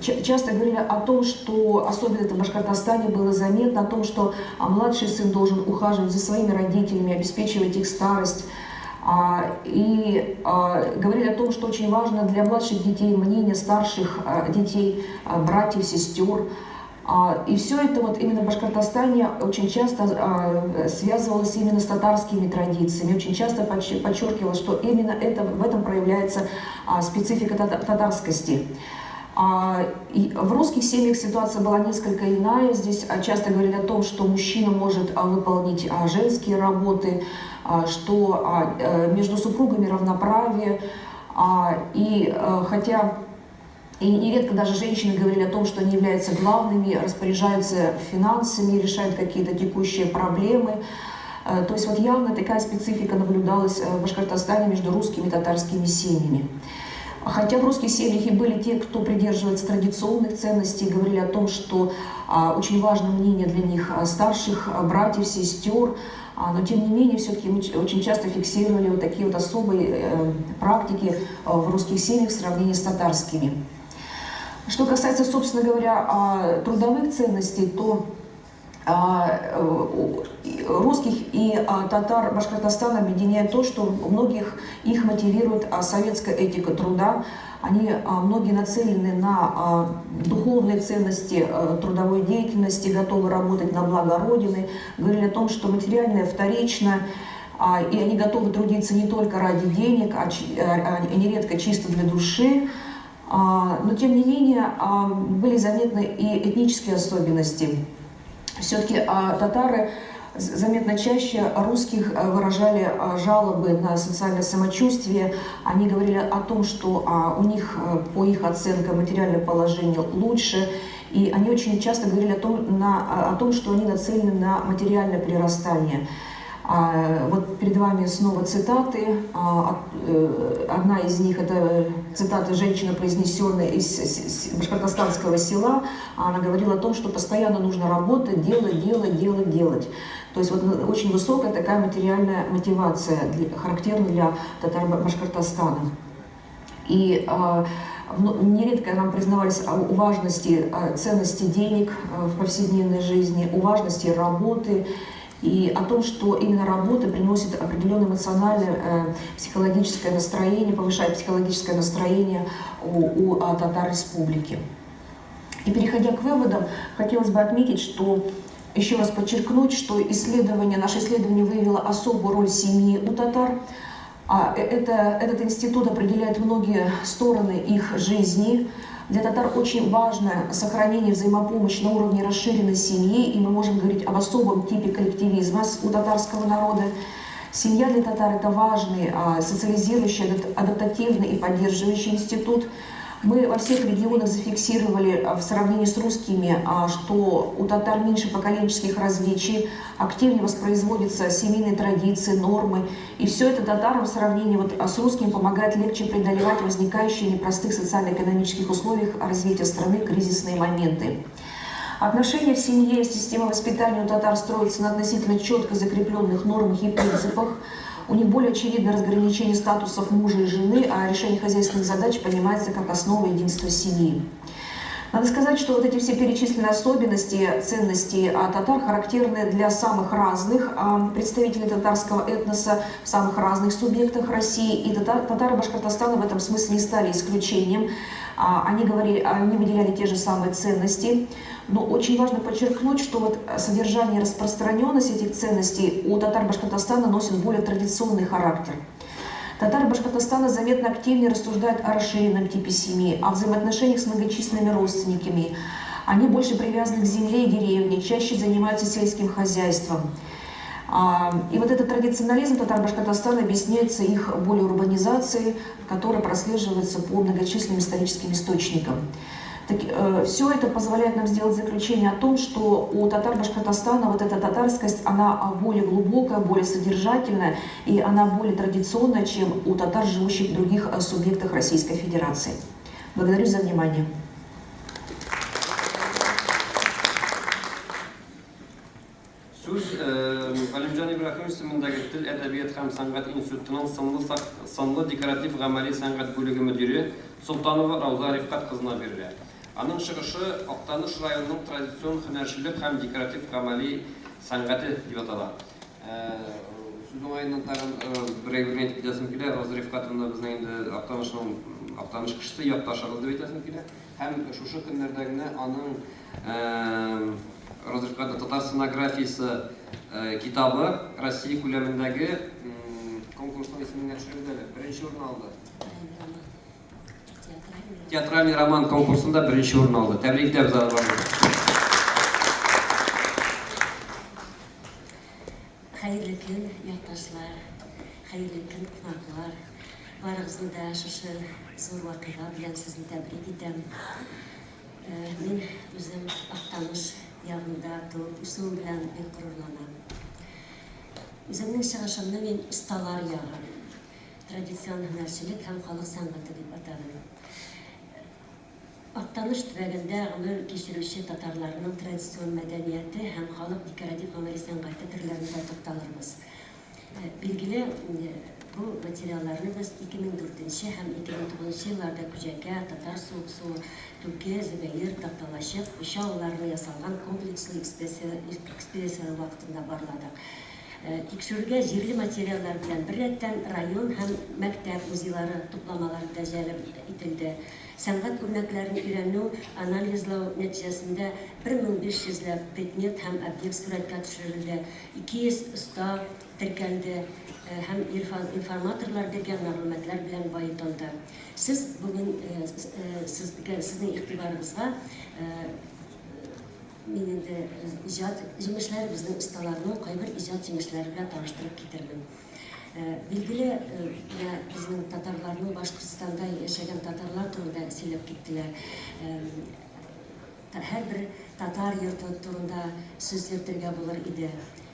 Часто говорили о том, что, особенно это в Башкортостане было заметно, о том, что младший сын должен ухаживать за своими родителями, обеспечивать их старость. И говорили о том, что очень важно для младших детей мнение старших детей, братьев, сестер. И все это вот именно в Башкортостане очень часто связывалось именно с татарскими традициями. Очень часто подчеркивалось, что именно в этом проявляется специфика татарскости. И в русских семьях ситуация была несколько иная. Здесь часто говорили о том, что мужчина может выполнить женские работы, что между супругами равноправие. И нередко даже женщины говорили о том, что они являются главными, распоряжаются финансами, решают какие-то текущие проблемы. То есть вот явно такая специфика наблюдалась в Башкортостане между русскими и татарскими семьями. Хотя в русских семьях и были те, кто придерживается традиционных ценностей, говорили о том, что очень важно мнение для них старших братьев, сестер, но тем не менее все-таки мы очень часто фиксировали вот такие вот особые практики в русских семьях в сравнении с татарскими. Что касается, собственно говоря, трудовых ценностей, то русских и татар Башкортостана объединяет то, что многих их мотивирует советская этика труда. Они многие нацелены на духовные ценности трудовой деятельности, готовы работать на благо Родины. Говорили о том, что материальное вторично, и они готовы трудиться не только ради денег, а нередко чисто для души. Но тем не менее были заметны и этнические особенности. Все-таки татары заметно чаще русских выражали жалобы на социальное самочувствие. Они говорили о том, что у них, по их оценкам, материальное положение лучше. И они очень часто говорили о том, что они нацелены на материальное прирастание. Вот перед вами снова цитаты. Одна из них – это цитата женщины, произнесенная из башкортостанского села. Она говорила о том, что постоянно нужно работать, делать. То есть вот очень высокая такая материальная мотивация, характерна для татар Башкортостана. И нередко нам признавались о важности, ценности денег в повседневной жизни, о важности работы, и о том, что именно работа приносит определенное эмоциональное, психологическое настроение, повышает психологическое настроение у татар республики. И переходя к выводам, хотелось бы отметить, что, еще раз подчеркнуть, что наше исследование выявило особую роль семьи у татар. Этот институт определяет многие стороны их жизни. Для татар очень важно сохранение взаимопомощи на уровне расширенной семьи, и мы можем говорить об особом типе коллективизма у татарского народа. Семья для татар – это важный, социализирующий, адаптативный и поддерживающий институт. Мы во всех регионах зафиксировали в сравнении с русскими, что у татар меньше поколенческих различий, активнее воспроизводятся семейные традиции, нормы. И все это татарам в сравнении с русскими помогает легче преодолевать возникающие в непростых социально-экономических условиях развития страны кризисные моменты. Отношения в семье и система воспитания у татар строятся на относительно четко закрепленных нормах и принципах. У них более очевидно разграничение статусов мужа и жены, а решение хозяйственных задач понимается как основа единства семьи. Надо сказать, что вот эти все перечисленные особенности, ценности татар характерны для самых разных представителей татарского этноса в самых разных субъектах России. И татары Башкортостана в этом смысле не стали исключением. Они выделяли те же самые ценности. Но очень важно подчеркнуть, что вот содержание и распространенность этих ценностей у татар Башкортостана носит более традиционный характер. Татары Башкортостана заметно активнее рассуждают о расширенном типе семьи, о взаимоотношениях с многочисленными родственниками, Они больше привязаны к земле и деревне, чаще занимаются сельским хозяйством. И вот этот традиционализм татар-башкортостана объясняется их более урбанизацией, которая прослеживается по многочисленным историческим источникам. Все это позволяет нам сделать заключение о том, что у татар-башкортостана вот эта татарскость, она более глубокая, более содержательная, и она более традиционная, чем у татар, живущих в других субъектах Российской Федерации. Благодарю за внимание. Сөз Галимжан Ибрахимович исемендәге Тел, әдәбият һәм сәнгать институтының сынлы декоратив гамәли сәнгать бүлеге мөдире Солтанова Рауза Рифкат кызына бирелә. Аның чыгышы Актаныш районының традицион һөнәрчелек һәм декоратив гамәли сәнгате дип атала. Сүз уңаеннан тагын бер әйтеп китәсем килә, Рауза Рифкатовна безнең инде Актаныш кешесе, якташыбыз дип әйтәсем килә. Һәм шушы көннәрдә генә аның Разрывкада татар сценографиясы китабы Россия күләмендәге конкурсның исеменә төшерелде. Беренче урын алды. Театральный роман конкурсында беренче урын алды. Тәбрикләп алабыз. Хәерле көн, якташлар. Хәерле көн, кунаклар. Барыгызны да шушы зур вакыйга белән сезне тәбрик итәм. Мин үзем Актаныш ягында туып, үсүем белән бик горурланам. Үземнең чыгышымны мин «Осталар ягы», традицион һөнәрчелек һәм халык сәнгате дип атадым. Актаныш төбәгендә гомер кичерүче татарларның традицион мәдәнияте һәм халык декоратив гамәли сәнгате төрләренә тукталырбыз. Билгеле, bu материалларны biz 2004 һәм 2009 елларда Күҗәкә, Татар Сугсу, Түке, Зөбәер, Такталашев, Уша авылларында ясалган комплекслы экспедиция вакытында барладык. Тикшерүгә җирле материаллар белән беррәттән район һәм мәктәп музейлары тупламалары да җәлеп ителде. Сәнгать үрнәкләрен өйрәнү, анализлау нәтиҗәсендә 1500 предмет һәм объект сурәткә төшерелде. 200 оста теркәлде һәм информаторлар биргән мәгълүматлар белән баетылды. Сез бүген сезнең игътибарыгызга мин инде иҗат җимешләре, безнең осталарның кайбер иҗат җимешләре белән таныштырып китердем. Билгеле, безнең татарларның Башкортстанда яшәгән татарлар турында сөйләп киттеләр. Һәрбер татар йорты турында сүз йөртергә булыр иде.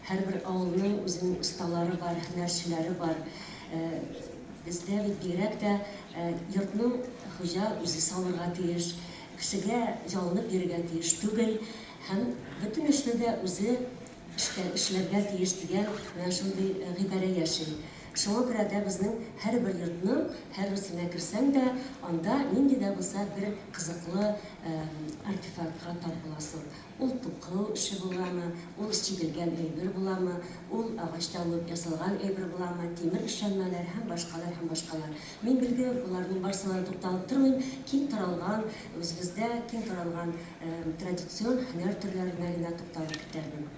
Һәрбер авылның үзенең осталары бар, һөнәрчеләре бар. Бездә бит бигрәк тә йортның хуҗа үзе салырга тиеш, кешегә җалынып бирергә тиеш түгел, һәм бөтен эшне дә үзе эшләргә тиеш дигән шундый гыйбарә яши. Шуңа күрә дә безнең һәрбер йортның һәрберсенә керсәң дә, анда нинди дә булса бер кызыклы артефактка тап буласың. Ул тукыл эше буламы, ул чигелгән әйбер буламы, ул агачтан ясалган әйбер буламы, тимер эшләнмәләр һәм башкалар. Мин билгеле буларның барсына тукталып тормыйм, киң таралган, үзебездә киң таралган традицион һөнәр төрләренә генә тукталып китәрмен.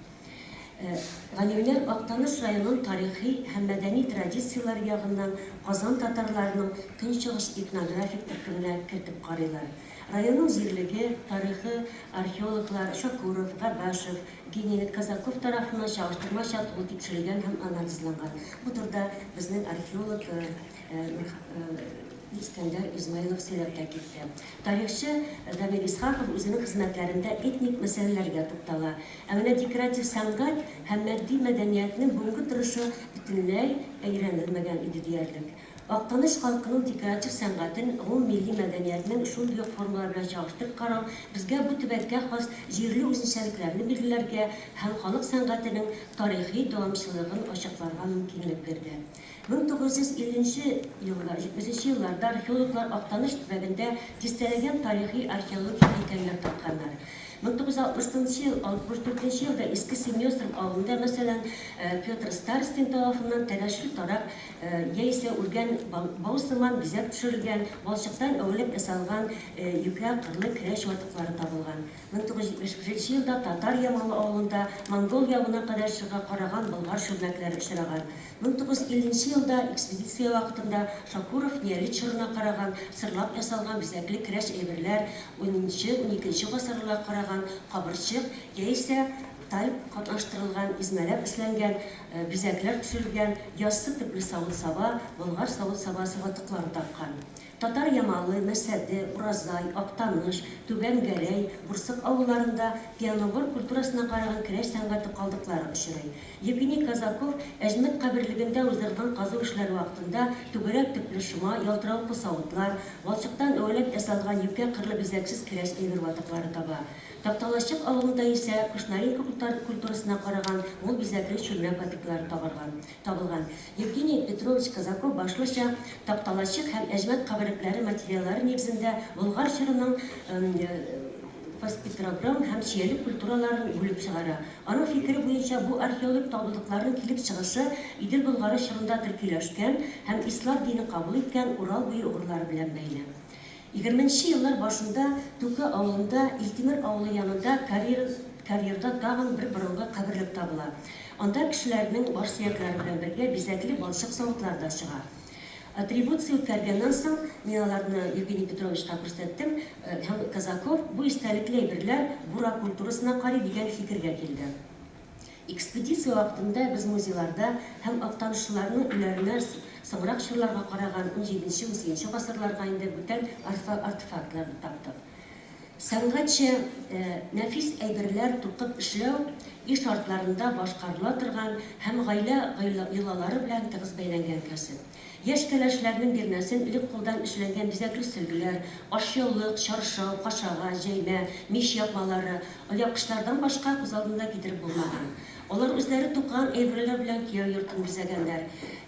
Галимнәр Актаныш районының тарихи һәм мәдәни традицияләр ягыннан Казан татарларының көнчыгыш этнографик төркеменә кертеп карыйлар. Районның җирлеге, тарихы археологлар Шакуров, Габашев, Генерал Казаков тарафыннан чагыштырмача тикшерелгән һәм анализланган. Бу турыда безнең археолог Искәндәр Измайлов сөйләп китте. Тарихчы Дамир Исхаков үзенең хезмәтләрендә этник мәсьәләләргә туктала. Ә менә декоратив сәнгать һәм матди мәдәниятның бүгенге торышы бөтенләй өйрәнелмәгән иде диярлек. Актаныш халкының декоратив сәнгатен милли мәдәниятның шундый формалар белән чагыштырып карау безгә бу төбәккә хас җирле үзенчәлекләрне билгеләргә һәм халык сәнгатенең тарихи дәвамчылыгын ачыкларга мөмкинлек бирде. 1950 елларда археологлар Актаныш төбәгендә дистәләгән тарихи археологик һәйкәлләр тапканнар. 1964 елда Иске Семьёстров авылында, мәсәлән, Петр Старостин тарафыннан тәләшле тарак, яисә үлгән баусыман бизәк төшерелгән, балчыктан әүлеп ясалган юкә кырлы көрәш ватыклары табылган. 1975 елда Татар Ямалы авылында Монгол явына кадәр чыга караган болгар чүлмәкләре очраган. 1950 елда экспедиция вакытында Шакуров Ниялит чорына караган сырлап ясалган бизәкле көрәш әйберләр, 10-12 гасырларга караган кабырчык яисә таль катнаштырылган, измәләп эшләнгән бизәкләр төшерелгән яссы төпле савыт-саба, болгар савыт-сабасы ватыклары тапкан. Татар Ямалы, Мәсәде, Уразай, Актаныш, Түбән Гәрәй, Бурсык авылларында пианогор культурасына караган көрәш сәнгате калдыклары очрый. Евгений Казаков Әҗмәт каберлегендә уздырган казу эшләре вакытында түгәрәк төпле шома, ялтыравыклы савытлар, балчыктан әүләп ясалган юкә кырлы бизәксез көрәш әйбер ватыклары таба. Тапталачык авылында исә Кушнаренко культурасына караган мул бизәкле чүлмәк ватыклары табылган. Евгений Петрович Казаков башлыча Тапталачык һәм Әҗмәт каберлекләре материаллары нигезендә Болгар чорының Петрограм һәм Чияле культураларын бүлеп чыгара. Аның фикере буенча бу археолог табылдыкларның килеп чыгышы Идел Болгары чорында теркиләшкән һәм ислам дине кабул иткән Урал буе угырлары белән бәйле. 20-нче еллар башында Тука авылында Илтимер авылы янында карьерда тагын бер борынгы каберлек табыла. Анда кешеләрнең баш сөякләре белән бергә бизәкле балчык савытлар да чыга. Атрибуция үткәргәннән соң мин аларны Евгений Петровичка күрсәттем һәм Казаков бу истәлекле әйберләр бура культурасына карый дигән фикергә килде. Экспедиция вакытында без музейларда һәм актанышлыларның үйләренә соңрак чорларга караган 17-18 гасырларга инде бүтән артефактларны таптык. Сәнгатьчә нәфис әйберләр тукып эшләү иш артларында башкарыла торган һәм гаилә йолалары белән тыгыз бәйләнгән кәсеп. Яшь кәләшләрнең бирнәсен элек кулдан эшләнгән бизәкле сөлгеләр, ашъяулык, чаршау, кашага, җәймә, мич якмалары, алъяпкычлардан башка күз алдында китереп булмаган. Алар үзләре туккан әйберләр белән кияү йортын бизәгәннәр.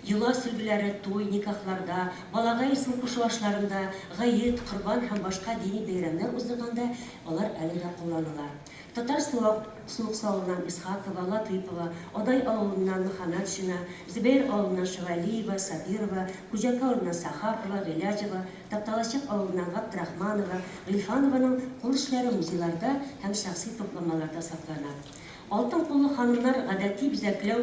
Юла сөлгеләре туй, никахларда, балага исем кушу ашларында, гает, корбан һәм башка дини бәйрәмнәр узганда алар әле дә кулланыла. Татар Суык авылыннан Исхакова, Латыпова, Одай авылыннан Мөхәммәтшина, Зөбәйр авылыннан Шавалиева, Сабирова, Хуҗака авылыннан Сахапова, Гыйләҗева, Тапталачык авылыннан Габдрахманова, Гыйлфанованың кул эшләре музейларда һәм шәхси тупламаларда саклана. Алтын куллы ханымнар гадәти бизәкләү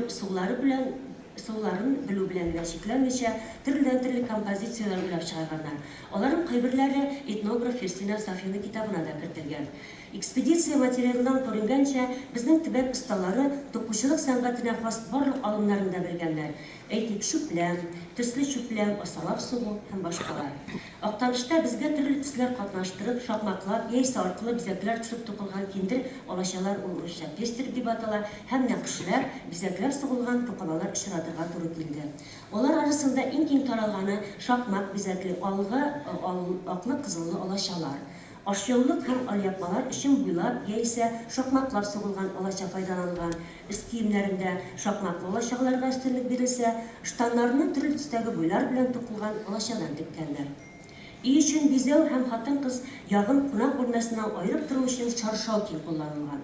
суларын белү белән чикләнмичә төрле композициялар уйлап чыгарганнар. Аларның кайберләре этнограф Ферсина Сафина китабына да кертелгән. Экспедиция материалынан күренгәнчә, безнең төбәк осталары токучылык сәнгатенә хас барлык алымнарында белгәннәр. Әйтик, чүпләм, төсле чүпләм, асалап сугу һәм башкалар. Актанышта безгә төрле төсләр катнаштырып, шакмаклап, яисә аркылы бизәкләр төшеп тукылган киндер алашалар урысча пестрик дип атала һәм нәкышләр, бизәкләр сугылган тукымалар очратырга туры килде. Алар арасында иң киң таралганы шакмак бизәкле аклы кызыллы алашалар. Ашъяулык һәм алъяпмалар өчен буйлап яисә шакмаклап сугылган алаша файдаланган. Үз киемнәрендә шакмаклы алашаларга өстенлек бирелсә, штаннарны төрле төстәге буйлар белән тукылган алашадан теккәннәр. Өй өчен бизәү һәм хатын-кыз ягын кунак бүлмәсеннән айырып тору өчен чаршау киң кулланылган.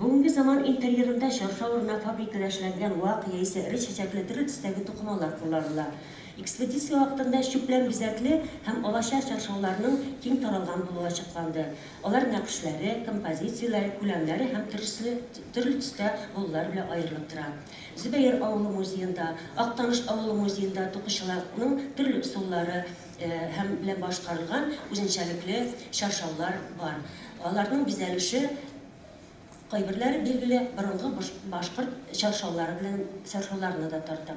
Бүгенге заман интерьерында чаршау урынына фабрикада эшләнгән вак яисә ире чәчәкле төрле төстәге тукымалар кулланыла. Экспедиция вакытында чүпләм бизәкле һәм алаша чаршауларның киң таралган булуы ачыкланды. Алар нәкышләре, композицияләре, күләмнәре һәм төрле төстә булулар белән аерылып тора. Зөбәйр авылы музеенда, Актаныш авылы музеенда тукучыларның төрле усуллары һәм белән башкарылган үзенчәлекле чаршаулар бар. Аларның бизәлеше кайберләре билгеле борынгы башкорт чаршауларны да тарта.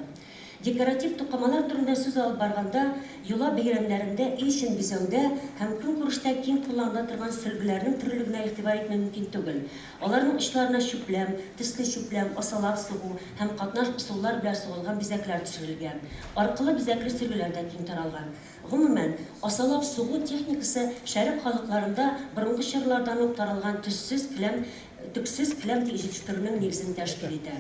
Декоратив тукымалар турында сүз алып барганда, юла бәйрәмнәрендә, өй эчен бизәүдә һәм көнкүрештә киң кулланыла торган сөлгеләрнең төрлелегенә игътибар итмәү мөмкин түгел. Аларның очларына чүпләм, төсле чүпләм, асалап сугу һәм катнаш усуллар белән сугылган бизәкләр төшерелгән. Аркылы бизәкле сөлгеләр дә киң таралган. Гомумән, асалап сугу техникасы шәрык халыкларында борынгы чорлардан ук таралган төпсез келәм җитештерүнең нигезен тәшкил итә.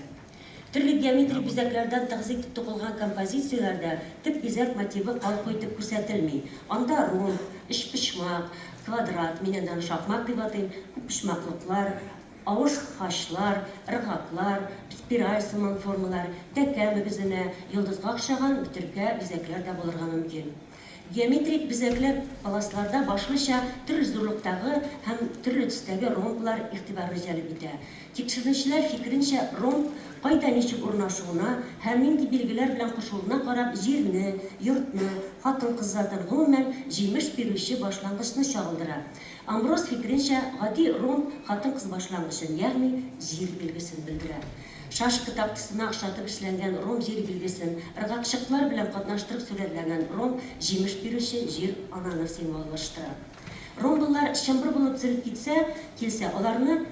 Төрле геометрик бизәкләрдән тәгъзим итеп тукылган композицияләрдә төп бизәк мотивы калку итеп күрсәтелми. Анда рун, эчпочмак, квадрат, менен аны шахмат дип атыйм, пишмаклыклар, авыш хачлар, ыргаклар, спираль сыман формалар, тәкә мөгезенә, йолдызга охшаган бөтөркә бизәкләр дә булырга мөмкин. Геометрик бизәкләр полосларда башлыча төрле зурлыктагы һәм төрле төстәге ромблар игътибарны җәлеп итә. Тикшерүчеләр фикеренчә, ромб кайда ничек урнашуына һәм нинди билгеләр белән кушылуына карап җирне, йортны, хатын-кызлардан гомумән җимеш бирүче башлангычны чагылдыра. Амброс фикеренчә, гади ромб хатын-кыз башлангычын, ягъни җир билгесен белдерә. Шашкы тактысына охшатып эшләнгән ром җир билгесен, ыргакчыклар белән катнаштырып сөйләнгән ром җимеш бирүче җир ананы символлаштыра. Ромблар чымбыр булып төзелеп килсә, аларны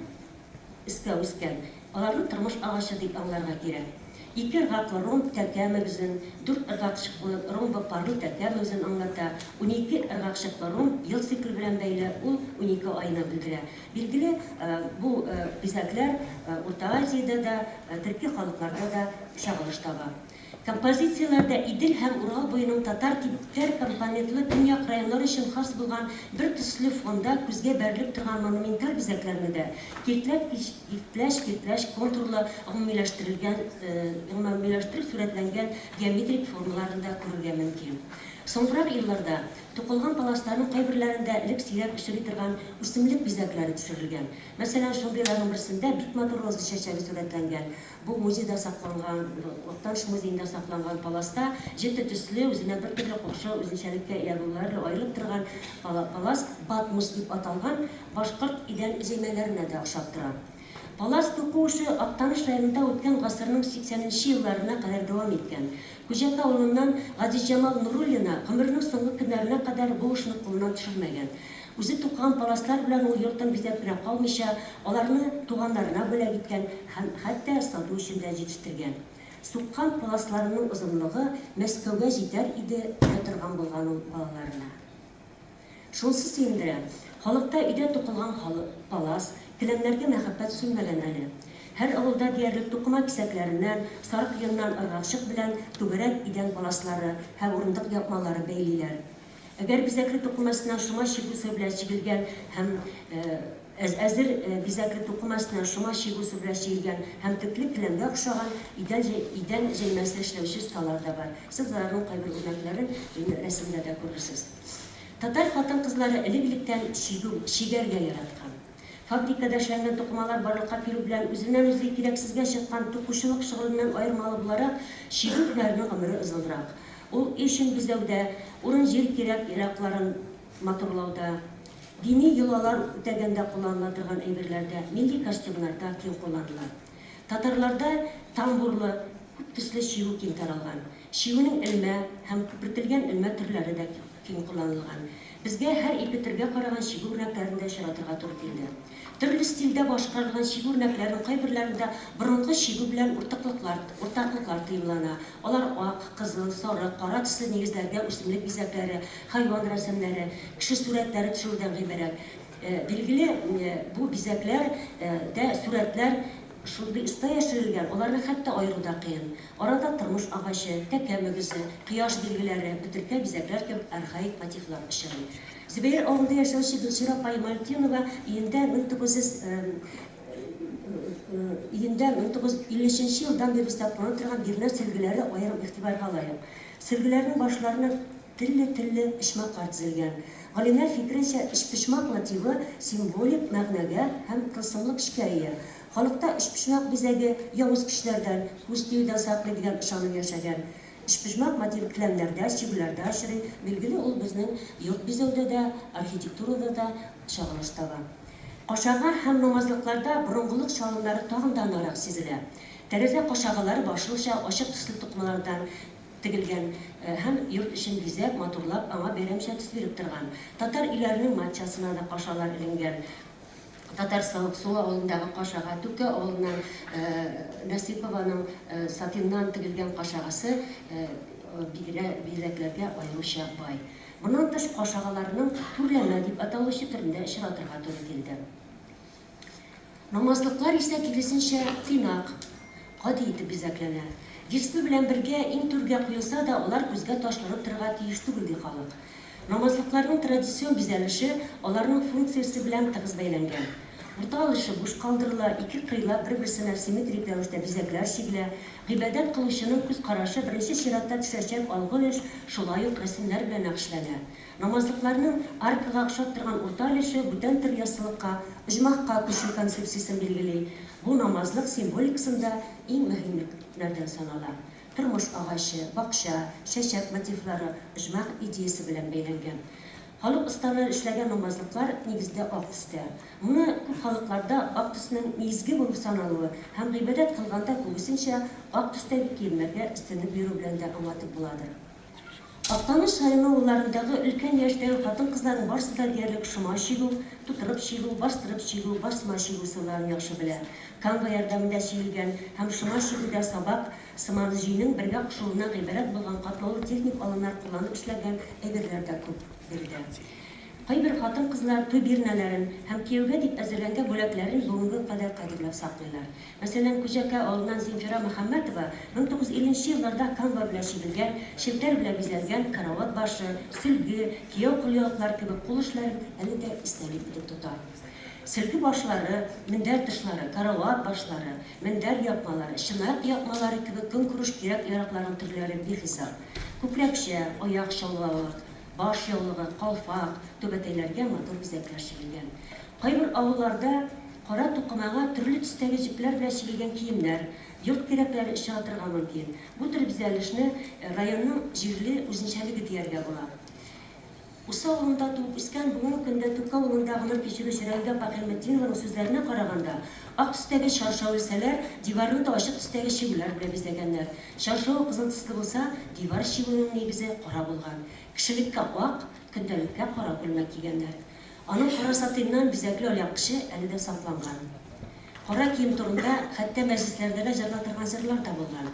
искә үскән, аларны тормыш агачы дип аңларга кирәк. 2 ыргаклы ромб тәкә мөгезен, 4 ыргакчыклы ромб парлы тәкә мөгезен аңлата. 12 ыргакчыклы ромб ел цикл белән бәйле, ул 12 айны белдерә. Билгеле, бу бизәкләр Урта Азиядә дә, төрки халыкларда да чагылыш таба. Композицияләрдә Идел һәм Урал буеның татар типтәр компонентлы төньяк районнары өчен хас булган бер төсле фонда күзгә бәрелеп торган монументаль бизәкләрне дә киртләш контурлы гомумиләштерелгән сурәтләнгән геометрик формаларында күрергә мөмкин. Соңрак елларда тукылган паласларның кайберләрендә элек сирәк очрый торган үсемлек бизәкләре төшерелгән. Мәсәлән, шундыйларның берсендә бик матур роза чәчәге сурәтләнгән. Бу музейда сакланган, Актаныш музейында сакланган паласта 7 төсле, үзенә бер төрле кошы, үзенчәлеккә ия булулары аерылып торган палас батмус дип аталган башкорт идән җәймәләренә дә охшап тора. Палас тукушы Актаныш районында үткән гасырның 80нче елларына кадәр дәвам иткән. Күҗәка авылыннан Газиҗамал Нуруллина гомеренең соңгы көннәренә кадәр бу эшне кулыннан төшермәгән. Үзе туккан паласлар белән ул йортын бизәп кенә калмыйча, аларны туганнарына бүләк иткән һәм хәтта сату өчен дә җитештерген. Суккан паласларының озынлыгы Мәскәүгә җитәр иде торган булган ул балаларына. Шунысы сөендерә, халыкта өйдә тукылган палас келәмнәргә мәхәббәт сүнмәгән әле. Һәр авылда диярлек тукыма кисәкләреннән, сарык йоннан ыргакчык белән түгәрәк идән паласлары һәм урындык япмалары бәйлиләр. Әгәр бизәкле тукымасыннан шума чигүсе белән чигелгән һәм әзер бизәкле тукымасыннан шума чигүсе белән чигелгән һәм төкле келәмгә охшаган идән җәймәсе эшләүче осталар да бар. Сез аларның кайбер үрнәкләрен рәсемдә дә күрерсез. Татар хатын-кызлары элек-электән чигәргә яраткан. Фабрикада эшләнгән тукымалар барлыкка килү белән үзеннән-үзе кирәксезгә чыккан тукучылык шөгыленнән аермалы буларак, чигү һөнәренең гомере озынрак. Ул ишен бизәүдә, урын җир кирәк-яракларын матурлауда, дини йолалар үтәгәндә кулланыла торган әйберләрдә, милли костюмнарда киң кулланыла. Татарларда тамбурлы, күп төсле чигү киң таралган. Чигүнең элмә һәм күпертелгән элмә төрләре дә киң кулланылган. Безгә һәр ике төргә караган чигү үрнәкләрендә очратырга туры килде. Төрле стильдә башкарылган чигү үрнәкләренең кайберләрендә борынгы чигү белән уртаклыклар тыймлана. Алар ак, кызыл, сары, кара төсле нигезләргә үсемлек бизәкләре, хайван рәсемнәре, кеше сурәтләре төшерүдән гыйбарәт. Билгеле, бу бизәкләр дә сурәтләр шундый оста яшерелгән, аларны хәтта аеруда кыен. Арада тормыш агачы, тәкә мөгезе, кояш билгеләре, бөтөркә бизәкләр кебек архаик мотивлар очрый. Зөбәер авылында яшәүче Гөлчирә Мальтинова июньдә 1953 елдан бeri сакланып торган бирнә сөлгеләре аерым игътибарга лаек. Сөлгеләрнең башларына телле почмаклар төзелгән. Галимнәр фикеренчә, почмак мотивы символик мәгънәгә һәм тылсымлы көчкә ия. Халыкта почмак бизәге явыз көчләрдән, күз тиюдән саклый дигән ышану яшәгән. Почмак мотивы келәмнәрдә, чигүләрдә очрый. Билгеле, ул безнең йорт бизәүдә дә, архитектурада да чагылыш таба. Кашага һәм намазлыкларда борынгылык чалымнары тагын да нарак сизелә. Тәрәзә кашагалары башлыча ачык төсле тукмалардан тегелгән һәм йорт өчен бизәп, матурлап, аңа бәйрәмчә төс биреп торган. Татар өйләренең матчасына да кашалар эленгән. Татар Су авылындагы кашага, Түкә авылыннан Насипованың сатиннан тегелгән кашагасы бизәкләргә аеруча бай. Моннан тыш кашагаларның түрләмә дип аталучы төрендә очратырга туры килде. Намазлыклар исә киресенчә тыйнак, гади итеп бизәкләнә. Диспле белән бергә иң түргә куелса да, алар күзгә ташланып торырга тиеш түгел ди халык. Намазлыкларның традицион бизәлеше аларның функциясе белән тыгыз бәйләнгән. Урта алышы буш калдырыла, ике кыйла бер-берсенә симметрик рәвештә бизәкләр чигелә. Гыйбадәт кылучының күз карашы беренче чиратта төшәчәк алгы шулай ук рәсемнәр белән нәкышләнә. Намазлыкларның аркага охшап торган урта алышы бүтән төр ясылыкка, оҗмахка күчү концепциясын билгели. Бу намазлык символикасында иң мөһимлекләрдән санала. Тормыш агачы, бакча, чәчәк мотивлары оҗмах идеясы белән бәйләнгән. Халык осталары эшләгән намазлыклар нигездә ак төстә. Моны күп халыкларда ак төснең нигезге булып саналуы һәм гыйбадәт кылганда күбесенчә ак төстәге киемнәргә өстенлек бирү белән дә аңлатып буладыр. Актаныш районы авылларындагы өлкән яшьтәге хатын-кызларның барысы да диярлек шома чигү, тутырып чигү, бастырып чигү, басма чигү сырларын яхшы белә. Канва ярдәмендә чигелгән һәм шома чигүдә сабак, сыман җыйның бергә кушылуына гыйбарәт булган катлаулы техник алымнар кулланып эшләгән әйберләр дә күп бирде. Кайбер хатын-кызлар туй бирнәләрен һәм кияүгә дип әзерләнгән бүләкләрен бүгенге кадәр кадерләп саклыйлар. Мәсәлән, Күҗәкә авылыннан Зинфира Мөхәммәтова 1950 елларда канва белән чигелгән, шелтәр белән бизәлгән карават башы, сөлге, кияү кулъяулыклар кебек кул эшләрен әле дә истәлек итеп тота. Сөлге башлары, мендәр тышлары, карават башлары, мендәр япмалары, чынаяк япмалары кебек көнкүреш кирәк-яракларның төрләре бихисап. Күкрәкчә, аяк чалбавы, баш яулыгы, калфак, түбәтәйләргә матур бизәкләр чигелгән. Кайбер авылларда кара тукымага төрле төстәге җипләр белән чигелгән киемнәр, йорт кирәкләре чыгартырга мөмкин. Бу төр бизәлешне районның җирле үзенчәлеге дияргә була. Уса авылында туып үскән бүгенге көндә Тука авылында гомер кичерүче Рәүдә Пәхиметдинованың сүзләренә караганда, ак төстәге шаршау исәләр, диварны да ачык төстәге чигүләр белән бизәгәннәр. Шаршау кызыл төсле булса, дивар чигүнең нигезе кара булган. Кешелеккә ак, көндәлеккә кара күлмәк кигәннәр. Аның кара сатыннан бизәкле алякчы әле дә сакланган. Кара кием турында хәтта мәҗлесләрдә дә җырлатырган җырлар да булган.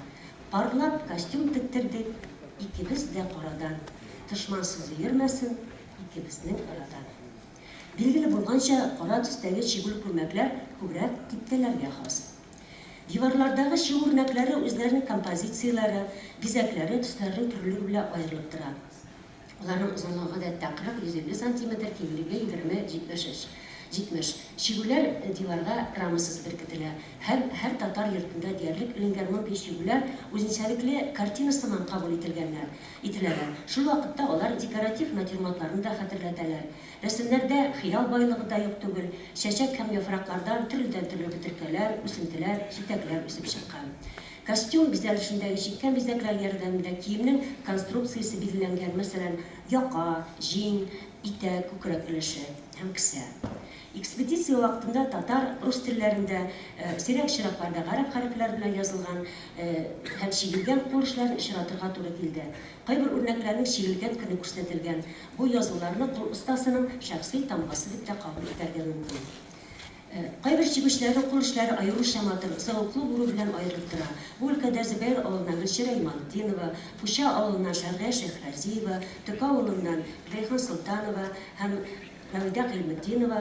Парлап костюм тектердек, икебез дә карадан. Тышман сүзе йөрмәсен, икебезнең арадан. Билгеле булганча, кара төстәге чигүл күлмәкләр күбрәк типтәләргә хас. Диварлардагы чигү үрнәкләре үзләренең композицияләре, бизәкләре төсләренең төрлелеге белән аерылып тора. Аларның озынлыгы гадәттә 40-150 см, киңлеге 20-70. Чигүләр диварга рамасыз беркетелә. Һәр татар йортында диярлек иленгән мондый чигүләр үзенчәлекле картина сыман кабул ителәләр. Шул вакытта алар декоратив натюрмортларны да хәтерләтәләр. Рәсемнәрдә хыял байлыгы да юк түгел. Чәчәк һәм яфраклардан төрле бөтөркәләр, үсентеләр, җитәкләр үсеп чыккан. Костюм бизәлешендәге чиккән бизәкләр ярдәмендә киемнең конструкциясе билгеләнгән, мәсәлән, яка, җиң, итәк, күкрәк өлеше һәм кесә. Экспедиция вакытында татар рус телләрендә сирәк-чиракларда гарәп хәрефләр белән язылган һәм чигелгән кул эшләрен очратырга туры килде. Кайбер үрнәкләрнең чигелгән көне күрсәтелгән. Бу язуларны кул остасының шәхси тамгасы дип тә кабул итәргә мөмкин. Кайбер чигүчләрнең кул эшләре аеруча матур, зауыклы булу белән аерылып тора. Бу өлкәдә Зөбәйр авылыннан Гөлчирә Имантдинова, Куча авылыннан Шәргә Шәһрәзиева, Төка авылыннан Рәйхан Солтанова һәм Рәүдә Гыйлметдинова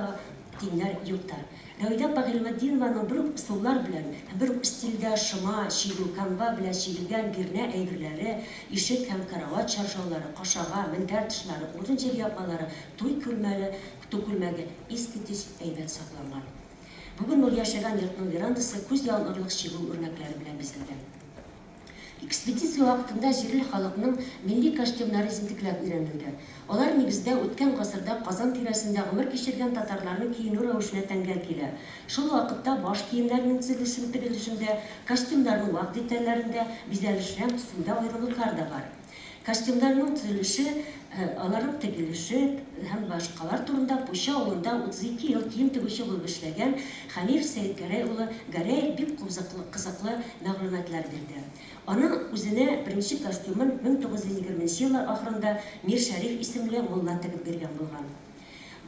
тиңнәр юктар. Рәүдә Гыйлметдинованың бер ысуллар белән, бер стильдә шома, чигү, канва белән чигелгән бирнә әйберләре, ишек һәм карават чаршаулары, кашага, мендәр тышлары, урын-җир япмалары, туй күлмәге искиткеч әйбәт сакланган. Бүген ул яшәгән йортның верандасы күз ялынырлык чигү үрнәкләре белән бизәлгән. Экспедиция вакытында җирле халыкның милли костюмнары җентекләп өйрәнелде. Алар нигездә үткән гасырда Казан тирәсендә гомер кичергән татарларның киенү рәвешенә тәңгәл килә. Шул вакытта баш киемнәренең төзелешендә, костюмнарның вак детальләрендә, бизәлешләр төсендә аерылыклар да бар. Костюмнарның төзелеше, аларның тегелеше һәм башкалар турында Пуща авылында 32 ел кием тегүче булып эшләгән Хәниф Сәйдгәрәй улы Гәрәй бик кызыклы мәгълүматлар бирде. Аның үзенә беренче костюмын 1920 еллар ахырында Мир Шәриф исемле мулла тегеп биргән булган.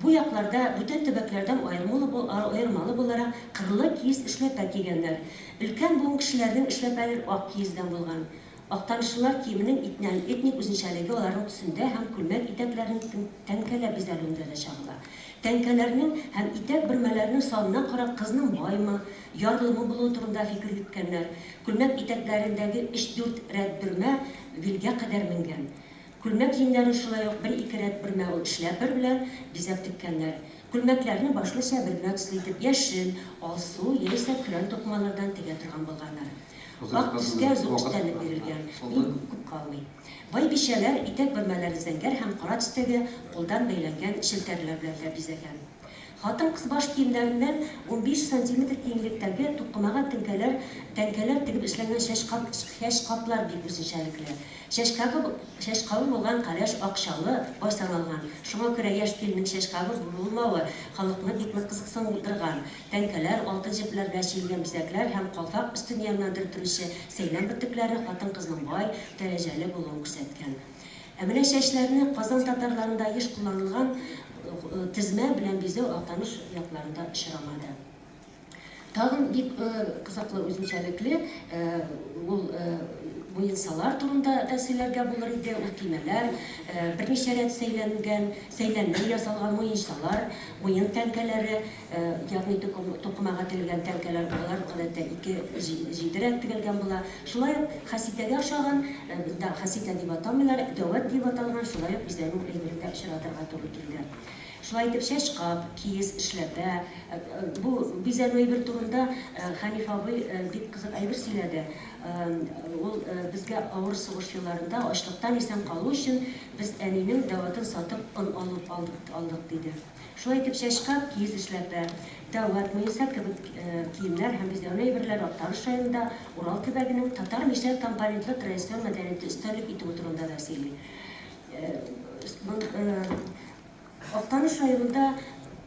Бу якларда бүтән төбәкләрдән аермалы буларак кырлы киез эшләпә кигәннәр. Өлкән буын кешеләрнең эшләпәләре ак киездән булган. Актанышчылар киеменең этник үзенчәлеге аларның төсендә һәм күлмәк итәкләренең тәңкәләп бизәлүендә дә чагыла. Тәңкәләрнең һәм итәк бөрмәләренең санына карап кызның баймы, ярлымы булуы турында фикер йөрткәннәр. Күлмәк итәкләрендәге 3-4 рәт бөрмә билгә кадәр менгән. Күлмәк киемнәрен шулай ук бер-ике рәт бер мәгълүм эшләпер белән бизәп теккәннәр. Күлмәкләрне башлыча бер генә төсле итеп яшел, алсу яисә көрән тукмалардан тегә торган булганнар. Ак төскә зур өстәлек бирелгән, күп калмый. Бай бишәләр итәк бөрмәләре зәңгәр һәм кара төстәге кулдан бәйләнгән челтәрләр белән бизәгән. Хатын-кыз баш киемнәреннән 15 см киңлектәге тукымага тәңкәләр тегеп эшләнгән шәш каплар бик үзенчәлекле. Шәшкабы булган каләш акчалы, бай саналган. Шуңа күрә яшь килнең шәшкабы булмавы халыкны бик кызыксындырган. Тәңкәләр, алтын җепләргә чигелгән бизәкләр һәм калфак өстен яннандырып торучы сәйлән бөртекләре хатын-кызның бай, дәрәҗәле булуын күрсәткән. Менә чәчләрне Казан татарларында еш кулланылган тезмә белән бизәү Актаныш якларында очрамады. Тагын бик кызыклы үзенчәлекле ул муенсалар турында да сөйләргә булыр иде. Ул кимәләр, берничә рәт сәйләннән ясалган муенсалар, муен тәңкәләре, ягъни тукымага тегелгән тәңкәләр, алар гадәттә 2 рәт тегелгән була. Шулай ук хәситәгә охшаган, да хәситә дип атамыйлар, дәват дип аталган, шулай ук бизәнү әйберендә очратырга туры килде. Шулай итеп шәшкап, киез, эшләпә, бу бизәнү әйбер турында Хәниф абый бик кызык әйбер сөйләде. Ул безгә авыр сугыш елларында ачлыктан исән калу өчен без әнинең дәватын сатып алып алдык диде. Шулай итеп шәшкап, киез, эшләпә, дәват, муенса кебек киемнәр һәм бизәнү әйберләр Актаныш районында Урал төбәгенең татар мишәр компонентлы традицион мәдәнияте өстенлек итү турында да сөйли. Актаныш районында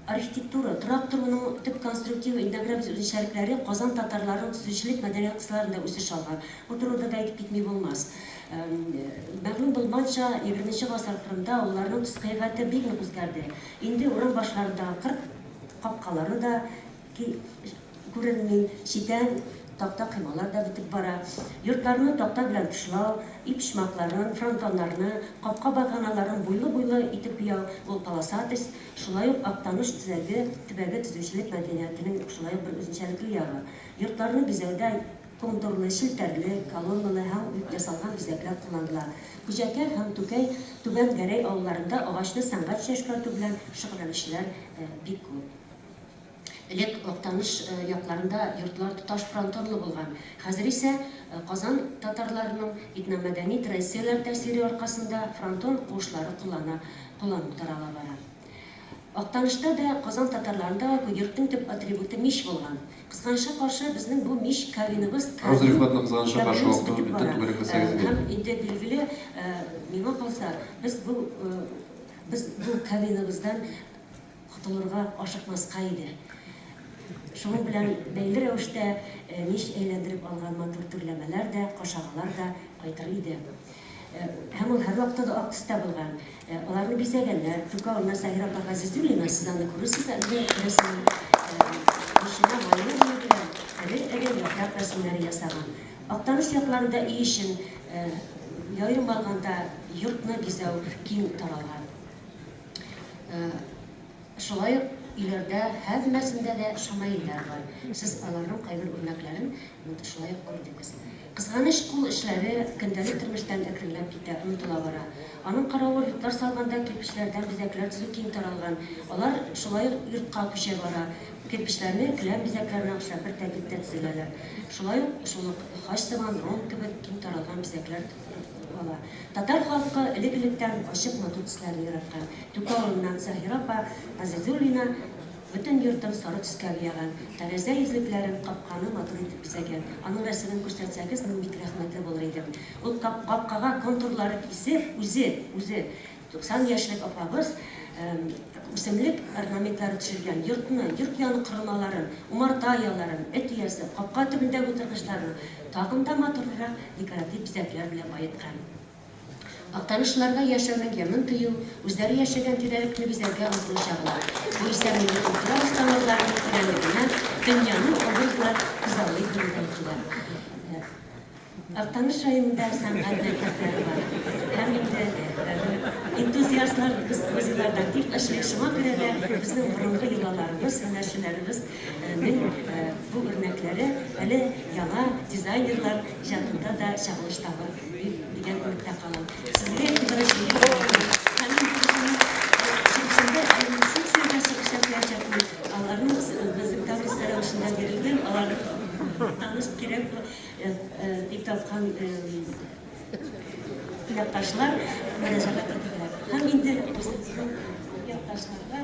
архитектура, торак торуның төп конструктив этнографик үзенчәлекләре Казан татарларының төзүчелек мәдәният кысаларында үсеш алган. Бу турыда да әйтеп китми булмас. Мәгълүм булганча, 20нче гасыр кырында уларның төс кыйффәте бик нык үзгәрде. Инде урам башларында 40 капкалары да күренми, читән такта кыймалар да битеп бара. Йортларны такта белән тышлау, ip шмакларын, фронтоннарны, капка баганаларын буйлы-буйлы итеп яу, ул паласатис, шулай ук Актаныш төбәге төзүчелек мәдәниятенең шулай ук бер үзенчәлекле ягы. Йортларны бизәүдә контурлы, челтәрле, колонналы һәм ясалган бизәкләр кулланыла. Күҗәкәр һәм Түбән Гәрәй авылларында агачны сәнгать эшкәртү белән шөгыльләнүчеләр бик күп. Элек Актаныш якларында йортлар тоташ фронтонлы булган. Хәзер исә Казан татарларының этномәдәни традицияләр тәэсире аркасында фронтон куышлары кулланып тарала бара. Актанышта да Казан татарларында йорттың төп атрибуты мич булган. Кысканча каршы безнең бу мич кабиныбыз һәм инде билгеле миңа калса без бу кабиныбыздан котылырга ашыкмаска иде. Шуның белән бәйле рәвештә мич әйләндереп алган матур төрләмәләр дә, кашагалар да кайтыр иде. Һәм ул һәр вакытта да актыста булган. Аларны бизәгәннәр, Тукаулна Сәхира Газизулина, сез аны күрәсез инде, машина майны белән рәсемнәр ясаган. Актаныш якларында үй өчен яйрым алганда йортны бизәү киң таралган. Шулай ук үйләрдә һәммәсендә дә шамаиллар бар. Сез аларның кайбер үрнәкләрен шулай ук күрдегез. Кызганыч кул эшләре көндәлек тормыштан әкренләп китә, онытыла бара. Аның каравы йортлар салганда кирпечләрдән бизәкләр төзү киң таралган. Алар шулай ук йортка күчә бара. Кирпечләрне келәм бизәкләренә охшап бер тәртиптә төзеләләр. Шулай ук шул хаҗсыман ром кебек киң таралган бизәкләр ала. Татар халкы элек-электән ачык матур төсләрне яраткан. Тукаулна Сәхира Газизулина бөтен йортын сары төскә буяган, тәрәзә йөзлекләрен капканы матур итеп бизәгән. Аның рәсемен күрсәтсәгез, мин бик рәхмәтле булыр идем. Ул капкага контурлары кисеп, үзе 90 яшьлек апабыз үсемлек орнаментлары төшергән йортны, йорт яны кырмаларын, умарта яларын, эт иясе, капка төбендәге утыргычларны тагында матуррак декоратив бизәкләр белән байыткан. Актанышларга яшәүнең ямын тыю, үзләре яшәгән тирәлекне бизәргә омтылышалар. Бу исә милли культура установларының тирәлегенә, дөньяның образлар күзаллый булып килә. Актаныш районында сәнгать мәктәпләре бар. Һәм инде энтузиастлар үзләренә актив эшләр шуңа күрә дә безнең борынгы йолаларыбыз, һөнәрчеләребезнең бу үрнәкләре әле яңа дизайнерлар иҗатында да чагылыш табыр дигән өметтә калам. Сезгә tanış gerek bir topkan yaklaşlar müracaat ettiler. Hem indi bizim yaklaşlarga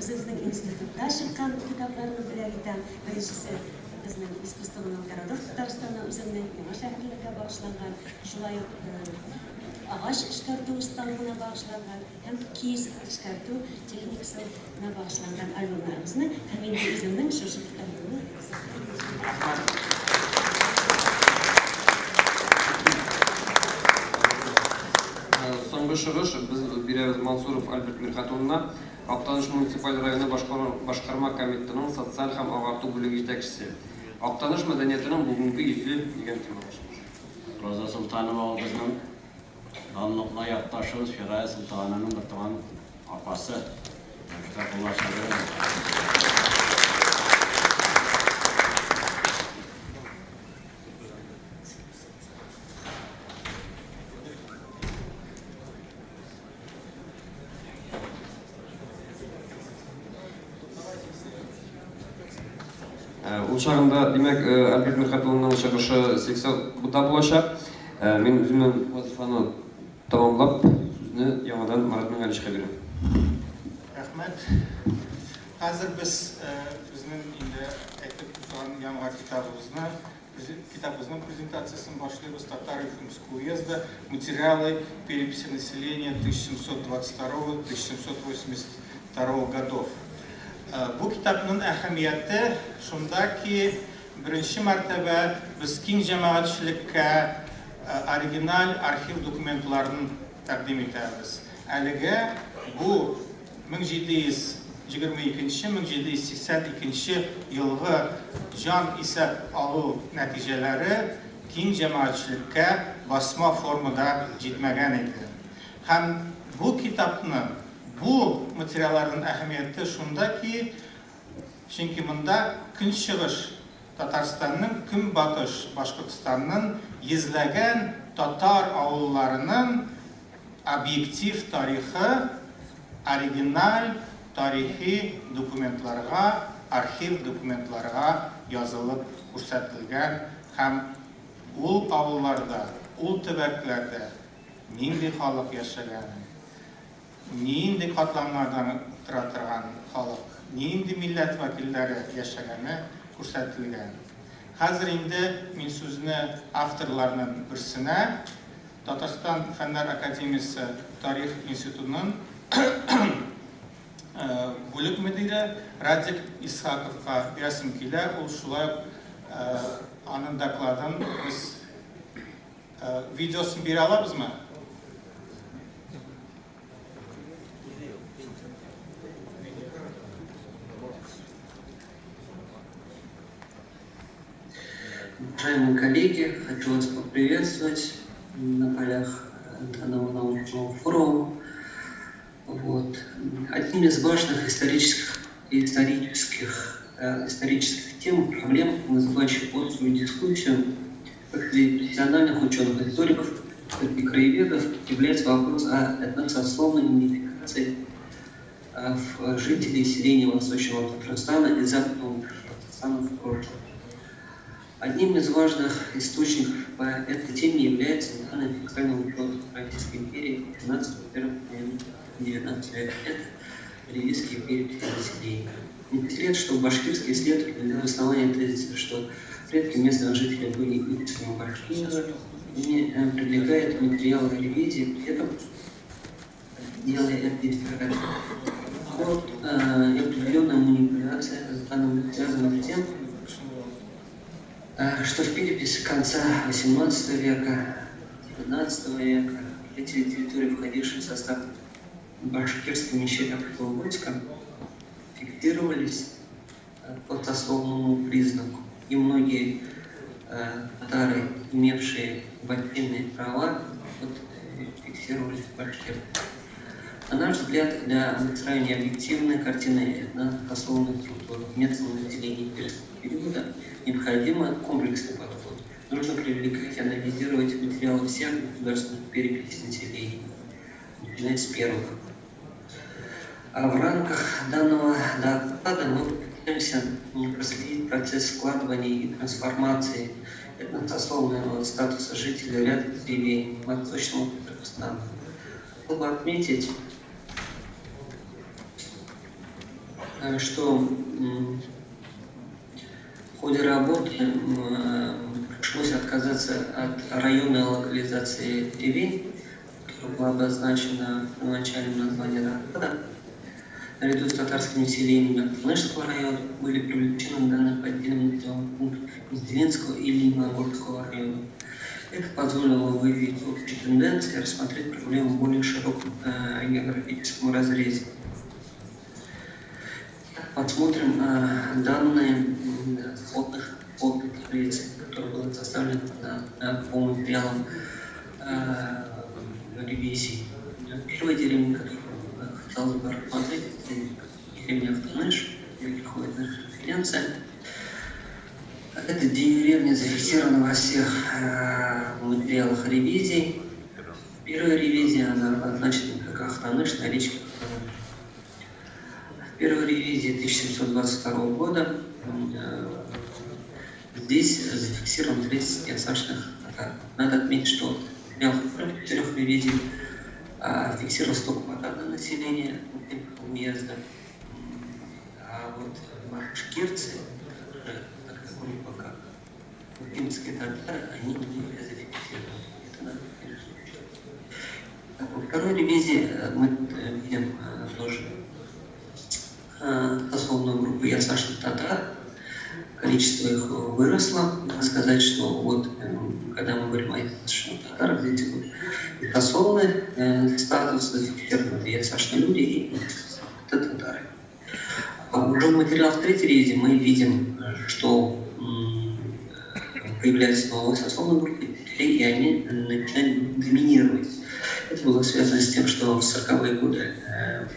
bizim institutda çıkan kitaplarını bilen birisi bizning iskustovanın Karadağ Татарстан'da üzerine Яңа şehirlerge bağışlangan, şulay ağaç çıkartу ustalığına bağışlangan, hem kiyiz çıkartу teknikasına bağışlangan albümlerimizni hem indi bizning şu kitaplarını Соңғы шығыш біз береміз Мансуров Альберт Мирхатұлына, Актаныш муниципаль районы башқарма комитетінің социаль һәм ағарту бөлігі жетекшісі. Актаныш мәдәниетінің бүгінгі yüzü деген тема башымыз. Роза Султанова біздің данлықлы яқташымыз Ферая Султананың бір туған апасы. Ул шағында, демек, Альберт Мирхатұлының шығышы 80 бұда болашақ. Мен өзімнің вазифаны тамамлап, сөзіні яңадан Марат Меңәлішқа берем. Рахмет. Қазір біздің енді әйтіп тұрған яңа кітабымыздың презентациясын башлаймыз. Татар Уфимского уезда. Материалы переписи населения 1722-1782 годов. Бұл кітаптың әһәмияты шунда ки, бірінші мәртәбә біз кең җәмәгатьчелеккә оригинал архив документларын тәкъдим итәбез. Әлегә бу 1722-1782 елгы җан исәп алу нәтиҗәләре кең җәмәгатьчелеккә басма формада җитмәгән иде. Һәм бу китапны bu материалларның әһәмияте шунда ки, чөнки монда көнчыгыш Татарстанның, көнбатыш Башкортстанның йөзләгән татар авылларының объектив тарихы, оригинал тарихи документларга, архив документларга язылып күрсәтелгән һәм ул авылларда, ул төбәкләрдә нинди халык яшәгәнен, нинди катламнардан тора торган халык, нинди милләт вәкилләре яшәгәне күрсәтелгән. Хәзер инде мин сүзне авторларның берсенә, Татарстан Фәннәр Академиясе Тарих институтының бүлек мөдире Радик Исхаковка бирәсем килә. Ул шулай аның докладын без видеосын бирә алабызмы? Уважаемые коллеги, хочу вас поприветствовать на полях данного научного форума. Одним из важных исторических тем, проблем, вызывающих острую дискуссию, как среди профессиональных ученых-историков, так и краеведов, является вопрос о этносословной идентификации жителей селения Восточного Татарстана и Западного Татарстана в прошлом. Одним из важных источников по этой теме является данные официального учета Российской империи 15-19 века. Это ревизские переписи населения. Не секрет, что башкирские исследователи для основания тезиса, что предки местных жителей были выписаны в Башкирии, не привлекает материалы ревизии, при этом делая это дифференцию. Определенная манипуляция с данным связана с тем, что в переписи конца XVIII века, XIX века эти территории, входившие в состав башкирской мещеты Вологодска, фиксировались по сословному признаку. И многие татары, имевшие военные права, вот, фиксировались в Башкирии. На наш взгляд, для выстраивания объективной картины этносословных структур местного населения периода необходимо комплексный подход. Нужно привлекать и анализировать материалы всех государственных переписей населения, начиная с первых. А в рамках данного доклада мы пытаемся проследить процесс складывания и трансформации этносословного статуса жителей ряда деревень Восточного Казахстана. Чтобы отметить, что в ходе работы пришлось отказаться от районной локализации деревень, которая была обозначена в начальном названии доклада. Наряду с татарским населением Актанышского района были привлечены данные по отдельным населенным пунктам из Двинского и Лениногорского района. Это позволило выявить общие тенденции и рассмотреть проблему в более широком географическом разрезе. Посмотрим данные фотных таблицы, которые были составлены по материалам ревизии. Первая деревня, которую хотелось бы рассмотреть, это деревня Актаныш, где проходит наша конференция. Эта деревня зафиксирована во всех материалах ревизии. Первая ревизия, она обозначена как Актаныш на речке Актаныш. В первой ревизии 1722 года здесь зафиксирован 30 ясашных татар. Надо отметить, что в 4 ревизий фиксировалось только татарное население уезда. А вот башкирцы, такая группа, как уфимские татары, они не зафиксированы. Это надо, конечно, учитывать. Во второй ревизии мы видим тоже сословную группу ясашных татар. Количество их выросло. Надо сказать, что вот когда мы говорим о ясашных татарах, здесь вот сословный статус зафиксирован, это ясашные люди и татары. Уже в материалах третьей ревизии мы видим, что появляются новые сословные группы, и они начинают доминировать. Это было связано с тем, что в 40-е годы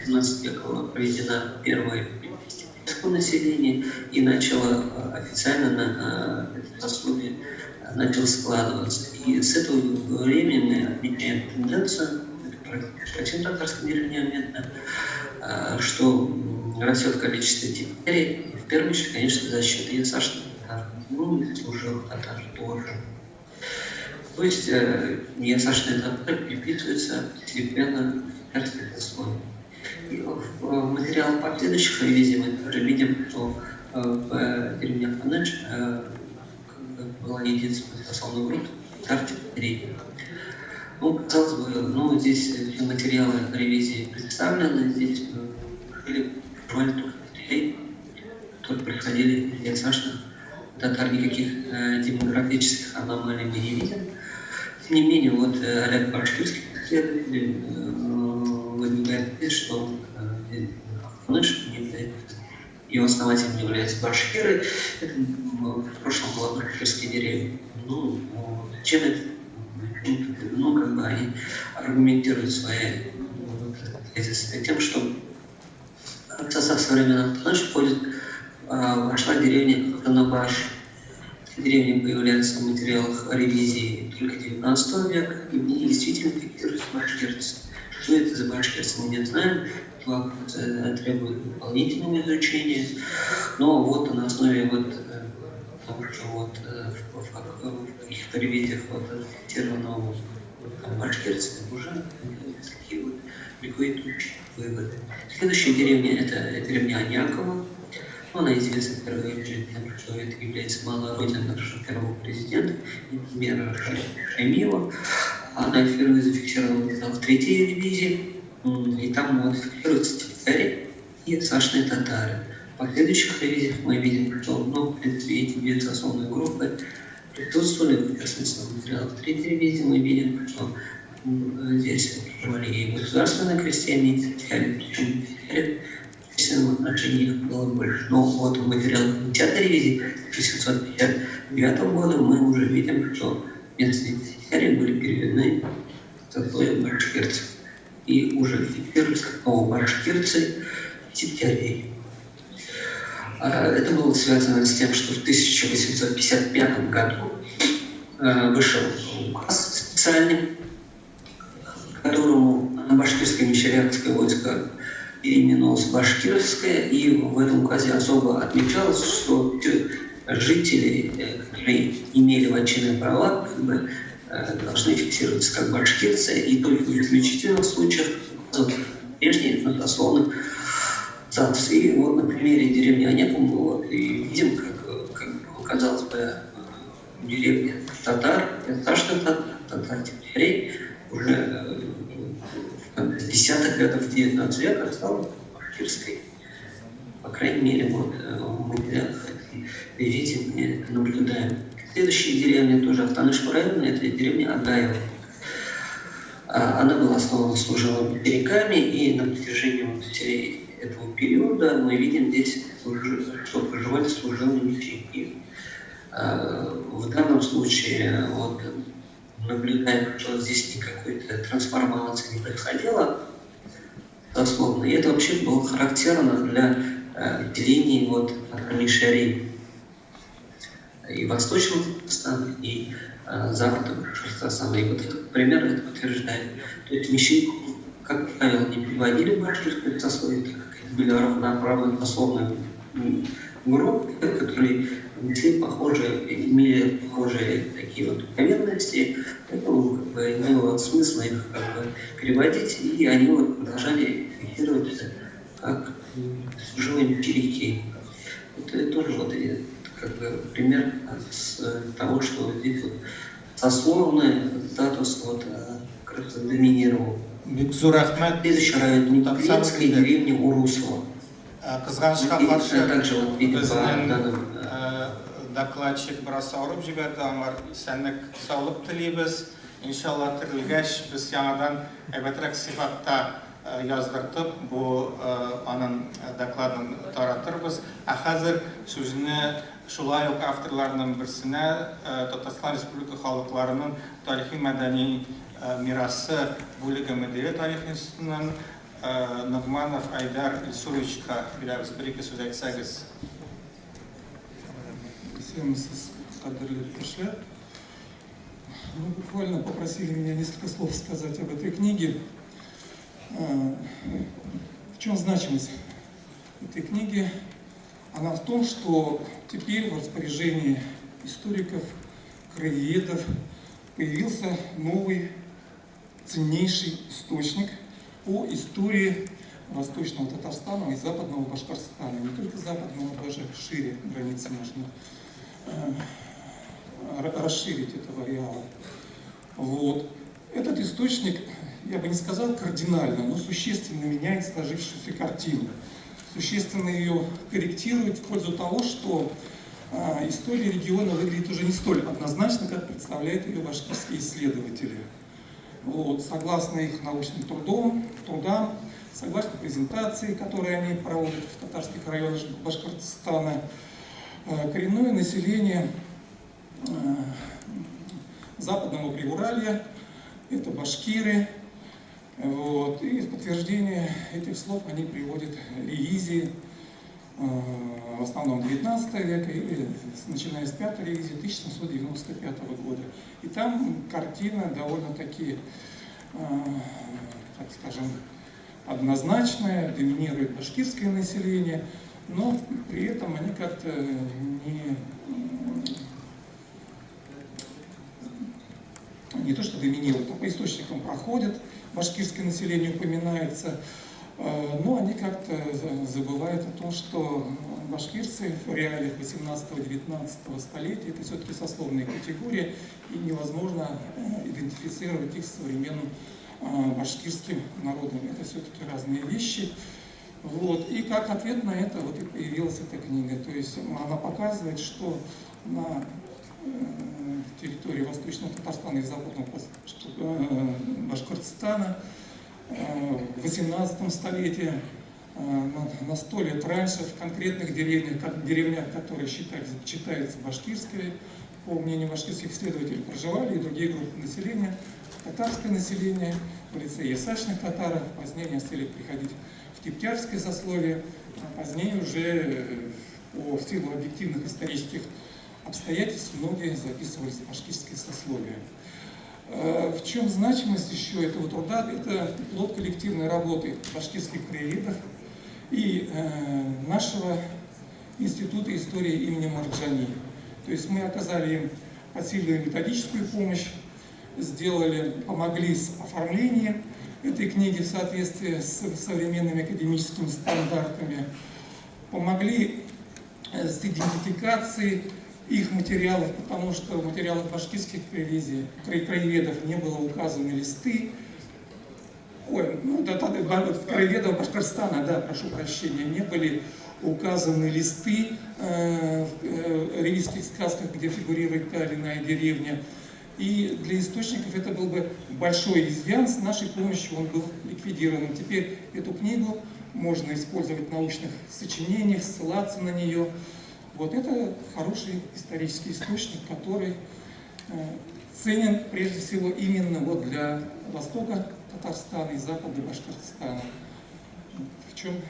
15 века была проведена первая перепись населения, и начало официально это сословие начало складываться. И с этого времени мы отмечаем тенденцию, это практически всем татарским деревням видно, что растет количество дифтерий, и в первую очередь, конечно, за счет ясашных татар, ну и служилых татар тоже. То есть ясашные татары приписываются постепенно в татарское сословие. И в материалах последующих ревизий мы также видим, что в деревне Актаныш была единственная сословная группа татар-деревни. Ну, казалось бы, ну, здесь все материалы ревизии представлены, здесь были только деревни, которые происходили из ясашных татар, никаких демографических аномалий мы не видим. Тем не менее, вот ряд башкирских исследователей выдвигает, что Актаныш, его основателем является башкиры, это в прошлом была башкирские деревни. Ну, чем это? Ну, как бы они аргументируют свои тезисы тем, что в состав современного Актаныша вошла деревня Актанабаш. Деревня появляется в материалах ревизии только 19 века, и в ней действительно фиксируются башкирцы. Что это за башкирцы, мы не знаем, вопрос требует дополнительного изучения, но вот на основе вот того, что вот в каких-то ревизиях вот фиксированного башкирцы уже такие вот приходят выводы. Следующая деревня – это деревня Аньякова. Она известна в первую очередь тем, что это является малая родина нашего первого президента, Мира Шаймиева. Она впервые зафиксирована в третьей ревизии, и там вот фиксируются дифтерии и ясашные татары. В последующих ревизиях мы видим, что, ну, в принципе, эти две сословные группы присутствовали в персональных материалах. В третьей ревизии мы видим, что здесь проживали и государственные крестьяне, и причем в отношении их было больше. Но вот в материалах 10 ревизии 1759 года мы уже видим, что местные бенефициарии были переведены в сословие башкирцев. И уже фиксируется как новобашкирцы септиарии. Это было связано с тем, что в 1855 году вышел указ специальный, которому башкирское мещерякское войско переименовалось в башкирское, и в этом указе особо отмечалось, что жители, которые имели вотчинные права, должны фиксироваться как башкирцы, и только в исключительных случаях прежних дословных статус. И вот на примере деревни Анекум было, и видим, как казалось бы, деревня татар, татар-теплярей уже в 10-х годах 19 века стала башкирской. По крайней мере, вот мы видим, это наблюдаем. Следующая деревня тоже Автанышского района, это деревня Агаева. Она была основана служилыми берегами, и на протяжении всей этого периода мы видим здесь, что проживали служилые мещеряки. В данном случае вот, наблюдаем, что здесь никакой-то трансформации не происходило дословно. И это вообще было характерно для делений вот, мещерей. И Восточного Татарстана, и Западного Башкортостана. И вот этот пример это подтверждает. То есть мещеряков, как правило, не переводили в башкирское сословие, так как это были равноправные дословные группы, которые имели похожие такие вот поверхности, поэтому как бы, имело смысл их как бы, переводить, и они вот продолжали фиксироваться как служилые мещеряки. Это тоже вот как бы пример того, что здесь вот сословный статус вот, как-то доминировал. Следующий район Николаевская деревня Урусова. Қызғанышқа қаршы біздің докладчик біраз ауырып жіберді, аңғар сәнік саулық тілейбіз. Иншалла тірілгәш біз яңадан әйбәтрәк сифатта яздыртып, бұл аның докладын таратырбыз. Хәзер сүзіне шулай ук авторларының бірсіне Татарстан Республика халыкларының тарихи-мәдәни мирасы бүлеге мөдире тарих институтының Нугманов Айдар Ильсуровичқа бирәбез. Бір-ике сүз әйтсәгез. Вы буквально попросили меня несколько слов сказать об этой книге. В чем значимость этой книги? Она в том, что теперь в распоряжении историков, краеведов появился новый ценнейший источник по истории Восточного Татарстана и Западного Башкортостана. Не только Западного, но даже шире границы можно расширить этого ареала. Вот. Этот источник, я бы не сказал кардинально, но существенно меняет сложившуюся картину. Существенно ее корректирует в пользу того, что история региона выглядит уже не столь однозначно, как представляют ее башкирские исследователи. Вот, согласно их научным трудам, согласно презентации, которые они проводят в татарских районах Башкортостана, коренное население Западного Приуралья – это башкиры. Вот, и в подтверждение этих слов они приводят ревизии, в основном 19 века, или начиная с 5-й ревизии 1795 года. И там картина довольно-таки, так скажем, однозначная, доминирует башкирское население, но при этом они как-то не то что доминируют, а по источникам проходят, башкирское население упоминается, но они как-то забывают о том, что башкирцы в реалиях 18-19 столетия это все-таки сословные категории, и невозможно идентифицировать их с современным башкирским народом. Это все-таки разные вещи. Вот. И как ответ на это вот и появилась эта книга. То есть она показывает, что на территории Восточного Татарстана и Западного Башкортостана в 18 столетии на 100 лет раньше в конкретных деревнях, которые считаются башкирской, по мнению башкирских исследователей, проживали и другие группы населения, татарское население в лице ясачных татаров, позднее они стали приходить в киптярское сословие, а позднее уже по силу объективных исторических обстоятельств многие записывались в башкирские сословия. В чем значимость еще этого труда? Это плод коллективной работы башкирских краеведов и нашего Института истории имени Марджани. То есть мы оказали им посильную методическую помощь, помогли с оформлением этой книги в соответствии с современными академическими стандартами, помогли с идентификацией их материалов, потому что в материалах башкирских краеведов не было указаны листы. Краеведов Башкортостана, да, прошу прощения, не были указаны листы в ревизских сказках, где фигурирует та или иная деревня. И для источников это был бы большой изъян, с нашей помощью он был ликвидирован. Теперь эту книгу можно использовать в научных сочинениях, ссылаться на нее. Вот это хороший исторический источник, который ценен прежде всего именно вот для востока Татарстана и запада Башкортостана. В чем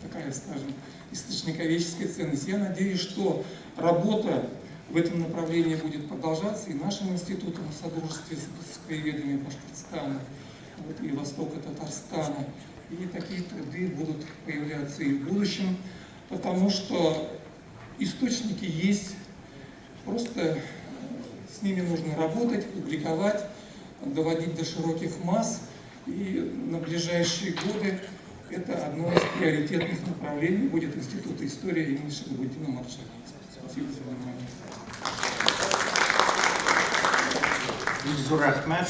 такая, скажем, источниковедческая ценность. Я надеюсь, что работа в этом направлении будет продолжаться и нашим институтом в содружестве с краеведами Башкортостана и востока Татарстана. И такие труды будут появляться и в будущем, потому что источники есть, просто с ними нужно работать, публиковать, доводить до широких масс. И на ближайшие годы это одно из приоритетных направлений будет Института истории имени Шагабутдина Марджани. Спасибо за внимание. Зур рахмат.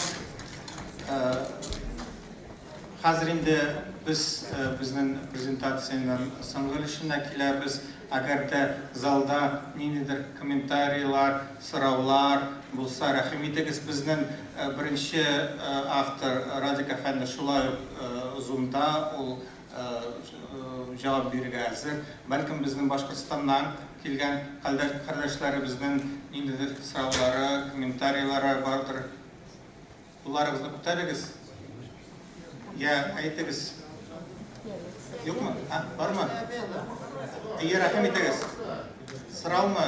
Хәзер инде без безнең презентациянең соңгылышына киләбез. Әгәр дә залда ниндидер комментарийлар, сораулар булса, рәхим итегез. Безнең беренче автор Радик әфәнде шулай узунда ул җавап бирергә әзер. Бәлкем безнең Башкортстаннан килгән кардәшләребезнең ниндидер сораулары, комментарийлары бардыр. Буларыгызны күтәрегез. Я әйтегез. Юкмы? Бармы? Рәхим итегез. Сораумы?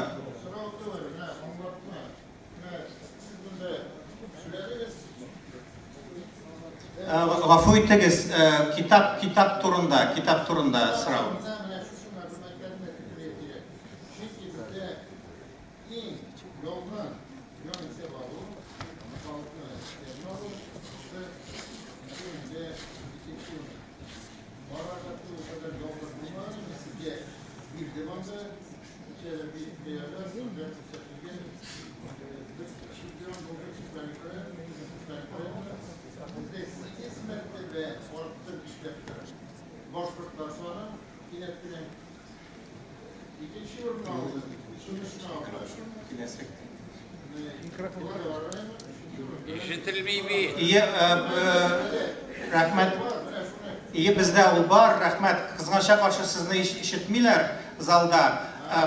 Гафу итегез. Китап турында сорау. Рәхмәт. Бездә ул бар, рәхмәт. Кызганча каршы сезне ишетмиләр залда.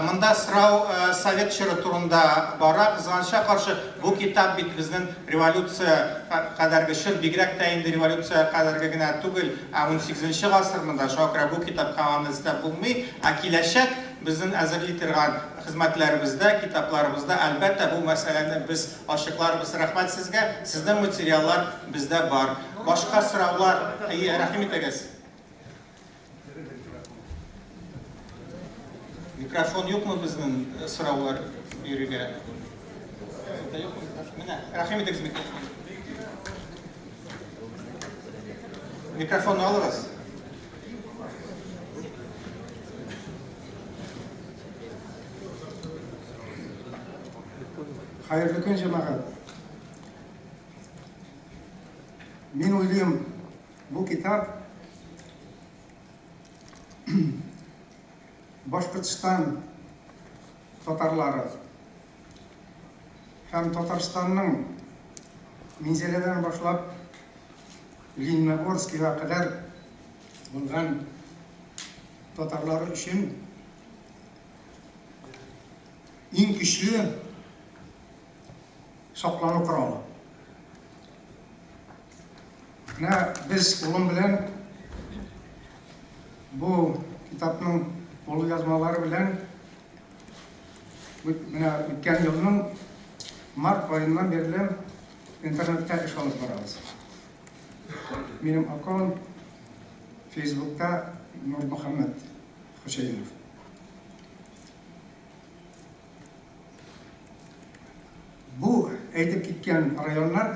Монда сорау совет чоры турында бара. Кызганча каршы бу китап бит безнең революция кадәрге чор, бигрәк тә инде революция кадәрге генә түгел, 18нче гасырында шакыра бу китапка аны булмый, киләчәк безнең әзерли торган хезмәтләребездә, китапларыбызда әлбәттә бу мәсьәләне без ачыкларбыз. Рәхмәт сезгә. Сезнең материаллар бездә бар. Башка сораулар, рәхим итегез. Микрофон юкмы безнең сораулар бирергә? Менә, рәхим итегез микрофон. Микрофон алыгыз. Хайырлы көн, җәмәгать. Мин уйлыйм, бу китап Башкортстан татарлары һәм Татарстанның Минзәләдән башлап Лениногорскига кадәр болған татарлар үшін ең күшлі сақлану құралы. Мына біз ұлым білен бұл китаптың қолжазбалары білен өткен жылдың март айынан бері интернетте іш алып барамыз. Менің аккаунт Фейсбукта Нұрмұхаммед Хұшейнов. Бұл әйтіп кеткен районлар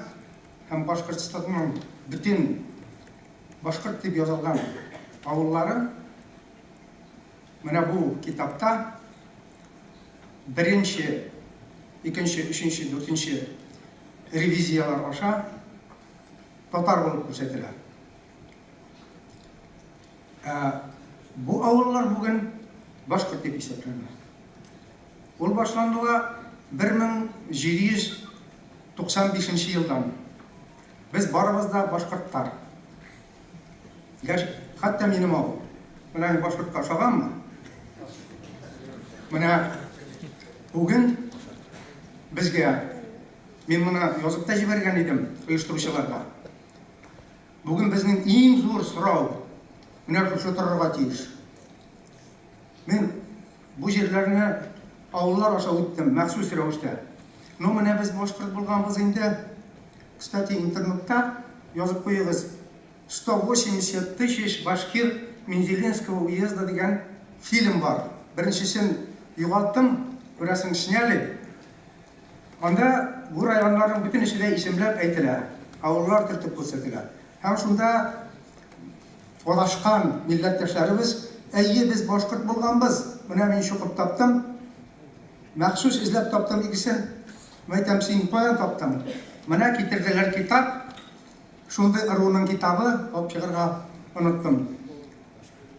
һәм Башқұртстанның бүтін башқұрт деп жазылған ауыллары мына бұл китапта бірінші, екінші, үшінші, төртінші ревизиялар аша татар болып көрсетілді. Бұл ауыллар бүгін башқұрт деп есептеледі. Ол башлануға 1795 жылдан біз барымызда башқұрттар. Хатта менің ауыл. Мына башқұртқа шағам ма? Мына бүгін бізге, мен мұны жазып та жіберген едім ұйыштырушыларға. Бүгін біздің ең зор сұрау мына көше тұрарға тиіс. Мен бұл жерлеріне ауыллар аша өттім, мәхсус рәвіште. Но мына біз башқұрт болғанбыз енді, кстати, интернетта жазып қойыңыз 180 тысяч башкир Мензелинского уезда деген фильм бар. Біріншісін юғалттым, бірасын сняли. Анда бұл районлардың бүтін ішінде есімлеп әйтілі, ауыллар түртіп көрсетілі. Һәм шунда одашқан милләттәшләребез, әйе біз башқұрт болғанбыз, мына мен шуқып таптым, мәхсус izlәп таптым икісін, мәйтәм син қоян таптым. Мына кетірділер китап, шунды ұруының китабы, алып шығырға ұныттым.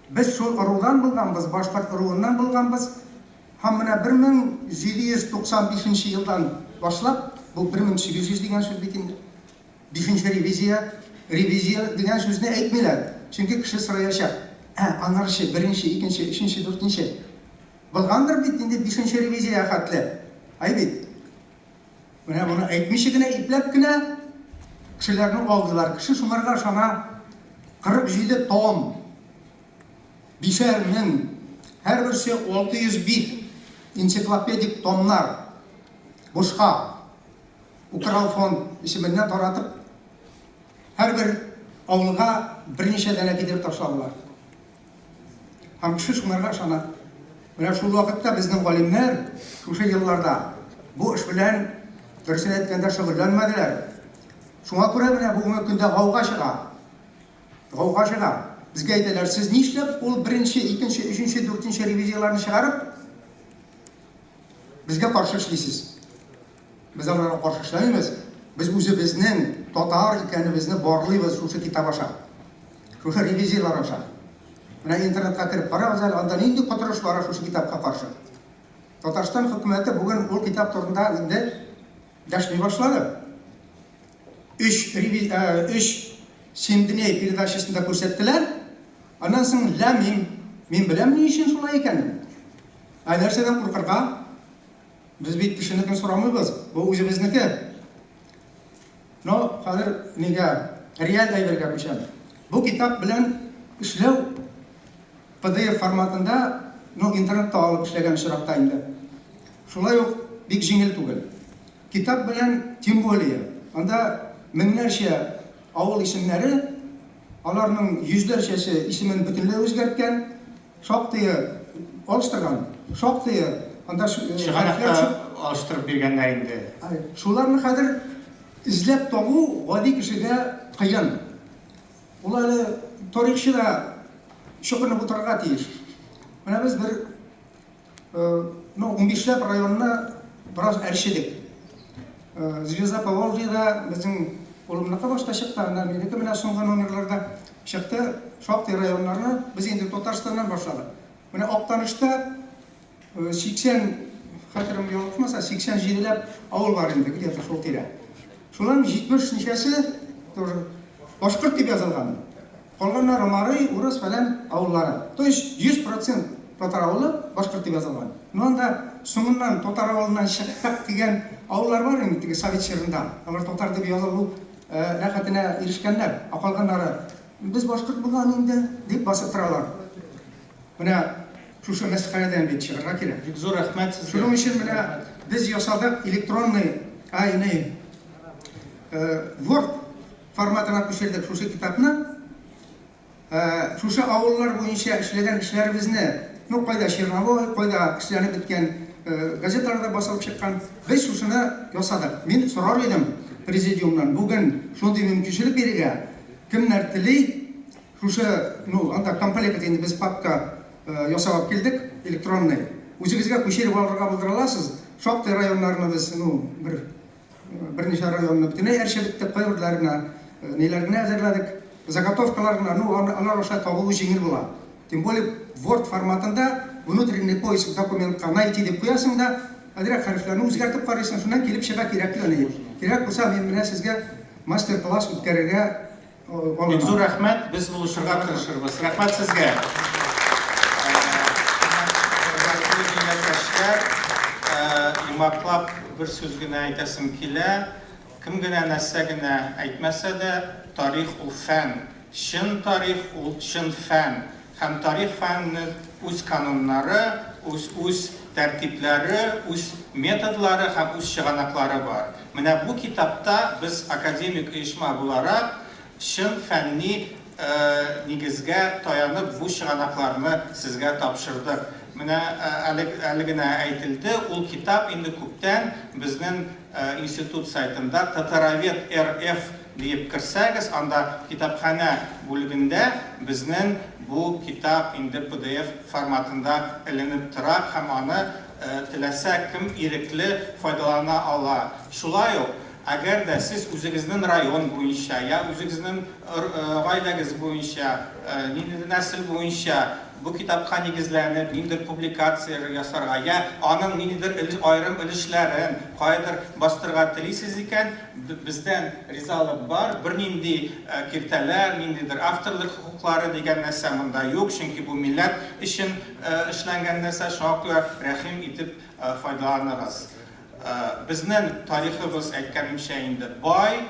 Біз сол ұрудан болғанбыз, башқұрт ұруынан болғанбыз, һәм мына 1795 жылдан башлап, бұл 1800 деген сөз бетінде. 5-ші ревизия деген сөзіне әйтмелер. Чөнки кіші сұраяша, анаршы, 1-ші, 2-ші, 3-ші, 4-ші. Болғандыр бетінде 5-ші ревизия қатлы. Ай бет. Мына бұны әйтмеші гіне, ипләп гіне кішілерінің алдылар. Кіші шумарға шана 47 том, 5-ның, әр бірсе 600 бит энциклопедик томнар бошқа Украл фонд есімінен таратып, әр бір ауылға бірнеше дәне кетіріп ташладылар. Һәм кіші шумарға шана. Мына шул вақытта біздің ғалимлер шушы жылларда бұл іш білән дұрысын әйткәндә шөгыльләнмәделәр. Шуңа күрә менә бүгенге көндә гауга чыга. Гауга чыга. Безгә әйтәләр, сез нишләп ул 1-нче, 2-нче, 3-нче, 4-нче ревизияларны чыгарып безгә каршы эшлисез? Без аларга каршы эшләмибез. Без үзебезнең татар икәнебезне барлыйбыз шушы китап аша. Шушы ревизиялар аша. Менә интернетка кирип карагыз әле, анда нинди котырыш бара шушы китапка каршы. Татарстан хөкүмәте бүген ул китап турында инде дәшми башлады. 3 Симдиней передачасында күрсәттеләр. Аннан соң ләмим, мен беләм ни өчен шулай икәнен. Нәрсәдән куркырга? Без бит кешенекен сорамыйбыз. Бу үзебезнеке. Но хәзер нигә реаль әйбергә күчәм. Бу китап белән эшләү PDF форматында, интернетта алып эшләгән очракта инде. Шулай ук бик җиңел түгел. Китап белән тем более, анда меңнәрчә авыл исемнәре, аларның йөзләрчәсе исемен бөтенләй үзгәрткән, шактый алыштырган, шактый анда шиганакта алыштырып биргәннәр инде. Шуларны хәзер изләп табу гади кешегә кыен. Ул әле тарихчы да шуны бутырга тиеш. Менә без бер 15 районны бераз әрчедек. Звезда Поволжьеда безнең улымныкы башта чыкты, менеке менә соңгы номерларда чыкты. Шактый районнарны без инде Татарстаннан башладык. Менә Актанышта 80 хәтерем ялгышмаса 87ләп авыл бар инде, где-то шул тирә. Шуларның 70 ничәсе тоже башкорт дип язылган. Калганнары Марый, Урыс фәлән авыллары. То есть 100% татар авылы башкорт дип язылган. Ну анда соңыннан татар авылынан чыктык дигән авыллар бар инде теге Совет чорында. Алар татар дип язылу рәхәтенә ирешкәннәр. Калганнары без башкорт булган инде дип басып торалар. Менә шушы мәсхәрәдән бит чыгарга кирәк. Бик зур рәхмәт сезгә. Шуның өчен менә без ясадык электронный Word форматына күчердек шушы китапны. Шушы авыллар буенча эшләгән эшләребезне, ну кайда Черновой, кайда эшләнеп беткән газеталарда басылып чыккан, без шушыны ясадык. Мин сорар идем президиумнан бүген шундый мөмкинчелек бирергә. Кемнәр тели шушы, ну анда комплект инде без папка ясап килдек электронный. Үзегезгә күчереп алырга булдыраласыз. Шактый районнарны без, ну берничә районны бөтенләй әрчәлектә кайберләренә неләргә әзерләдек. Заготовкаларына, ну алар аша табылу җиңел була. Тем более Word форматында внутренний поиск документка найти дип куясың да, әдерәк хәрефләрне үзгәртеп карыйсың, шуннан килеп чыга кирәкле. Кирәк булса мен менә сезгә мастер-класс үткәрергә Бик зур рәхмәт, без булышырга тырышырбыз. Рәхмәт сезгә. Имаклап бер сүз генә әйтәсем килә. Кем генә нәрсә генә әйтмәсә дә, тарих ул фән. Чын тарих ул чын фән. Һәм тарих фәнне үз кануннары, үз тәртипләре, үз методлары һәм үз чыганаклары бар. Менә бу китапта без академик оешма буларак чын фәнни нигезгә таянып бу чыганакларны сезгә тапшырдык. Менә әле генә әйтелде, ул китап инде күптән безнең институт сайтында Татаровед РФ дип кирсәгез, анда китапханә бүлегендә безнең бу китап инде PDF форматында эленеп тора һәм аны теләсә кем ирекле файдалана ала. Шулай ук, әгәр дә сез үзегезнең район буенча, я үзегезнең гаиләгез буенча, ниндидер нәсел буенча бу китапка нигезләнеп, ниндидер публикация ясарга, я аның ниндидер айрым өлешләрен кайдыр бастырга телисез икән, бездән ризалык бар, бернинди киртәләр, ниндидер авторлык хукуклары дигән нәрсә монда юк, чөнки бу милләт өчен эшләнгән нәрсә, шуңа күрә рәхим итеп файдаланыгыз. Безнең тарихыбыз әйткәнемчә инде бай,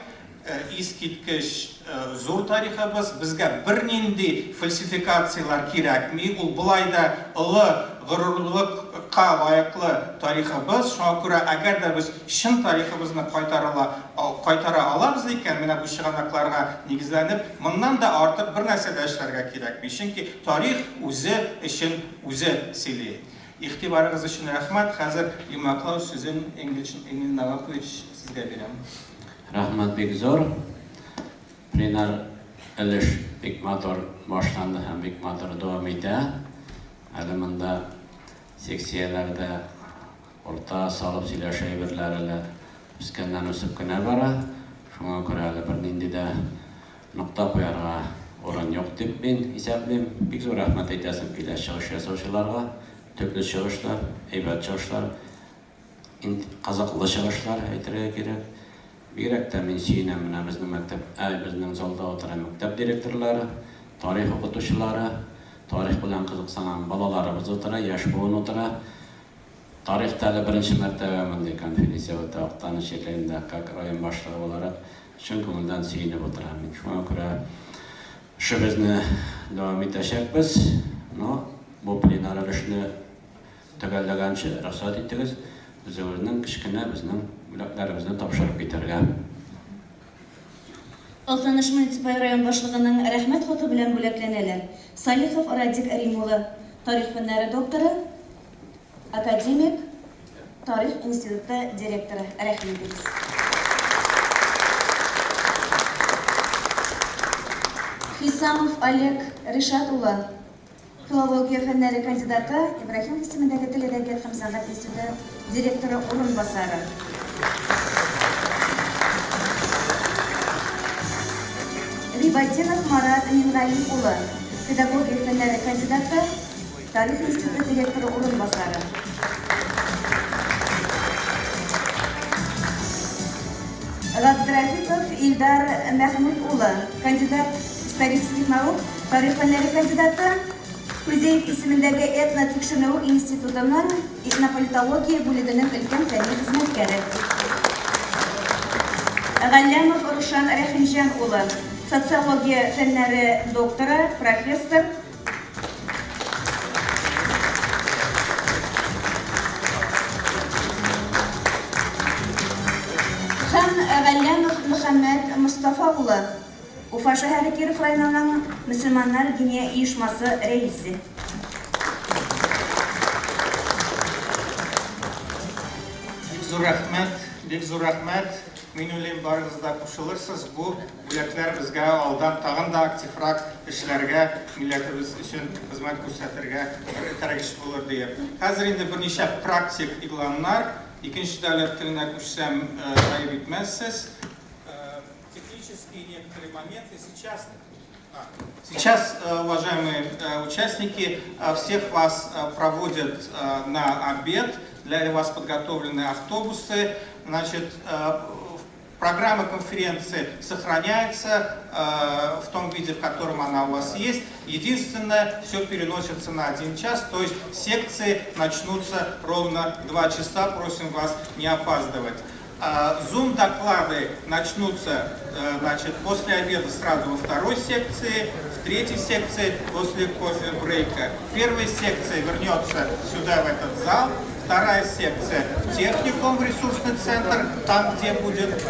искиткеч зур тарихыбыз, безгә бернинди фальсификациялар кирәкми, ул булай да олы горурлыкка лаеклы тарихыбыз, шуңа күрә әгәр дә без чын тарихыбызны кайтара алабыз икән, менә бу чыганакларга нигезләнеп, моннан да артык бер нәрсә дә эшләргә кирәкми, чөнки тарих үзе өчен үзе сөйли. Игътибарыгыз өчен рәхмәт. Хәзер Имаклау сүзен Эмин Навапович сезгә бирәм. Рәхмәт бик зур. Пленар өлеш бик матур башланды һәм бик матур дәвам итә. Әле монда секцияләрдә орта салып сөйләшә әйберләре үскәннән үсеп кенә бара. Шуңа күрә әле бернинди дә нокта куярга урын юк дип мин исәплим. Бик зур рәхмәт әйтәсем килә чыгыш ясаучыларга. Төпле чыгышлар, әйбәт чыгышлар, казаклы чыгышлар әйтергә кирәк. Бигрәк тә мин сөенәм менә безнең мәктәп, безнең залда утырган мәктәп директорлары, тарих укытучылары, тарих белән кызыксанган балаларыбыз утыра, яшь буын утыра. Тарихта әле беренче мәртәбә мондый конференция үтә, Актаныш җирлегендә, как район башлыгы буларак, чын күңелдән сөенеп утырам. Мин шуңа күрә эшебезне дәвам итәчәкбез. Бу пленар эшне төгәлләгәнче рөхсәт итегез, үзебезнең кичкенә безнең бүләкләребезне тапшырып китәргә. Актаныш муниципаль район башлыгының рәхмәт хаты белән бүләкләнәләр. Салихов Радик Арим улы, тарих фәннәре докторы, академик, тарих институты директоры. Рәхмәт итегез. Хисамов Олег Ришат улы, филология фәннәре кандидаты, Ибрахим исемендәге тел әдәбият һәм сәнгать институты директоры урынбасары. Рибатинов Марат Мингалин улы, педагогия фәннәре кандидаты, тарих институты директоры урынбасары. Габдрәфипов Илдар Мәхмүд улы, кандидат исторических наук, тарих фәннәре кандидаты, Күзеев исемендәге этно-тикшеренү институтының этнополитология бүлегенең өлкән фәнни хезмәткәре. Галлямов Рушан Рәхимҗан улы, социология фәннәре докторы, профессор. Хан Галлямов Мөхәммәд Мустафа улы, Уфа шәһәре Киров районының мөселманнар диния оешмасы рәисе. Бик зур рәхмәт. Мин уйлыйм, барыгыз да кушылырсыз. Бу бүләкләр безгә алдан тагын да активрак эшләргә, милләтебез өчен хезмәт күрсәтергә тәрәкиш булыр диеп. Хәзер инде берничә практик игъланнар, икенче дәүләт теленә күчсәм гаеп итмәссез. Технические некоторые моменты сейчас, уважаемые участники, всех вас проводят на обед, для вас подготовлены автобусы. Значит, программа конференции сохраняется в том виде, в котором она у вас есть. Единственное, все переносится на 1 час, то есть секции начнутся ровно 2 часа. Просим вас не опаздывать. Zoom-доклады начнутся, значит, после обеда сразу во 2-й секции, в 3-й секции после кофе-брейка. В 1-й секции вернется сюда, в этот зал, 2-я секция в техникум, в ресурсный центр, там, где будет